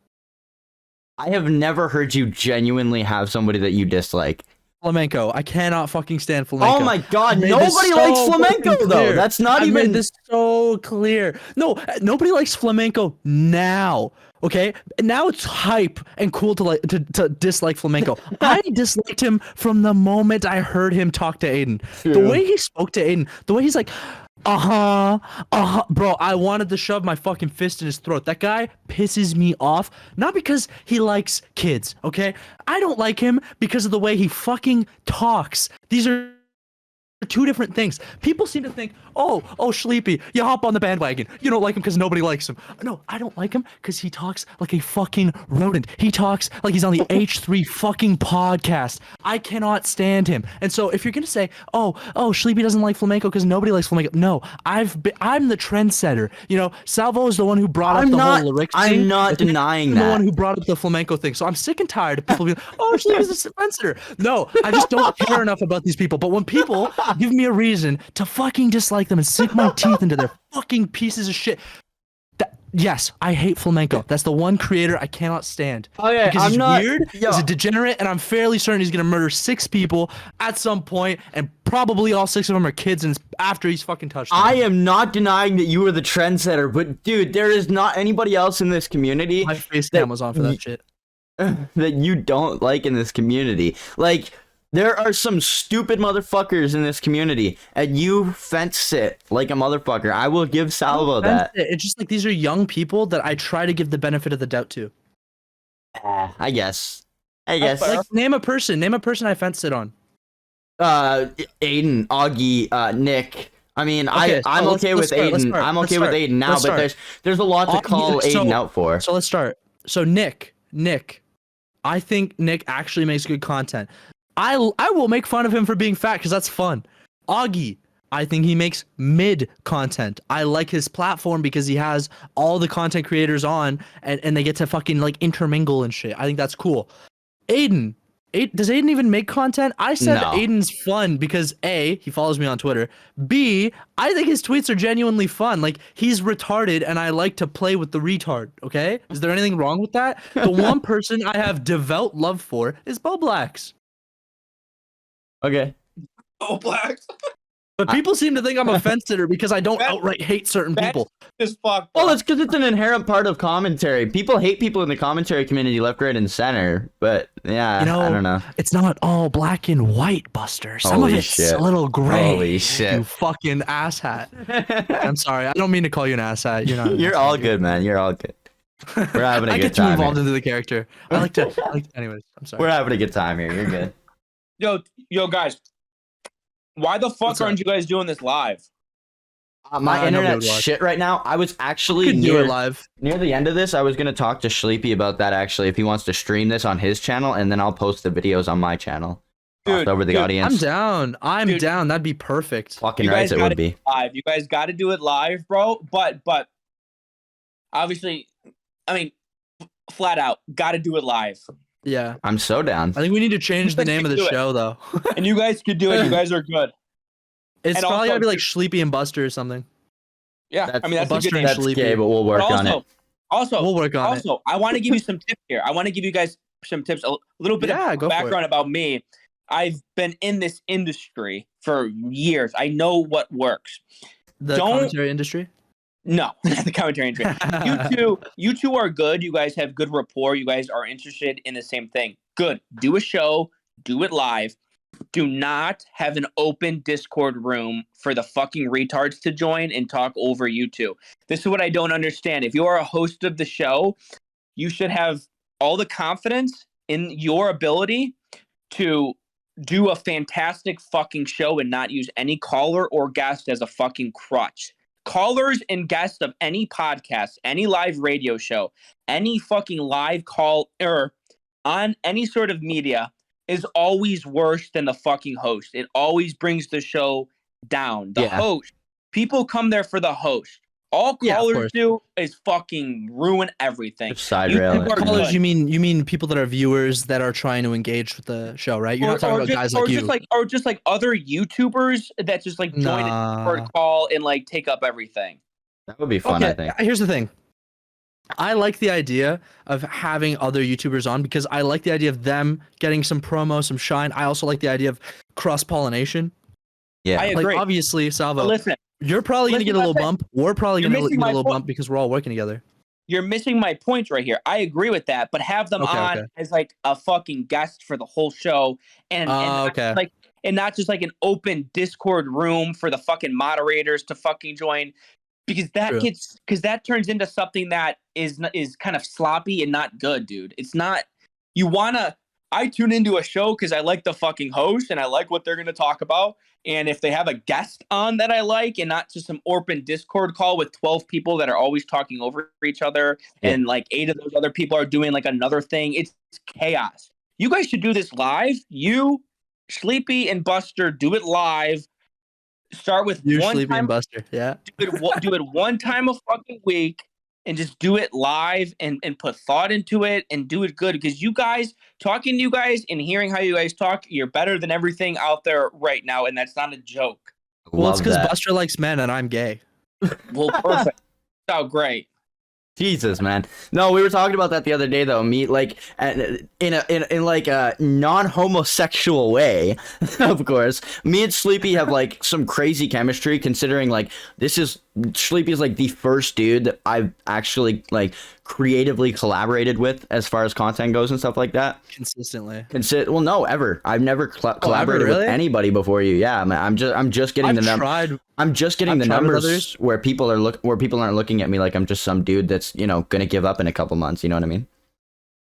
Speaker 1: I have never heard you genuinely have somebody that you dislike.
Speaker 2: Flamenco. I cannot fucking stand Flamenco.
Speaker 1: Oh my god, nobody likes Flamenco though. That's not even.
Speaker 2: I made this so clear. No, nobody likes Flamenco now. Okay, now it's hype and cool to dislike Flamenco. I disliked him from the moment I heard him talk to Aiden.
Speaker 1: True.
Speaker 2: The way he spoke to Aiden, the way he's like, bro, I wanted to shove my fucking fist in his throat. That guy pisses me off, not because he likes kids, okay? I don't like him because of the way he fucking talks. These are two different things. People seem to think, oh, Schleepy, you hop on the bandwagon. You don't like him because nobody likes him. No, I don't like him because he talks like a fucking rodent. He talks like he's on the H3 fucking podcast. I cannot stand him. And so if you're gonna say, oh, Schleepy doesn't like flamenco because nobody likes flamenco, no, I'm the trendsetter. You know, Salvo is the one who brought up whole lyrics thing.
Speaker 1: I'm not denying
Speaker 2: I'm
Speaker 1: that.
Speaker 2: the one who brought up the flamenco thing. So I'm sick and tired of people being, oh, Schleepy's a trendsetter. No, I just don't care enough about these people. But when people give me a reason to fucking dislike them and sink my teeth into their fucking pieces of shit. Yes, I hate flamenco. That's the one creator I cannot stand.
Speaker 1: Okay,
Speaker 2: because
Speaker 1: I'm
Speaker 2: he's
Speaker 1: not-
Speaker 2: weird,
Speaker 1: yo.
Speaker 2: he's a degenerate, and I'm fairly certain he's gonna murder 6 people at some point, and probably all 6 of them are kids, and it's after he's fucking touched them.
Speaker 1: I am not denying that you were the trendsetter, but dude, there is not anybody else in this community
Speaker 2: My face cam was on for that shit.
Speaker 1: that you don't like in this community. Like, there are some stupid motherfuckers in this community, and you fence it like a motherfucker. I will give Salvo that.
Speaker 2: It's just like these are young people that I try to give the benefit of the doubt to.
Speaker 1: I guess.
Speaker 2: Like, name a person I fence sit on.
Speaker 1: Aiden, Augie, Nick. I mean,
Speaker 2: Okay,
Speaker 1: I'm
Speaker 2: so
Speaker 1: okay
Speaker 2: let's
Speaker 1: with
Speaker 2: start, let's
Speaker 1: Aiden.
Speaker 2: start,
Speaker 1: I'm
Speaker 2: let's
Speaker 1: okay with
Speaker 2: start,
Speaker 1: Aiden now,
Speaker 2: let's
Speaker 1: but
Speaker 2: start.
Speaker 1: there's a lot to call Aiden out for.
Speaker 2: So let's start. So Nick, I think Nick actually makes good content. I will make fun of him for being fat because that's fun. Augie, I think he makes mid content. I like his platform because he has all the content creators on and they get to fucking like intermingle and shit. I think that's cool. Aiden, does Aiden even make content? I said
Speaker 1: No.
Speaker 2: Aiden's fun because A, he follows me on Twitter. B, I think his tweets are genuinely fun. Like, he's retarded and I like to play with the retard, okay? Is there anything wrong with that? The one person I have devout love for is Blacks.
Speaker 1: Okay.
Speaker 3: Oh, Blacks.
Speaker 2: But people seem to think I'm a fence sitter because I don't outright hate certain people.
Speaker 3: This fuck.
Speaker 1: Well, it's because it's an inherent part of commentary. People hate people in the commentary community, left, right, and center. But yeah,
Speaker 2: You know,
Speaker 1: I don't know.
Speaker 2: It's not all black and white, Buster. Some
Speaker 1: Holy
Speaker 2: of it's
Speaker 1: shit.
Speaker 2: a little gray.
Speaker 1: Holy shit.
Speaker 2: You fucking asshat. I'm sorry. I don't mean to call you an asshat. You're not.
Speaker 1: You're all good, man. You're all good. We're having a
Speaker 2: I
Speaker 1: good
Speaker 2: get too
Speaker 1: time.
Speaker 2: involved
Speaker 1: Here.
Speaker 2: into the character. Anyways, I'm sorry.
Speaker 1: We're having a good time here. You're good.
Speaker 3: Yo, guys. Why the fuck
Speaker 2: What's up?
Speaker 3: aren't you guys doing this live?
Speaker 1: My
Speaker 2: nobody
Speaker 1: internet's
Speaker 2: would watch.
Speaker 1: shit right now. I was actually
Speaker 2: Couldn't do
Speaker 1: near
Speaker 2: it live.
Speaker 1: the end of this. I was gonna talk to Schleepy about that actually, if he wants to stream this on his channel, and then I'll post the videos on my channel.
Speaker 3: Dude,
Speaker 1: Over the
Speaker 3: dude,
Speaker 1: audience.
Speaker 2: I'm down. I'm
Speaker 3: Dude.
Speaker 2: down. That'd be perfect.
Speaker 1: Fucking
Speaker 3: You
Speaker 1: right,
Speaker 3: guys
Speaker 1: it
Speaker 3: gotta
Speaker 1: would be.
Speaker 3: Live. You guys got to do it live, bro. But obviously, I mean, flat out, got to do it live.
Speaker 2: Yeah.
Speaker 1: I'm so down.
Speaker 2: I think we need to change the name of the
Speaker 3: Do it.
Speaker 2: show though.
Speaker 3: And you guys could do it. You guys are good.
Speaker 2: It's
Speaker 3: And
Speaker 2: probably
Speaker 3: also-
Speaker 2: gotta be like Sleepy and Buster or something.
Speaker 3: Yeah, I mean that's a
Speaker 2: Buster
Speaker 3: good
Speaker 2: and
Speaker 3: name.
Speaker 1: That's
Speaker 2: Schleepy.
Speaker 1: gay, but we'll work
Speaker 3: But
Speaker 1: on it.
Speaker 3: Also,
Speaker 2: We'll work on it.
Speaker 3: I want to give you some tips here. I want to give you guys some tips, a little bit
Speaker 2: Yeah, go
Speaker 3: of
Speaker 2: for it.
Speaker 3: background about me. I've been in this industry for years. I know what works.
Speaker 2: The
Speaker 3: Don't-
Speaker 2: commentary industry.
Speaker 3: No, not the commentary industry. You two are good. You guys have good rapport. You guys are interested in the same thing. Good. Do a show. Do it live. Do not have an open Discord room for the fucking retards to join and talk over you two. This is what I don't understand. If you are a host of the show, you should have all the confidence in your ability to do a fantastic fucking show and not use any caller or guest as a fucking crutch. Callers and guests of any podcast, any live radio show, any fucking live call or on any sort of media is always worse than the fucking host. It always brings the show down. The
Speaker 1: Yeah.
Speaker 3: host. People come there for the host. All
Speaker 2: Yeah, of
Speaker 3: callers
Speaker 2: course.
Speaker 3: do is fucking ruin everything.
Speaker 1: Just side
Speaker 3: You
Speaker 1: rail
Speaker 3: people
Speaker 1: it.
Speaker 3: are
Speaker 2: Callers,
Speaker 3: good.
Speaker 2: you mean people that are viewers that are trying to engage with the show, right? You're not talking about guys like you.
Speaker 3: Or just like other YouTubers that just like join it for a call and like take up everything.
Speaker 1: That would be fun, I think.
Speaker 2: Here's the thing. I like the idea of having other YouTubers on because I like the idea of them getting some promo, some shine. I also like the idea of cross-pollination.
Speaker 1: Yeah.
Speaker 3: I
Speaker 2: Like,
Speaker 3: agree.
Speaker 2: obviously, Salvo,
Speaker 3: But listen,
Speaker 2: you're probably going to
Speaker 3: listen
Speaker 2: get a
Speaker 3: what
Speaker 2: little
Speaker 3: I'm
Speaker 2: bump. We're probably
Speaker 3: You're
Speaker 2: going to
Speaker 3: missing
Speaker 2: get a
Speaker 3: my
Speaker 2: little
Speaker 3: point.
Speaker 2: bump because we're all working together.
Speaker 3: you're missing my points right here. I agree with that, but have them
Speaker 2: Okay,
Speaker 3: on
Speaker 2: okay.
Speaker 3: as like a fucking guest for the whole show and not
Speaker 2: Okay.
Speaker 3: like and not just like an open Discord room for the fucking moderators to fucking join. Because that turns into something that is kind of sloppy and not good, dude. It's not. You wanna I tune into a show because I like the fucking host and I like what they're going to talk about. And if they have a guest on that I like and not just some open Discord call with 12 people that are always talking over each other and like 8 of those other people are doing like another thing, it's chaos. You guys should do this live. You, Sleepy, and Buster, do it live. Start with
Speaker 2: You,
Speaker 3: one
Speaker 2: Sleepy,
Speaker 3: time.
Speaker 2: and Buster. Yeah.
Speaker 3: Do it one time a fucking week and just do it live and put thought into it and do it good, because you guys, talking to you guys and hearing how you guys talk, you're better than everything out there right now, and that's not a joke.
Speaker 2: Well, it's
Speaker 1: Love
Speaker 2: because
Speaker 1: that.
Speaker 2: Buster likes men and I'm gay.
Speaker 3: Well, perfect. Oh, great.
Speaker 1: Jesus, man. No, we were talking about that the other day, though. Me, like, in like a non-homosexual way, of course. Me and Sleepy have like some crazy chemistry, considering like Sleepy is like the first dude that I've actually like creatively collaborated with as far as content goes and stuff like that.
Speaker 2: Consistently.
Speaker 1: Well, no, ever. I've never collaborated
Speaker 2: really?
Speaker 1: with anybody before you. Yeah, I'm just getting the numbers. I'm just getting the numbers where people aren't looking at me like I'm just some dude that's, gonna give up in a couple months. You know what I mean?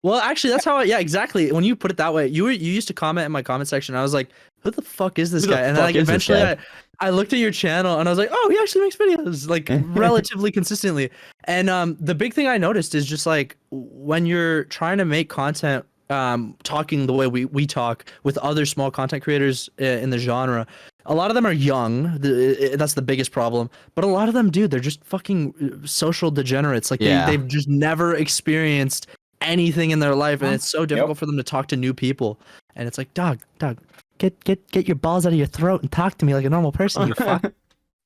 Speaker 2: Well, actually, that's how. Yeah, exactly. When you put it that way, you used to comment in my comment section. I was like, "Who the fuck is this guy?" And then like eventually, I looked at your channel and I was like, "Oh, he actually makes videos like relatively consistently." And the big thing I noticed is just like when you're trying to make content, talking the way we talk with other small content creators in the genre. A lot of them are young. That's the biggest problem. But a lot of them, dude, they're just fucking social degenerates. Like they've just never experienced anything in their life, and it's so difficult for them to talk to new people. And it's like, dog, get your balls out of your throat and talk to me like a normal person. You fuck.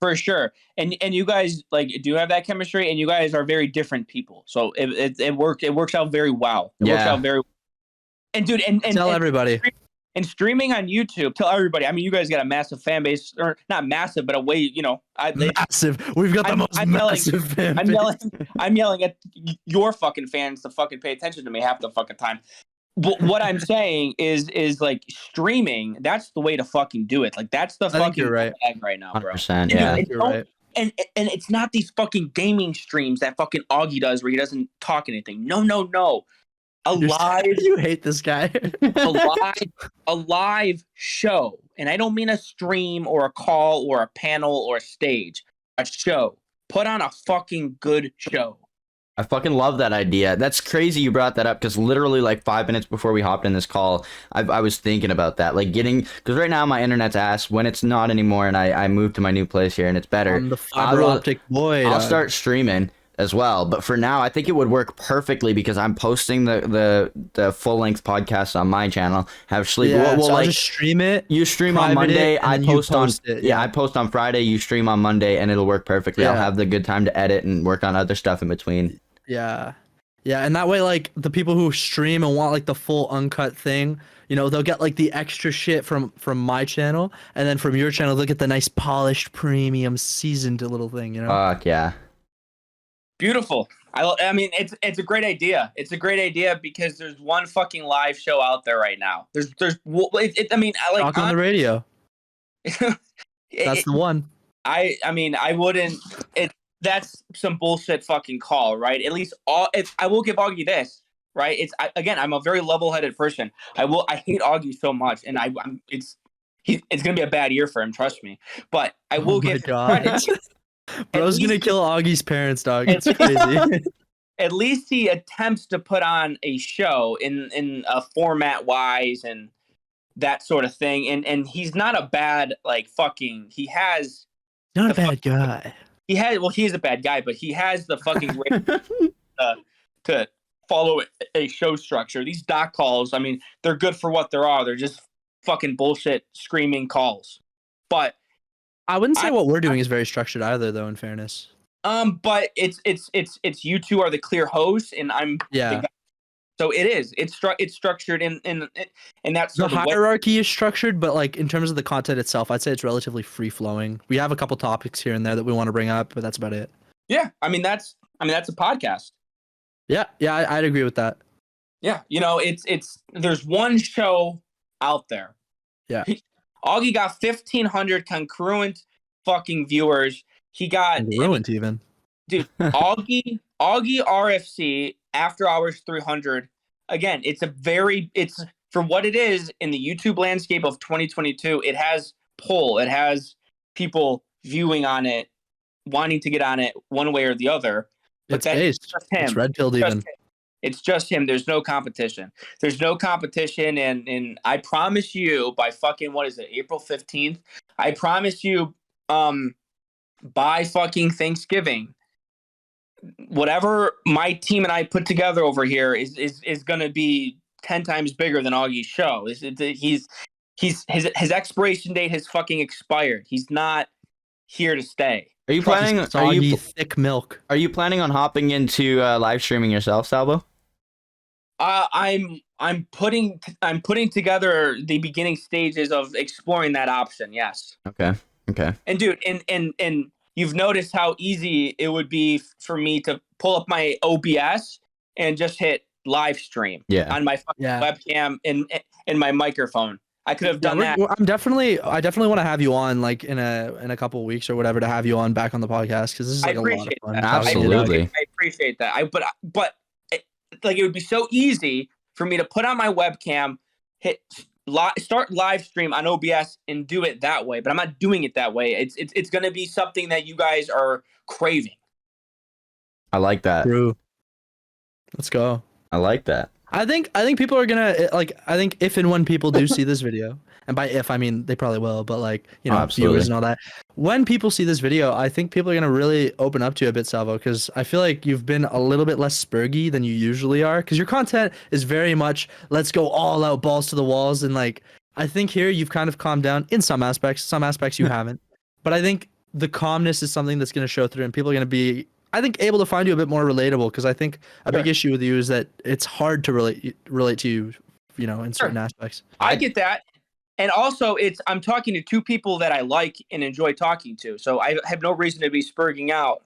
Speaker 3: For sure. And you guys like do have that chemistry, and you guys are very different people. So it works out very well. It works out very well. And dude, and
Speaker 2: tell everybody.
Speaker 3: And streaming on YouTube, tell everybody. I mean, you guys got a massive fan base, or not massive, but a way,
Speaker 2: massive. We've got the most massive fan base.
Speaker 3: I'm yelling at your fucking fans to fucking pay attention to me half the fucking time. But what I'm saying is like streaming. That's the way to fucking do it. Like that's the fucking
Speaker 2: right.
Speaker 3: bag right now, bro.
Speaker 1: 100%, yeah.
Speaker 2: You're right.
Speaker 3: And it's not these fucking gaming streams that fucking Augie does where he doesn't talk anything. No.
Speaker 2: You hate this guy.
Speaker 3: a live show, and I don't mean a stream or a call or a panel or a stage. A show. Put on a fucking good show.
Speaker 1: I fucking love that idea. That's crazy you brought that up, because literally like 5 minutes before we hopped in this call, I was thinking about that. Like because right now my internet's ass when it's not anymore, and I moved to my new place here and it's better.
Speaker 2: I'm the fiber optic boy.
Speaker 1: I'll start streaming as well, but for now I think it would work perfectly because I'm posting the full length podcast on my channel. Have Sleep.
Speaker 2: So I'll just stream it.
Speaker 1: You stream on Monday. I post on I post on Friday. You stream on Monday, and it'll work perfectly.
Speaker 2: Yeah.
Speaker 1: I'll have the good time to edit and work on other stuff in between.
Speaker 2: Yeah, and that way, like the people who stream and want like the full uncut thing, they'll get like the extra shit from my channel, and then from your channel they'll get the nice polished, premium, seasoned little thing.
Speaker 1: Fuck yeah.
Speaker 3: Beautiful. I mean, it's a great idea. It's a great idea because there's one fucking live show out there right now. I mean, I like
Speaker 2: talk on the radio. That's the one.
Speaker 3: I mean, I wouldn't. That's some bullshit fucking call, right? At least I will give Augie this, right? I'm a very level-headed person. I hate Augie so much, and it's gonna be a bad year for him. Trust me. But I will give him credit.
Speaker 2: Bro's gonna kill Augie's parents, dog. It's crazy.
Speaker 3: At least he attempts to put on a show in a format wise and that sort of thing. And he's not a bad he has
Speaker 2: not a bad guy.
Speaker 3: He is a bad guy, but he has the fucking to follow a show structure. These doc calls, I mean, they're good for what they are. They're just fucking bullshit screaming calls. But
Speaker 2: I wouldn't say what we're doing is very structured either, though. In fairness,
Speaker 3: but it's you two are the clear hosts, and I'm the guy. So it is. It's structured in that sort
Speaker 2: the
Speaker 3: of
Speaker 2: hierarchy is structured, but like in terms of the content itself, I'd say it's relatively free flowing. We have a couple topics here and there that we want to bring up, but that's about it.
Speaker 3: Yeah, I mean that's a podcast.
Speaker 2: Yeah, I'd agree with that.
Speaker 3: Yeah, it's there's one show out there.
Speaker 2: Yeah.
Speaker 3: Augie got 1,500 concurrent fucking viewers. He got
Speaker 2: congruent even.
Speaker 3: Dude, AugieRFC After Hours 300. Again, it's for what it is in the YouTube landscape of 2022, it has pull. It has people viewing on it, wanting to get on it one way or the other. But
Speaker 2: It's Ace.
Speaker 3: just him.
Speaker 2: It's red pilled even.
Speaker 3: It's just him. There's no competition. And I promise you by fucking, what is it, April 15th? I promise you by fucking Thanksgiving, whatever my team and I put together over here is going to be 10 times bigger than Augie's show. His expiration date has fucking expired. He's not here to stay.
Speaker 1: Are you planning?
Speaker 2: Thick milk.
Speaker 1: Are you planning on hopping into live streaming yourself, Salvo?
Speaker 3: I'm putting together the beginning stages of exploring that option. Yes.
Speaker 1: Okay.
Speaker 3: And dude, and you've noticed how easy it would be for me to pull up my OBS and just hit live stream on my webcam and my microphone. I could have done that.
Speaker 2: I definitely want to have you on like in a couple of weeks or whatever to have you on back on the podcast because this is like a lot of fun.
Speaker 3: That.
Speaker 1: Absolutely.
Speaker 3: I appreciate that. But like it would be so easy for me to put on my webcam, start live stream on OBS and do it that way. But I'm not doing it that way. It's going to be something that you guys are craving.
Speaker 1: I like that.
Speaker 2: True. Let's go.
Speaker 1: I like that.
Speaker 2: I think people are gonna I think if and when people do see this video, and by if I mean they probably will, but like viewers and all that. When people see this video, I think people are gonna really open up to you a bit, Salvo, because I feel like you've been a little bit less spurgy than you usually are. Because your content is very much let's go all out, balls to the walls, and like I think here you've kind of calmed down in some aspects. Some aspects you haven't, but I think the calmness is something that's gonna show through, and people are gonna be, I think, able to find you a bit more relatable, because I think a big issue with you is that it's hard to relate to you, in certain aspects.
Speaker 3: I get that. And also I'm talking to two people that I like and enjoy talking to. So I have no reason to be spurging out.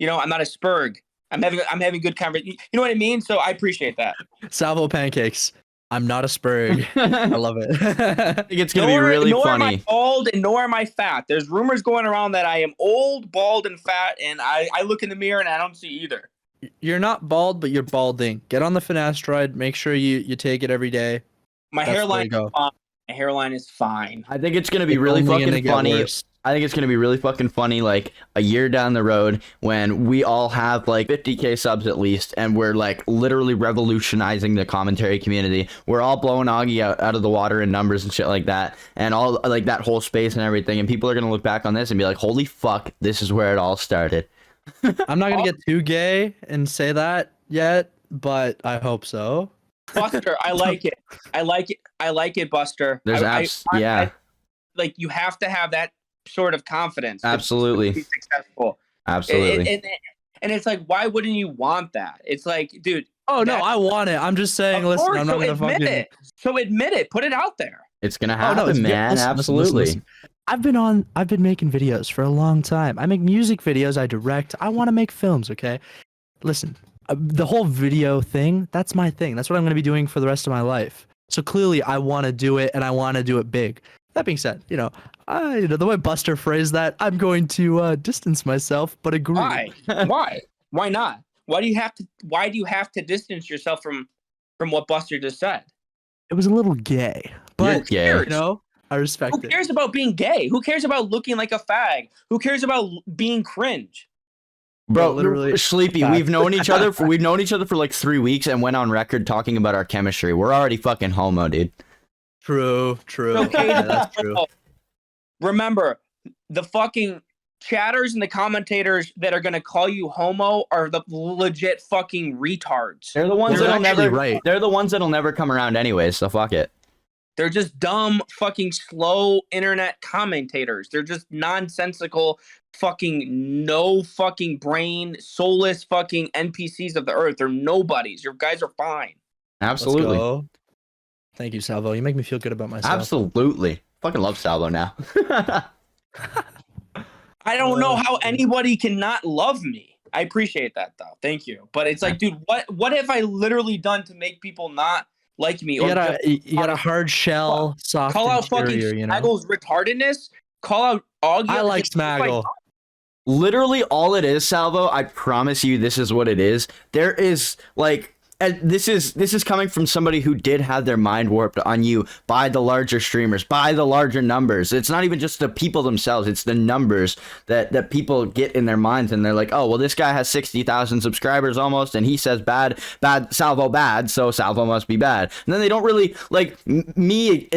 Speaker 3: I'm not a spurg. I'm having good conversation. You know what I mean? So I appreciate that.
Speaker 2: Salvo Pancakes. I'm not a spurg. I love it.
Speaker 1: I think it's going to be really funny.
Speaker 3: Nor am I bald and nor am I fat. There's rumors going around that I am old, bald, and fat, and I look in the mirror and I don't see either.
Speaker 2: You're not bald, but you're balding. Get on the finasteride. Make sure you take it every day.
Speaker 3: My hairline is fine. My hairline is fine.
Speaker 1: I think it's going to be really fucking funny. I think it's going to be really fucking funny, like, a year down the road when we all have, like, 50K subs at least, and we're, like, literally revolutionizing the commentary community. We're all blowing Augie out of the water in numbers and shit like that, and all, like, that whole space and everything, and people are going to look back on this and be like, holy fuck, this is where it all started.
Speaker 2: I'm not going to get too gay and say that yet, but I hope so.
Speaker 3: Buster, I like it. I like it, Buster. Like, you have to have that sort of confidence.
Speaker 1: Absolutely.
Speaker 3: To be successful.
Speaker 1: Absolutely.
Speaker 3: And it's like, why wouldn't you want that? It's like, dude.
Speaker 2: Oh no, I want it. I'm just saying. Listen, I'm not gonna
Speaker 3: admit it. So admit it. Put it out there.
Speaker 1: It's gonna happen, man. Absolutely.
Speaker 2: Listen. I've been making videos for a long time. I make music videos. I direct. I want to make films. Okay. Listen, the whole video thing. That's my thing. That's what I'm gonna be doing for the rest of my life. So clearly, I want to do it, and I want to do it big. That being said, the way Buster phrased that, I'm going to distance myself, but agree.
Speaker 3: Why? Why not? Why do you have to distance yourself from what Buster just said?
Speaker 2: It was a little gay, but
Speaker 1: gay.
Speaker 2: I respect it.
Speaker 3: Who cares about being gay? Who cares about looking like a fag? Who cares about being cringe?
Speaker 1: Bro, literally, Sleepy, we've known each other for like 3 weeks and went on record talking about our chemistry. We're already fucking homo, dude.
Speaker 2: True.
Speaker 3: Okay,
Speaker 2: yeah, that's true.
Speaker 3: Remember, the fucking chatters and the commentators that are gonna call you homo are the legit fucking retards.
Speaker 1: They're the ones They're the ones that'll never come around anyways. So fuck it.
Speaker 3: They're just dumb, fucking slow internet commentators. They're just nonsensical, fucking no fucking brain, soulless fucking NPCs of the earth. They're nobodies. Your guys are fine.
Speaker 1: Absolutely.
Speaker 2: Thank you, Salvo. You make me feel good about myself.
Speaker 1: Absolutely. Fucking love Salvo now.
Speaker 3: I don't know how anybody can not love me. I appreciate that though. Thank you. But it's like, dude, what have I literally done to make people not like me?
Speaker 2: You got a hard shell, soft
Speaker 3: call out
Speaker 2: interior,
Speaker 3: fucking Smaggle's retardedness. Call out Augie.
Speaker 2: I like Smaggle.
Speaker 1: Literally all it is, Salvo, I promise you this is what it is. There is, like, and this is coming from somebody who did have their mind warped on you by the larger streamers, by the larger numbers. It's not even just the people themselves, it's the numbers that people get in their minds, and they're like, oh well, this guy has 60,000 subscribers almost, and he says bad Salvo bad, so Salvo must be bad. And then they don't really like me.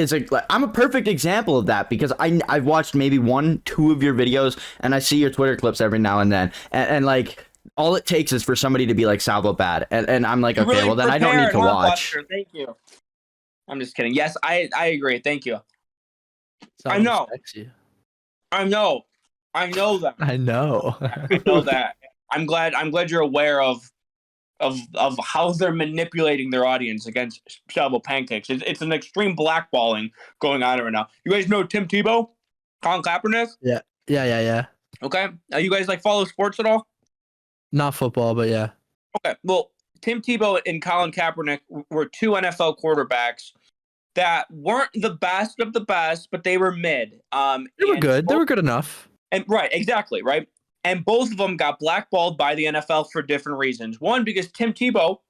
Speaker 1: I'm a perfect example of that, because I've watched maybe 1-2 of your videos, and I see your Twitter clips every now and then, and like all it takes is for somebody to be like Salvo bad, and I'm like, okay,
Speaker 3: Really
Speaker 1: well then I don't need to
Speaker 3: prepared, huh,
Speaker 1: watch.
Speaker 3: Buster? Thank you. I'm just kidding. Yes, I agree. Thank you.
Speaker 2: Salvo
Speaker 3: I know.
Speaker 2: respects you.
Speaker 3: I know that.
Speaker 2: I know.
Speaker 3: I know that. I'm glad you're aware of how they're manipulating their audience against Salvo Pancakes. It's an extreme blackballing going on right now. You guys know Tim Tebow, Colin Kaepernick?
Speaker 2: Yeah.
Speaker 3: Okay. You guys like follow sports at all?
Speaker 2: Not football, but yeah.
Speaker 3: Okay. Well, Tim Tebow and Colin Kaepernick were 2 NFL quarterbacks that weren't the best of the best, but they were mid.
Speaker 2: They were good. They were good enough.
Speaker 3: And right, exactly, right. And both of them got blackballed by the NFL for different reasons. One, because Tim Tebow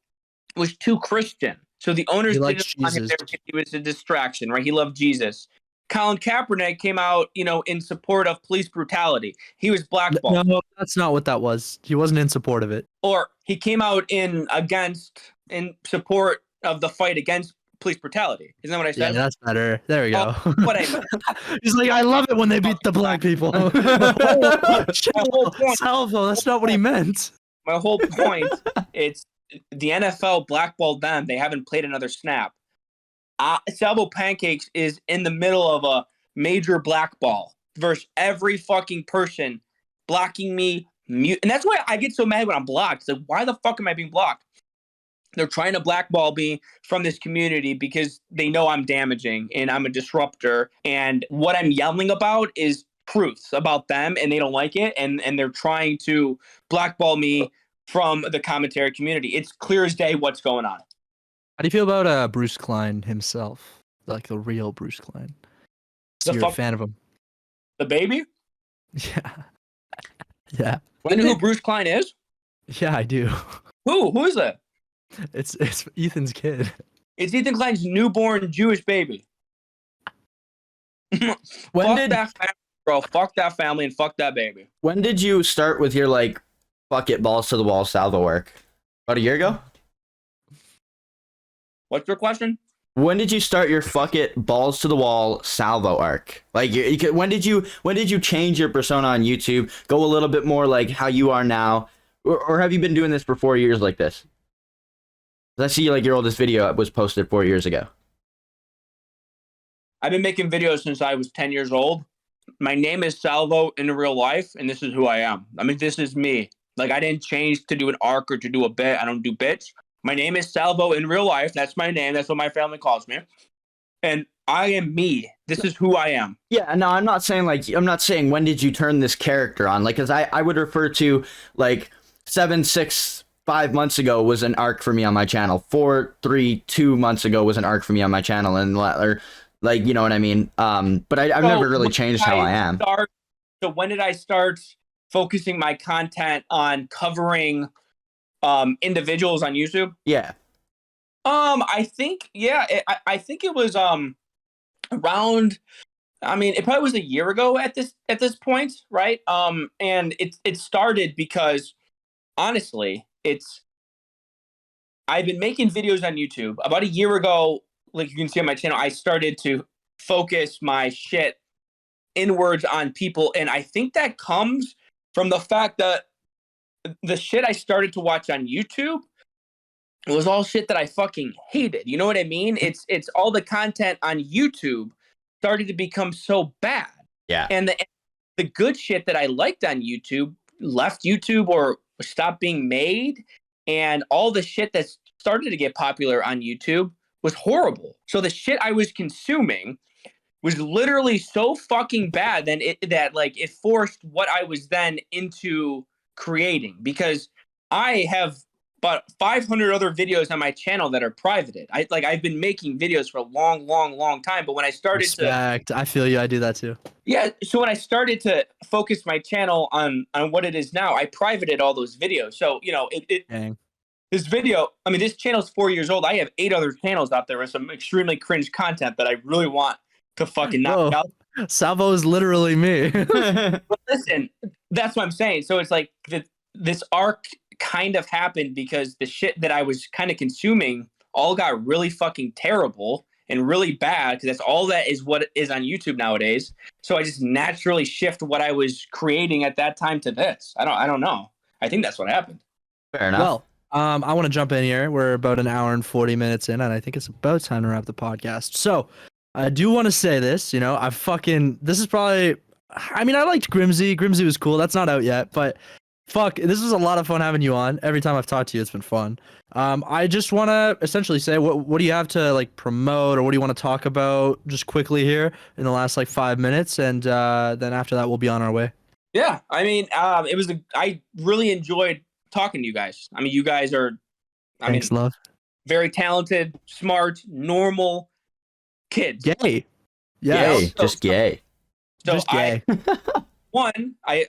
Speaker 3: was too Christian, so the owners didn't want him there because he was a distraction, right? He loved Jesus. Colin Kaepernick came out, in support of police brutality. He was blackballed.
Speaker 2: No, that's not what that was. He wasn't in support of it.
Speaker 3: Or he came out in support of the fight against police brutality. Isn't that what I said?
Speaker 2: Yeah, that's better. There we go.
Speaker 3: What I meant.
Speaker 2: He's like, I love it when they beat the black people. Salvo, that's not what he meant.
Speaker 3: My whole point, it's the NFL blackballed them. They haven't played another snap. Salvo Pancakes is in the middle of a major blackball versus every fucking person blocking me. And that's why I get so mad when I'm blocked. It's like, why the fuck am I being blocked? They're trying to blackball me from this community because they know I'm damaging and I'm a disruptor. And what I'm yelling about is truths about them, and they don't like it. And they're trying to blackball me from the commentary community. It's clear as day what's going on.
Speaker 2: How do you feel about Bruce Klein himself? Like the real Bruce Klein? So you're a fan of him?
Speaker 3: The baby?
Speaker 2: Yeah. Yeah.
Speaker 3: You know who Bruce Klein is?
Speaker 2: Yeah, I do.
Speaker 3: Who is that?
Speaker 2: It's Ethan's kid.
Speaker 3: It's Ethan Klein's newborn Jewish baby. Fuck that family, bro. Fuck that family and fuck that baby.
Speaker 1: When did you start with your like fuck it balls to the wall Salvo work? About a year ago?
Speaker 3: What's your question?
Speaker 1: When did you start your fuck it balls to the wall Salvo arc? Like, when did you change your persona on YouTube? Go a little bit more like how you are now, or have you been doing this for 4 years like this? I see like your oldest video was posted 4 years ago.
Speaker 3: I've been making videos since I was 10 years old. My name is Salvo in real life, and this is who I am. I mean, this is me. Like, I didn't change to do an arc or to do a bit. I don't do bits. My name is Salvo in real life. That's my name. That's what my family calls me. And I am me. This is who I am.
Speaker 1: Yeah, no, I'm not saying when did you turn this character on? Like, because I would refer to like 5 months ago was an arc for me on my channel. 2 months ago was an arc for me on my channel, and or like, you know what I mean. But I've never really changed how I am.
Speaker 3: So when did I start focusing my content on covering individuals on YouTube?
Speaker 1: Yeah.
Speaker 3: I think I think it was around. I mean, it probably was a year ago at this point, right? And it started because honestly, I've been making videos on YouTube. About a year ago, like you can see on my channel, I started to focus my shit inwards on people, and I think that comes from the fact that the shit I started to watch on YouTube was all shit that I fucking hated. You know what I mean? It's all the content on YouTube started to become so bad.
Speaker 1: Yeah.
Speaker 3: And the good shit that I liked on YouTube left YouTube or stopped being made, and all the shit that started to get popular on YouTube was horrible. So the shit I was consuming was literally so fucking bad that it forced what I was then into creating, because I have about 500 other videos on my channel that are privated. I've been making videos for a long time, but when I started
Speaker 2: I feel you. I do that too.
Speaker 3: Yeah, so when I started to focus my channel on what it is now, I privated all those videos. So, this video, I mean, this channel's 4 years old. I have 8 other channels out there with some extremely cringe content that I really want to fucking knock out.
Speaker 2: Salvo is literally me.
Speaker 3: But listen, that's what I'm saying. So it's like this arc kind of happened because the shit that I was kind of consuming all got really fucking terrible and really bad, because that's all that is what is on YouTube nowadays. So I just naturally shift what I was creating at that time to this. I don't know. I think that's what happened.
Speaker 1: Fair enough.
Speaker 2: Well, I want to jump in here. We're about an hour and 40 minutes in, and I think it's about time to wrap the podcast. So I do want to say this, this is probably, I mean, I liked Grimsy. Grimsy was cool. That's not out yet, but fuck, this was a lot of fun having you on. Every time I've talked to you, it's been fun. I just want to essentially say, what do you have to like promote, or what do you want to talk about just quickly here in the last like 5 minutes, and then after that we'll be on our way.
Speaker 3: Yeah, I mean, I really enjoyed talking to you guys. I mean, you guys are,
Speaker 2: Thanks, love.
Speaker 3: Very talented, smart, normal kids.
Speaker 2: Gay. Yeah.
Speaker 1: Gay. Just gay.
Speaker 3: So
Speaker 2: just gay.
Speaker 3: I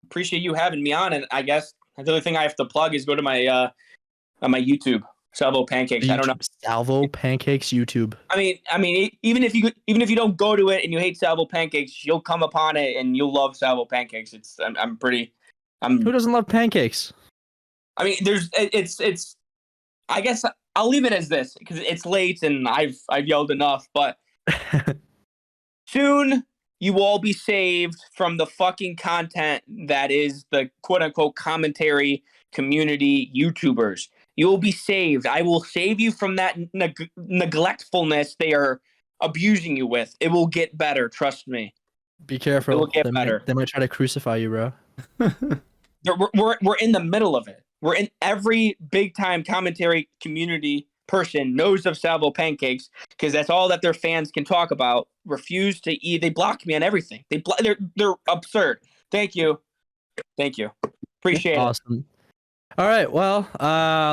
Speaker 3: appreciate you having me on, and I guess the only thing I have to plug is go to my on my YouTube, Salvo Pancakes. I don't know.
Speaker 2: Salvo Pancakes YouTube.
Speaker 3: I mean, even if you don't go to it and you hate Salvo Pancakes, you'll come upon it and you'll love Salvo Pancakes.
Speaker 2: Who doesn't love pancakes?
Speaker 3: I mean, it's. I guess I'll leave it as this because it's late and I've yelled enough. But soon you will all be saved from the fucking content that is the quote unquote commentary community YouTubers. You will be saved. I will save you from that neglectfulness they are abusing you with. It will get better. Trust me.
Speaker 2: Be careful.
Speaker 3: It will get better.
Speaker 2: They might try to crucify you, bro.
Speaker 3: We're in the middle of it. We're in every big time commentary community person knows of Salvo Pancakes because that's all that their fans can talk about. Refuse to eat. They block me on everything. They're absurd. Thank you. Appreciate it.
Speaker 2: Awesome. All right, well,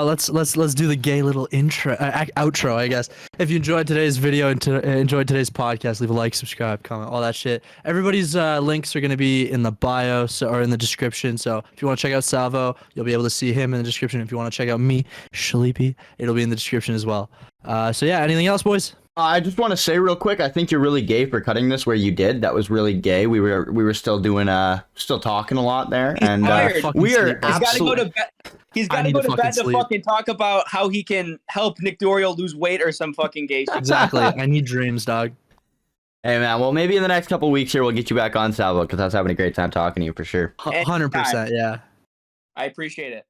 Speaker 2: let's do the gay little outro, I guess. If you enjoyed today's video and enjoyed today's podcast, leave a like, subscribe, comment, all that shit. Everybody's links are going to be in the bio or in the description. So if you want to check out Salvo, you'll be able to see him in the description. If you want to check out me, Chleepy, it'll be in the description as well. So yeah, anything else, boys?
Speaker 1: I just want to say real quick, I think you're really gay for cutting this where you did. That was really gay. We were still doing still talking a lot there, and we are absolutely.
Speaker 3: He's got to go to bed to fucking talk about how he can help Nick Diorio lose weight or some fucking gay shit.
Speaker 2: Exactly. I need dreams, dog.
Speaker 1: Hey man, well maybe in the next couple weeks here we'll get you back on, Salvo, because I was having a great time talking to you for sure.
Speaker 2: 100%, yeah.
Speaker 3: I appreciate it.